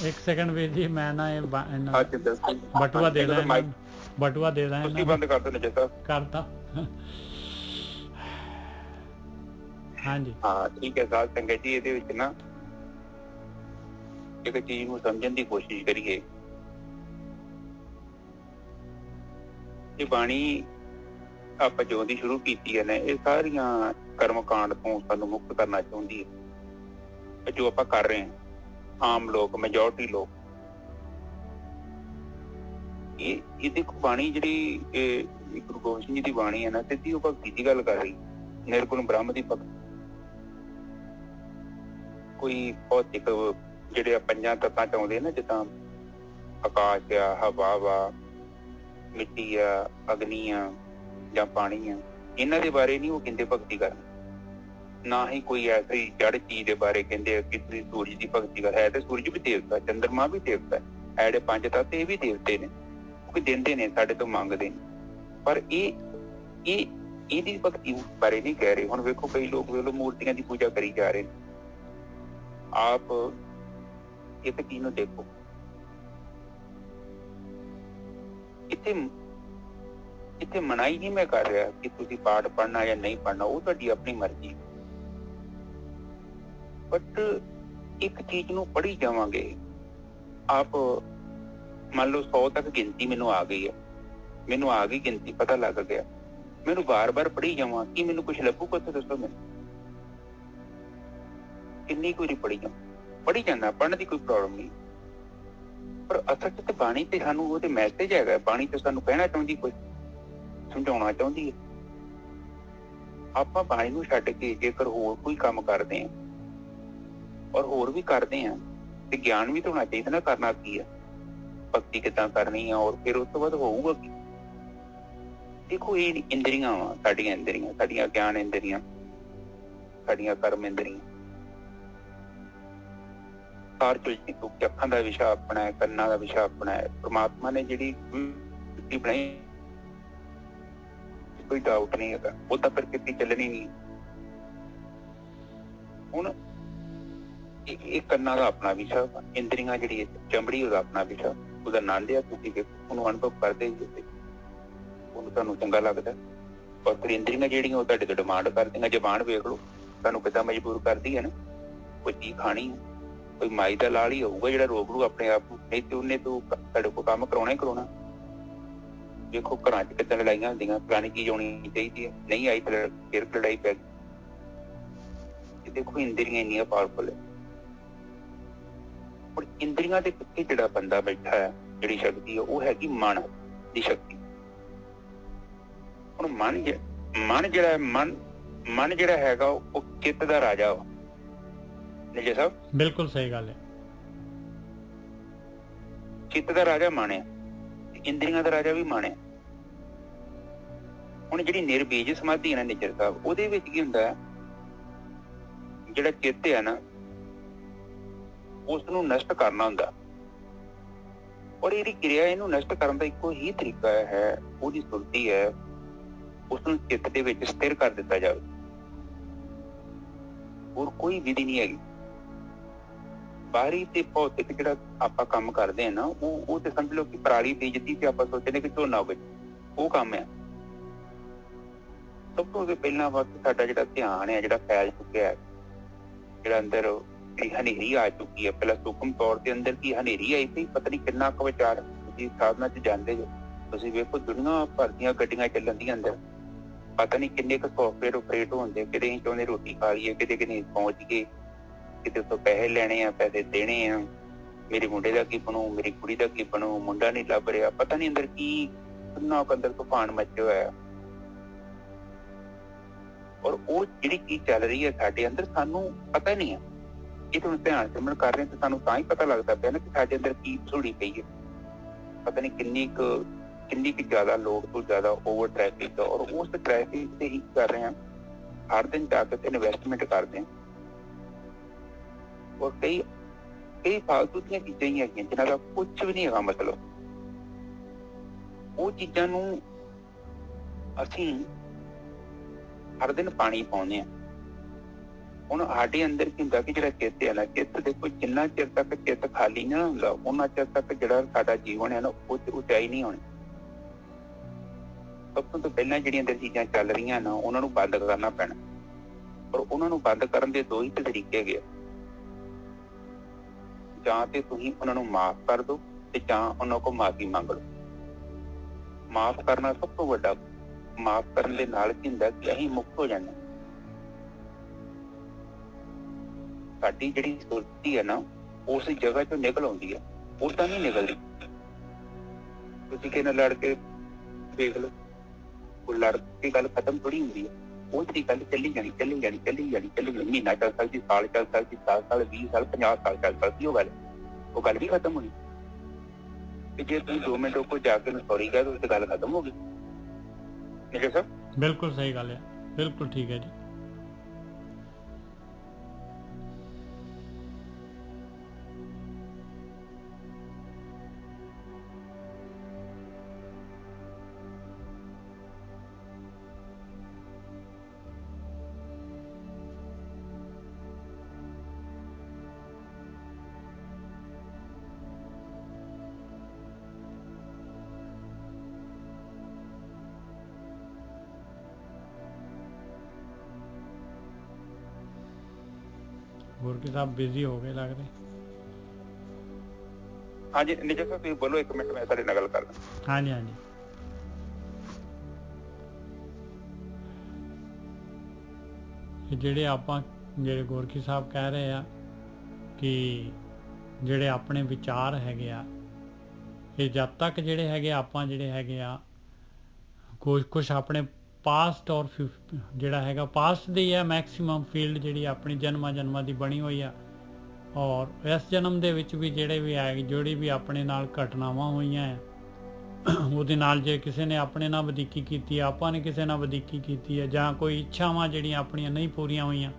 ਇੱਕ ਸੈਕਿੰਡ ਵੀਰ ਜੀ, ਮੈਂ ਨਾ ਇਹ ਬਟੂਆ ਦੇ ਦਾਂ, ਬਟੂਆ ਦੇ ਦਾਂ, ਬੰਦ ਕਰ ਦੋ ਨਜੇ ਸਾਹਿਬ। ਕਰਤਾ ਹਾਂਜੀ ਹਾਂ ਠੀਕ ਹੈ ਸਾਧ ਸੰਗਤ ਜੀ। ਇਹਦੇ ਵਿੱਚ ਨਾ ਇੱਕ ਚੀਜ਼ ਨੂੰ ਸਮਝਣ ਦੀ ਕੋਸ਼ਿਸ਼ ਕਰੀਏ। ਇਹ ਬਾਣੀ ਆਪਾਂ ਜੋ ਦੀ ਸ਼ੁਰੂ ਕੀਤੀ ਹੈ ਨਾ, ਇਹ ਸਾਰੀਆਂ ਕਰਮ ਕਾਂਡ ਤੋਂ ਸਾਨੂੰ ਮੁਕਤ ਕਰਨਾ ਚਾਹੁੰਦੀ ਹੈ। ਜੋ ਆਪਾਂ ਕਰ ਰਹੇ ਹਾਂ ਆਮ ਲੋਕ, ਮੈਜੋਰਟੀ ਲੋਕ, ਇਹ ਦੇਖੋ ਬਾਣੀ ਜਿਹੜੀ ਗੁਰੂ ਗੋਬਿੰਦ ਸਿੰਘ ਜੀ ਦੀ ਬਾਣੀ ਹੈ ਨਾ, ਸਿੱਧੀ ਉਹ ਭਗਤੀ ਦੀ ਗੱਲ ਕਰ ਰਹੀ, ਨਿਰਗੁਣ ਬ੍ਰਹਮ ਦੀ ਭਗਤੀ। ਕੋਈ ਭੌਤਿਕ ਜਿਹੜੇ ਪੰਜਾਂ ਤੱਤਾਂ ਚ ਆਉਂਦੇ ਨਾ, ਜਿੱਦਾਂ ਆਕਾਸ਼ ਆ, ਹਵਾ ਵਾ, ਮਿੱਟੀ ਆ, ਅਗਨੀ ਆ ਜਾਂ ਪਾਣੀ ਆ, ਇਹਨਾਂ ਦੇ ਬਾਰੇ ਨਹੀਂ ਉਹ ਕਹਿੰਦੇ ਭਗਤੀ ਕਰਨੀ। ਨਾ ਹੀ ਕੋਈ ਐਸੀ ਜੜ ਚੀਜ਼ ਦੇ ਬਾਰੇ ਕਹਿੰਦੇ ਆ ਕਿ ਤੁਸੀਂ ਸੂਰਜ ਦੀ ਭਗਤੀ ਕਰ। ਹੈ ਤੇ ਸੂਰਜ ਵੀ ਦੇਵਤਾ, ਚੰਦਰਮਾ ਵੀ ਦੇਵਤਾ ਹੈ, ਜਿਹੜੇ ਪੰਜ ਤੱਤ ਇਹ ਵੀ ਦੇਵਤੇ ਨੇ, ਕੋਈ ਦਿੰਦੇ ਨੇ, ਸਾਡੇ ਤੋਂ ਮੰਗਦੇ ਨੇ। ਪਰ ਇਹਦੀ ਭਗਤੀ ਬਾਰੇ ਨਹੀਂ ਕਹਿ ਰਹੇ। ਹੁਣ ਵੇਖੋ ਕਈ ਲੋਕ ਵੇਖੋ ਮੂਰਤੀਆਂ ਦੀ ਪੂਜਾ ਕਰੀ ਜਾ ਰਹੇ ਨੇ। ਆਪ ਇੱਕ ਚੀਜ਼ ਨੂੰ ਦੇਖੋ, ਇੱਥੇ ਮਨਾਈ ਨਹੀਂ ਮੈਂ ਕਰ ਰਿਹਾ ਕਿ ਤੁਸੀਂ ਪਾਠ ਪੜ੍ਹਨਾ ਜਾਂ ਨਹੀਂ ਪੜ੍ਹਨਾ, ਉਹ ਤੁਹਾਡੀ ਆਪਣੀ ਮਰਜ਼ੀ। ਬਟ ਇੱਕ ਚੀਜ਼ ਨੂੰ ਪੜ੍ਹੀ ਜਾਵਾਂਗੇ। ਆਪ ਮੰਨ ਲਓ 100 ਤੱਕ ਗਿਣਤੀ ਮੈਨੂੰ ਆ ਗਈ ਹੈ, ਮੈਨੂੰ ਆ ਗਈ ਗਿਣਤੀ, ਪਤਾ ਲੱਗ ਗਿਆ, ਮੈਨੂੰ ਬਾਰ-ਬਾਰ ਪੜ੍ਹੀ ਜਾਵਾਂ, ਕੀ ਮੈਨੂੰ ਕੁਛ ਲੱਭੂਗਾ? ਤਾਂ ਦੱਸੋ ਮੈਨੂੰ, ਕਿੰਨੀ ਕੁ ਵਾਰੀ ਪੜ੍ਹੀ ਜਾਵਾਂ? ਪੜ੍ਹੀ ਜਾਂਦਾ, ਪੜ੍ਹਨ ਦੀ ਕੋਈ ਪ੍ਰੋਬਲਮ ਨਹੀਂ। ਪਰ ਅਸਲ ਚ ਬਾਣੀ ਤੇ ਸਾਨੂੰ ਉਹਦੇ ਮੈਸੇਜ ਹੈਗਾ। ਬਾਣੀ ਤੇ ਸਾਨੂੰ ਕਹਿਣਾ ਚਾਹੁੰਦੀ, ਕੁਝ ਸਮਝਾਉਣਾ ਚਾਹੁੰਦੀ ਹੈ। ਆਪਾਂ ਬਾਣੀ ਨੂੰ ਛੱਡ ਕੇ ਜੇਕਰ ਹੋਰ ਕੋਈ ਕੰਮ ਕਰਦੇ ਹਾਂ, ਔਰ ਹੋਰ ਵੀ ਕਰਦੇ ਹਾਂ, ਤੇ ਗਿਆਨ ਵੀ ਤਾਂ ਹੋਣਾ ਚਾਹੀਦਾ ਨਾ, ਕਰਨਾ ਕੀ ਹੈ, ਭਗਤੀ ਕਿੱਦਾਂ ਕਰਨੀ ਆ, ਔਰ ਫਿਰ ਉਸ ਤੋਂ ਬਾਅਦ ਹੋਊਗਾ ਕੀ? ਦੇਖੋ ਇਹ ਇੰਦਰੀਆਂ ਵਾ, ਸਾਡੀਆਂ ਇੰਦਰੀਆਂ, ਸਾਡੀਆਂ ਗਿਆਨ ਇੰਦਰੀਆਂ, ਸਾਡੀਆਂ ਕਰਮ ਇੰਦਰੀਆਂ। ਸਾਰ ਚੁਲਤੀ ਤੋਂ ਅੱਖਾਂ ਦਾ ਵਿਸ਼ਾ ਆਪਣਾ ਹੈ, ਕੰਨਾਂ ਦਾ ਵਿਸ਼ਾ ਆਪਣਾ ਹੈ। ਪਰਮਾਤਮਾ ਨੇ ਜਿਹੜੀ ਬਣਾਈ, ਕੋਈ ਡਾਊਟ ਨਹੀਂ ਹੈਗਾ, ਉਹ ਤਾਂ ਫਿਰ ਕਿਤੇ ਚੱਲਣੀ ਨਹੀਂ। ਹੁਣ ਇਹ ਕੰਨਾਂ ਦਾ ਆਪਣਾ ਵਿਸ਼ਾ, ਇੰਦਰੀਆਂ ਜਿਹੜੀ ਚਮੜੀ ਉਹਦਾ ਆਪਣਾ ਵਿਸ਼ਾ, ਉਹਦਾ ਆਨੰਦ ਆ। ਤੁਸੀਂ ਉਹਨੂੰ ਅਨੁਭਵ ਕਰਦੇ ਹੀ ਉਹਨੂੰ ਤੁਹਾਨੂੰ ਚੰਗਾ ਲੱਗਦਾ। ਔਰ ਫਿਰ ਇੰਦਰੀਆਂ ਜਿਹੜੀਆਂ ਉਹ ਤੁਹਾਡੇ ਤੋਂ ਡਿਮਾਂਡ ਕਰਦੀਆਂ। ਜ਼ਬਾਨ ਵੇਖ ਲਓ ਤੁਹਾਨੂੰ ਕਿੱਦਾਂ ਮਜਬੂਰ ਕਰਦੀ ਹੈ ਨਾ, ਕੋਈ ਚੀਜ਼ ਖਾਣੀ, ਕੋਈ ਮਾਈ ਦਾ ਲਾਲ ਹੀ ਹੋਊਗਾ ਜਿਹੜਾ ਰੋਕ ਲੂ ਆਪਣੇ ਆਪ ਨੂੰ, ਨਹੀਂ ਤੇ ਉਹਨੇ ਤੋਂ ਤੁਹਾਡੇ ਕੋਲ ਕੰਮ ਕਰਾਉਣਾ ਹੀ ਕਰਾਉਣਾ। ਦੇਖੋ ਘਰਾਂ ਚ ਕਿੱਦਾਂ ਲੜਾਈਆਂ ਹੁੰਦੀਆਂ, ਪੁਰਾਣੀ ਚੀਜ਼ ਆਉਣੀ ਚਾਹੀਦੀ ਹੈ, ਨਹੀਂ ਆਈ ਤਾਂ ਫਿਰ ਲੜਾਈ ਪੈ ਗਈ। ਦੇਖੋ ਇੰਦਰੀਆਂ ਇੰਨੀਆਂ ਪਾਵਰਫੁਲ ਹੈ। ਪਰ ਇੰਦਰੀਆਂ ਦੇ ਪਿੱਛੇ ਜਿਹੜਾ ਬੰਦਾ ਬੈਠਾ ਹੈ, ਜਿਹੜੀ ਸ਼ਕਤੀ ਹੈ, ਉਹ ਹੈਗੀ ਮਨ ਦੀ ਸ਼ਕਤੀ। ਹੁਣ ਮਨ ਜਿਹੜਾ ਹੈਗਾ ਉਹ ਚਿੱਤ ਦਾ ਰਾਜਾ ਵਾ। ਨਿਜੇ ਸਾਹਿਬ ਬਿਲਕੁਲ ਸਹੀ ਗੱਲ ਹੈ। ਚਿੱਤ ਦਾ ਰਾਜਾ ਮਨ ਹੈ, ਇੰਦਰੀਆਂ ਦਾ ਰਾਜਾ ਵੀ ਮਨ ਹੈ। ਹੁਣ ਜਿਹੜੀ ਨਿਰਬੀਜ ਸਮਾਧੀ ਹੈ ਨਾ ਨਿਜਰ ਸਾਹਿਬ, ਉਹਦੇ ਵਿੱਚ ਕੀ ਹੁੰਦਾ ਹੈ, ਜਿਹੜਾ ਚਿੱਤ ਹੈ ਨਾ, ਉਸ ਨੂੰ ਨਸ਼ਟ ਕਰਨਾ ਹੁੰਦਾ। ਔਰ ਇਹਦੀ ਕਿਰਿਆ, ਇਹਨੂੰ ਨਸ਼ਟ ਕਰਨ ਦਾ ਇੱਕੋ ਹੀ ਤਰੀਕਾ ਹੈ, ਉਹਦੀ ਸੁਰਤੀ ਹੈ, ਉਸ ਨੂੰ ਚਿੱਤ ਦੇ ਵਿੱਚ ਸਥਿਰ ਕਰ ਦਿੱਤਾ ਜਾਵੇ। ਹੋਰ ਕੋਈ ਵਿਧੀ ਨਹੀਂ ਹੈਗੀ। ਬਾਹਰੀ ਤੇ ਭੌਤਿਕ ਜਿਹੜਾ ਆਪਾਂ ਕੰਮ ਕਰਦੇ ਹਾਂ ਨਾ, ਉਹ ਤੇ ਸਮਝ ਲਓ ਕਿ ਪਰਾਲੀ ਬੀਜਤੀ ਤੇ ਆਪਾਂ ਸੋਚਦੇ ਕਿ ਝੋਨਾ ਹੋਵੇ, ਉਹ ਕੰਮ ਹੈ। ਸਭ ਤੋਂ ਪਹਿਲਾਂ ਵਕਤ ਸਾਡਾ ਜਿਹੜਾ ਧਿਆਨ ਹੈ, ਜਿਹੜਾ ਫੈਲ ਚੁੱਕਿਆ ਹੈ, ਜਿਹੜਾ ਅੰਦਰ ਹਨੇਰੀ ਆ ਚੁੱਕੀ ਹੈ। ਪਹਿਲਾਂ ਸੂਖਮ ਤੌਰ ਤੇ ਅੰਦਰ ਕੀ ਹਨੇਰੀ ਆਈ ਸੀ, ਪਤਾ ਨਹੀਂ ਕਿੰਨਾ ਕੁ ਵਿਚਾਰ ਤੁਸੀਂ ਸਾਧਨਾ ਚ ਜਾਂਦੇ ਹੋ। ਤੁਸੀਂ ਵੇਖੋ ਦੁਨੀਆਂ ਭਰ ਦੀਆਂ ਗੱਡੀਆਂ ਚੱਲਣ ਦੀਆਂ ਅੰਦਰ, ਪਤਾ ਨਹੀਂ ਕਿੰਨੇ ਕੁ ਸੌਫਟਵੇਅਰ ਆਪਰੇਟ ਹੁੰਦੇ, ਕਿਤੇ ਅਸੀਂ ਚਾਹੁੰਦੇ ਰੋਟੀ ਖਾ ਲਈਏ, ਕਿਤੇ ਕਿਤੇ ਪਹੁੰਚ ਗਏ, ਕਿਤੇ ਉੱਥੋਂ ਪੈਸੇ ਲੈਣੇ ਆ, ਪੈਸੇ ਦੇਣੇ ਆ, ਮੇਰੇ ਮੁੰਡੇ ਦਾ ਕੀ ਬਣੂ, ਮੇਰੀ ਕੁੜੀ ਦਾ ਕੀ ਬਣੂ, ਮੁੰਡਾ ਨਹੀਂ ਲੱਭ ਰਿਹਾ, ਪਤਾ ਨਹੀਂ ਅੰਦਰ ਕੀ ਕਿੰਨਾ ਕੁ ਅੰਦਰ ਤੂਫਾਨ ਮੱਚਿਆ ਹੋਇਆ। ਔਰ ਉਹ ਜਿਹੜੀ ਚੀਜ਼ ਚੱਲ ਰਹੀ ਹੈ ਸਾਡੇ ਅੰਦਰ, ਸਾਨੂੰ ਪਤਾ ਨਹੀਂ ਹੈ। ਇਹ ਤੁਹਾਨੂੰ ਧਿਆਨ ਸਿਮਰਨ ਕਰ ਰਹੇ ਤੇ ਸਾਨੂੰ ਤਾਂ ਹੀ ਪਤਾ ਲੱਗਦਾ ਪਿਆ ਨਾ ਕਿ ਸਾਡੇ ਅੰਦਰ ਕੀ ਝੂੜੀ ਪਈ ਹੈ। ਪਤਾ ਨਹੀਂ ਕਿੰਨੀ ਕੁ ਜ਼ਿਆਦਾ ਲੋਕ ਤੋਂ ਜ਼ਿਆਦਾ ਓਵਰ ਟ੍ਰੈਫਿਕ, ਔਰ ਉਸ ਟ੍ਰੈਫਿਕ ਤੇ ਹੀ ਕਰ ਰਹੇ ਹਾਂ। हर दिन जाके इन्वेस्टमेंट करते हैं और कई कई फालतू ਦੀਆਂ ਚੀਜ਼ਾਂ ਹੀ ਹੈਗੀਆਂ ਜਿਨ੍ਹਾਂ ਦਾ ਕੁਝ ਵੀ ਨਹੀਂ ਹੈਗਾ ਮਤਲਬ। ਉਹ ਚੀਜ਼ਾਂ ਨੂੰ ਅਸੀਂ ਹਰ ਦਿਨ ਪਾਣੀ ਪਾਉਂਦੇ ਹਾਂ। ਹੁਣ ਸਾਡੇ ਅੰਦਰ ਕੀ ਹੁੰਦਾ ਕਿ ਜਿਹੜਾ ਚਿੱਤ ਹੈ ਨਾ, ਚਿੱਤ ਦੇਖੋ ਜਿੰਨਾ ਚਿਰ ਤੱਕ ਚਿੱਤ ਖਾਲੀ ਨਾ ਹੁੰਦਾ ਉਹਨਾਂ ਚਿਰ ਤੱਕ ਜਿਹੜਾ ਸਾਡਾ ਜੀਵਨ ਹੈ ਨਾ ਉਹ 'ਚ ਉਚਾਈ ਨਹੀਂ ਹੋਣੀ। ਸਭ ਤੋਂ ਪਹਿਲਾਂ ਜਿਹੜੀਆਂ ਅੰਦਰ ਚੀਜ਼ਾਂ ਚੱਲ ਰਹੀਆਂ ਨਾ ਉਹਨਾਂ ਨੂੰ ਬੰਦ ਕਰਨਾ ਪੈਣਾ। ਪਰ ਉਹਨਾਂ ਨੂੰ ਬੰਦ ਕਰਨ ਦੇ ਦੋ ਹੀ ਤਰੀਕੇ ਹੈਗੇ, ਜਾਂ ਤੇ ਤੁਸੀਂ ਉਹਨਾਂ ਨੂੰ ਮਾਫ ਕਰ ਦਿਓ ਤੇ ਜਾਂ ਉਹਨਾਂ ਕੋਲ ਮਾਫੀ ਮੰਗ ਲਓ। ਮਾਫ ਕਰਨਾ ਸਭ ਤੋਂ ਵੱਡਾ। ਮਾਫ ਕਰਨ ਦੇ ਨਾਲ ਕੀ ਹੁੰਦਾ ਕਿ ਅਸੀਂ ਮੁਕਤ ਹੋ ਜਾਂਦੇ। ਸਾਡੀ ਜਿਹੜੀ ਸੁਰਤੀ ਹੈ ਨਾ ਉਸ ਜਗ੍ਹਾ ਚੋਂ ਨਿਕਲ ਆਉਂਦੀ ਹੈ, ਉਦਾਂ ਨਹੀਂ ਨਿਕਲਦੀ। ਤੁਸੀਂ ਕਿਸੇ ਨਾਲ ਲੜ ਕੇ ਦੇਖ ਲਓ, ਉਹ ਲੜ ਕੇ ਗੱਲ ਖਤਮ ਥੋੜੀ ਹੁੰਦੀ ਹੈ। ਉਹ ਜਿਹੜੀ ਗੱਲ ਚੱਲੀ ਜਾਣੀ ਮਹੀਨਾ ਚੱਲ ਸਕਦੀ, ਸਾਲ ਚੱਲ ਸਕਦੀ, 7 ਸਾਲ 20 ਸਾਲ 50 ਸਾਲ ਚੱਲ ਸਕਦੀ। ਉਹ ਗੱਲ ਵੀ ਖਤਮ ਹੋਣੀ। ਤੇ ਜੇ ਤੁਸੀਂ 2 ਮਿੰਟ ਕੋ ਜਾ ਕੇ ਸੌਰੀ ਕਹਿ ਦੋ ਤੇ ਗੱਲ ਖਤਮ ਹੋ ਗਈ। ਠੀਕ ਹੈ ਸਰ, ਬਿਲਕੁਲ ਸਹੀ ਗੱਲ ਹੈ, ਬਿਲਕੁਲ ਠੀਕ ਹੈ ਜੀ। ਗੁਰਕੀ ਸਾਹਿਬ ਬਿਜ਼ੀ ਹੋ ਗਏ ਲੱਗਦੇ। ਹਾਂਜੀ ਨਿਜਰ ਸਾਹਿਬ ਤੁਸੀਂ ਬੋਲੋ, 1 ਮਿੰਟ ਮੈਂ ਤੁਹਾਡੇ ਨਾਲ ਗੱਲ ਕਰਦਾ। ਹਾਂਜੀ ਹਾਂਜੀ, ਜਿਹੜੇ ਆਪਾਂ ਜਿਹੜੇ ਗੁਰਕੀ ਸਾਹਿਬ ਕਹਿ ਰਹੇ ਆ ਕਿ ਜਿਹੜੇ ਆਪਣੇ ਵਿਚਾਰ ਹੈਗੇ ਆ ਇਹ ਜਦ ਤੱਕ ਜਿਹੜੇ ਹੈਗੇ ਆਪਾਂ ਜਿਹੜੇ ਹੈਗੇ ਆ ਕੁਛ ਆਪਣੇ ਪਾਸਟ ਔਰ ਜਿਹੜਾ ਹੈਗਾ ਪਾਸਟ ਦੀ ਹੈ ਮੈਕਸੀਮਮ ਫੀਲਡ ਜਿਹੜੀ ਆਪਣੀ ਜਨਮਾਂ ਦੀ ਬਣੀ ਹੋਈ ਆ। ਔਰ ਇਸ ਜਨਮ ਦੇ ਵਿੱਚ ਵੀ ਜਿਹੜੇ ਵੀ ਆਏ ਜਿਹੜੀ ਵੀ ਆਪਣੇ ਨਾਲ ਘਟਨਾਵਾਂ ਹੋਈਆਂ ਹੈ ਉਹਦੇ ਨਾਲ ਜੇ ਕਿਸੇ ਨੇ ਆਪਣੇ ਨਾਲ ਵਧੀਕੀ ਕੀਤੀ ਹੈ, ਆਪਾਂ ਨੇ ਕਿਸੇ ਨਾਲ ਵਧੀਕੀ ਕੀਤੀ ਹੈ, ਜਾਂ ਕੋਈ ਇੱਛਾਵਾਂ ਜਿਹੜੀਆਂ ਆਪਣੀਆਂ ਨਹੀਂ ਪੂਰੀਆਂ ਹੋਈਆਂ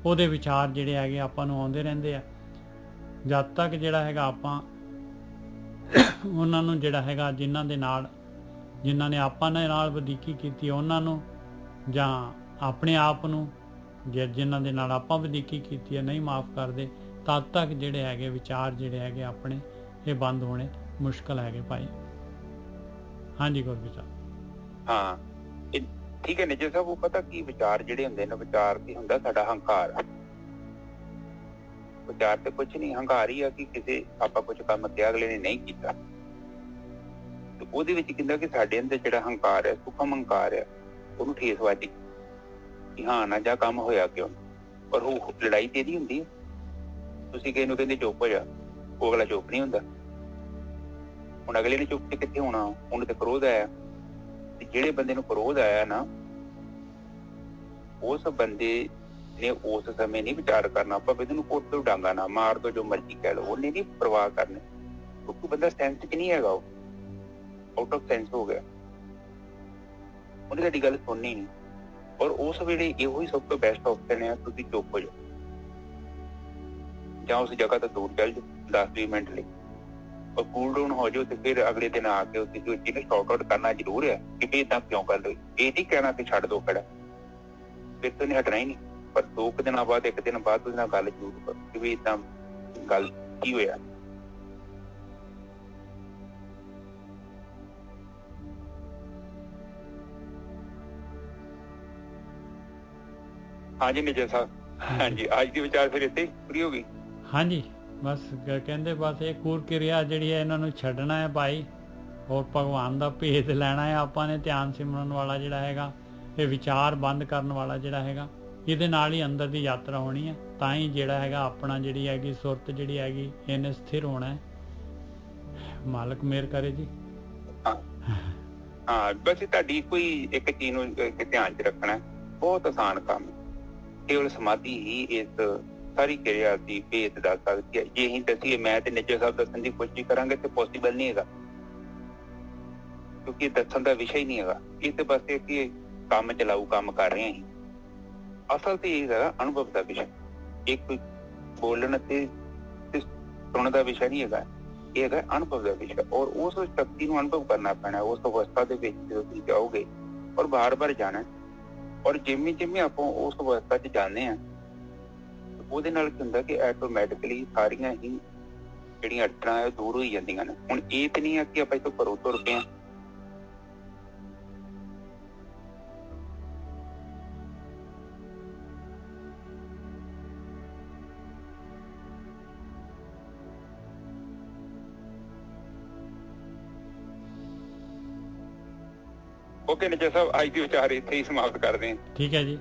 ਉਹਦੇ ਵਿਚਾਰ ਜਿਹੜੇ ਹੈਗੇ ਆਪਾਂ ਨੂੰ ਆਉਂਦੇ ਰਹਿੰਦੇ ਆ। ਜਦ ਤੱਕ ਜਿਹੜਾ ਹੈਗਾ ਆਪਾਂ ਉਹਨਾਂ ਨੂੰ ਜਿਹੜਾ ਹੈਗਾ ਜਿਨ੍ਹਾਂ ਨੇ ਆਪਾਂ ਦੇ ਨਾਲ ਵਧੀਕੀ ਕੀਤੀ ਉਹਨਾਂ ਨੂੰ ਜਾਂ ਆਪਣੇ ਆਪ ਨੂੰ ਜਿਨ੍ਹਾਂ ਦੇ ਨਾਲ ਆਪਾਂ ਵਧੀਕੀ ਕੀਤੀ ਹੈ ਨਹੀਂ ਮਾਫ ਕਰਦੇ, ਤਦ ਤੱਕ ਜਿਹੜੇ ਹੈਗੇ ਵਿਚਾਰ ਜਿਹੜੇ ਹੈਗੇ ਆਪਣੇ ਇਹ ਬੰਦ ਹੋਣੇ ਮੁਸ਼ਕਲ ਹੈਗੇ ਭਾਈ। ਹਾਂਜੀ ਗੁਰਪ੍ਰੀਤ ਸਾਹਿਬ। ਹਾਂ ਠੀਕ ਹੈ ਨਿਜਰ ਸਾਹਿਬ, ਉਹ ਪਤਾ ਕੀ ਵਿਚਾਰ ਜਿਹੜੇ ਹੁੰਦੇ ਨੇ, ਵਿਚਾਰ ਕੀ ਹੁੰਦਾ ਸਾਡਾ ਹੰਕਾਰ। ਵਿਚਾਰ ਤੇ ਕੁਛ ਨਹੀਂ, ਹੰਕਾਰ ਹੀ ਆ ਕਿ ਕਿਸੇ ਆਪਾਂ ਕੁਛ ਕੰਮ ਕਿਹਾ ਅਗਲੇ ਨੇ ਨਹੀਂ ਕੀਤਾ। ਤੇ ਉਹਦੇ ਵਿੱਚ ਕਹਿੰਦਾ ਕਿ ਸਾਡੇ ਅੰਦਰ ਜਿਹੜਾ ਹੰਕਾਰ ਹੈ, ਸੁਖਮ ਹੰਕਾਰ ਹੈ, ਉਹਨੂੰ ਠੇਸ ਵੱਜੀ ਕਿ ਹਾਂ ਨਾ ਜਾਂ ਕੰਮ ਹੋਇਆ ਕਿਉਂ। ਪਰ ਉਹ ਲੜਾਈ ਤੇ ਇਹਦੀ ਹੁੰਦੀ ਹੈ। ਤੁਸੀਂ ਕਿਸੇ ਨੂੰ ਕਹਿੰਦੇ ਚੁੱਪ ਹੋ ਜਾ, ਉਹ ਅਗਲਾ ਚੁੱਪ ਨਹੀਂ ਹੁੰਦਾ। ਹੁਣ ਅਗਲੇ ਨੇ ਚੁੱਪ ਤੇ ਕਿੱਥੇ ਹੋਣਾ, ਉਹਨੂੰ ਤੇ ਕ੍ਰੋਧ ਆਇਆ। ਤੇ ਜਿਹੜੇ ਬੰਦੇ ਨੂੰ ਕ੍ਰੋਧ ਆਇਆ ਨਾ ਉਸ ਬੰਦੇ ਨੇ ਉਸ ਸਮੇਂ ਨਹੀਂ ਵਿਚਾਰ ਕਰਨਾ, ਭਾਵੇਂ ਤੈਨੂੰ ਕੋਟ ਤੋਂ ਡਾਂਗਾ ਨਾ ਮਾਰ ਦੋ, ਜੋ ਮਰਜ਼ੀ ਕਹਿ ਲਓ, ਉਹਨੇ ਨਹੀਂ ਪਰਵਾਹ ਕਰਨੀ। ਕਿਉਂਕਿ ਬੰਦਾ ਸੈਂਸ ਚ ਨਹੀਂ ਹੈਗਾ, ਉਹ ਆਊਟ ਆਫ ਸੈਂਸ ਹੋ ਗਿਆ। ਉਹਨੇ ਸਾਡੀ ਗੱਲ ਸੁਣਨੀ ਨਹੀਂ। ਔਰ ਉਸ ਵੇਲੇ ਇਹੋ ਹੀ ਸਭ ਤੋਂ ਬੈਸਟ ਆਪਸ਼ਨ ਹੈ, ਤੁਸੀਂ ਚੁੱਪ ਹੋ ਜਾਓ ਜਾਂ ਉਸ ਜਗ੍ਹਾ ਤੋਂ ਦੂਰ ਚੱਲ ਜਾਓ 10-20 ਮਿੰਟ ਲਈ, ਔਰ ਕੂਲ ਡਾਊਨ ਹੋ ਜਾਓ। ਤੇ ਫਿਰ ਅਗਲੇ ਦਿਨ ਆ ਕੇ ਕਿਸੇ ਚੀਜ਼ ਨੂੰ ਸੌਟ ਆਊਟ ਕਰਨਾ ਜ਼ਰੂਰ ਹੈ ਕਿ ਵੀ ਏਦਾਂ ਕਿਉਂ ਕਰ ਰਹੀ। ਇਹ ਨਹੀਂ ਕਹਿਣਾ ਕਿ ਛੱਡ ਦੋ ਖੜਾ, ਫਿਰ ਤੋਂ ਨਹੀਂ ਹਟਣਾ ਹੀ ਨਹੀਂ। ਪਰ 2 ਦਿਨਾਂ ਬਾਅਦ 1 ਦਿਨ ਬਾਅਦ ਉਹਦੇ ਨਾਲ ਗੱਲ ਜ਼ਰੂਰ ਕਰੋ ਕਿ ਵੀ ਏਦਾਂ ਗੱਲ ਕੀ ਹੋਇਆ। ਹਾਂਜੀ ਨਿਜਰ ਸਾਹਿਬ। ਹਾਂਜੀ ਅੱਜ ਦੀ ਵਿਚਾਰ ਫਿਰ ਇੱਥੇ ਪੂਰੀ ਹੋ ਗਈ। ਹਾਂਜੀ ਬਸ ਕਹਿੰਦੇ ਬਸ ਇਹ ਕੂਰ ਕਿਰਿਆ ਜਿਹੜੀ ਹੈ ਇਹਨਾਂ ਨੂੰ ਛੱਡਣਾ ਹੈ ਭਾਈ, ਔਰ ਭਗਵਾਨ ਦਾ ਭੇਦ ਲੈਣਾ ਹੈ ਆਪਾਂ ਨੇ। ਧਿਆਨ ਸਿਮਰਨ ਵਾਲਾ ਜਿਹੜਾ ਹੈਗਾ, ਇਹ ਵਿਚਾਰ ਬੰਦ ਕਰਨ ਵਾਲਾ ਜਿਹੜਾ ਹੈਗਾ, ਇਹਦੇ ਨਾਲ ਹੀ ਅੰਦਰ ਦੀ ਯਾਤਰਾ ਹੋਣੀ ਹੈ। ਤਾਂ ਹੀ ਜਿਹੜਾ ਹੈਗਾ ਆਪਣਾ ਜਿਹੜੀ ਹੈਗੀ ਸੁਰਤ ਜਿਹੜੀ ਹੈਗੀ ਇਹਨੇ ਸਥਿਰ ਹੋਣਾ ਹੈ। ਮਾਲਕ ਮਿਹਰ ਕਰੇ ਜੀ। ਹਾਂ ਬਸ ਤੁਹਾਡੀ ਕੋਈ ਇੱਕ ਚੀਜ਼ ਨੂੰ ਧਿਆਨ ਚ ਰੱਖਣਾ, ਬਹੁਤ ਆਸਾਨ ਕੰਮ। ਕੇਵਲ ਸਮਾਧੀ ਹੀ ਇਸ ਸਾਰੀ ਕਿਰਿਆ ਦੀ ਭੇਦ ਦੱਸ ਸਕਦੀ ਹੈ। ਜੇ ਅਸੀਂ ਦੱਸੀਏ ਮੈਂ ਤੇ ਨਿਜਰ ਸਾਹਿਬ ਦੱਸਣ ਦੀ ਕੋਸ਼ਿਸ਼ ਕਰਾਂਗੇ ਤੇ ਪੋਸੀਬਲ ਨਹੀਂ ਹੈਗਾ, ਕਿਉਂਕਿ ਦੱਸਣ ਦਾ ਵਿਸ਼ਾ ਹੀ ਨਹੀਂ ਹੈਗਾ। ਇਹ ਤੇ ਬਸ ਇਹ ਕਿ ਕੰਮ ਚਲਾਊ ਕੰਮ ਕਰ ਰਹੇ ਹਾਂ ਅਸੀਂ। ਅਸਲ ਤੇ ਇਹ ਹੈਗਾ ਅਨੁਭਵ ਦਾ ਵਿਸ਼ਾ। ਇਹ ਕੋਈ ਬੋਲਣ ਤੇ ਸੁਣਨ ਦਾ ਵਿਸ਼ਾ ਨਹੀਂ ਹੈਗਾ, ਇਹ ਹੈਗਾ ਅਨੁਭਵ ਦਾ ਵਿਸ਼ਾ। ਔਰ ਉਸ ਸ਼ਕਤੀ ਨੂੰ ਅਨੁਭਵ ਕਰਨਾ ਪੈਣਾ ਉਸ ਅਵਸਥਾ ਦੇ ਵਿੱਚ ਜਦੋਂ ਤੁਸੀਂ ਜਾਓਗੇ, ਔਰ ਬਾਰ-ਬਾਰ ਜਾਣਾ। ਔਰ ਜਿਵੇਂ ਆਪਾਂ ਉਸ ਅਵਸਥਾ 'ਚ ਜਾਂਦੇ ਹਾਂ, ਉਹਦੇ ਨਾਲ ਕੀ ਹੁੰਦਾ ਕਿ ਆਟੋਮੈਟਿਕਲੀ ਸਾਰੀਆਂ ਹੀ ਜਿਹੜੀਆਂ ਅੜਚਣਾਂ ਹੈ ਦੂਰ ਹੋਈ ਜਾਂਦੀਆਂ ਨੇ। ਹੁਣ ਇਹ ਤੇ ਨਹੀਂ ਹੈ ਕਿ ਆਪਾਂ ਇੱਥੋਂ ਘਰੋਂ ਤੁਰ ਪਏ ਹਾਂ, ਓਕੇ ਨਿੱਜਾ ਸਾਹਿਬ, ਅੱਜ ਦੀ ਵਿਚਾਰ ਇੱਥੇ ਹੀ ਸਮਾਪਤ ਕਰਦੇ ਹਾਂ। ਠੀਕ ਹੈ ਜੀ।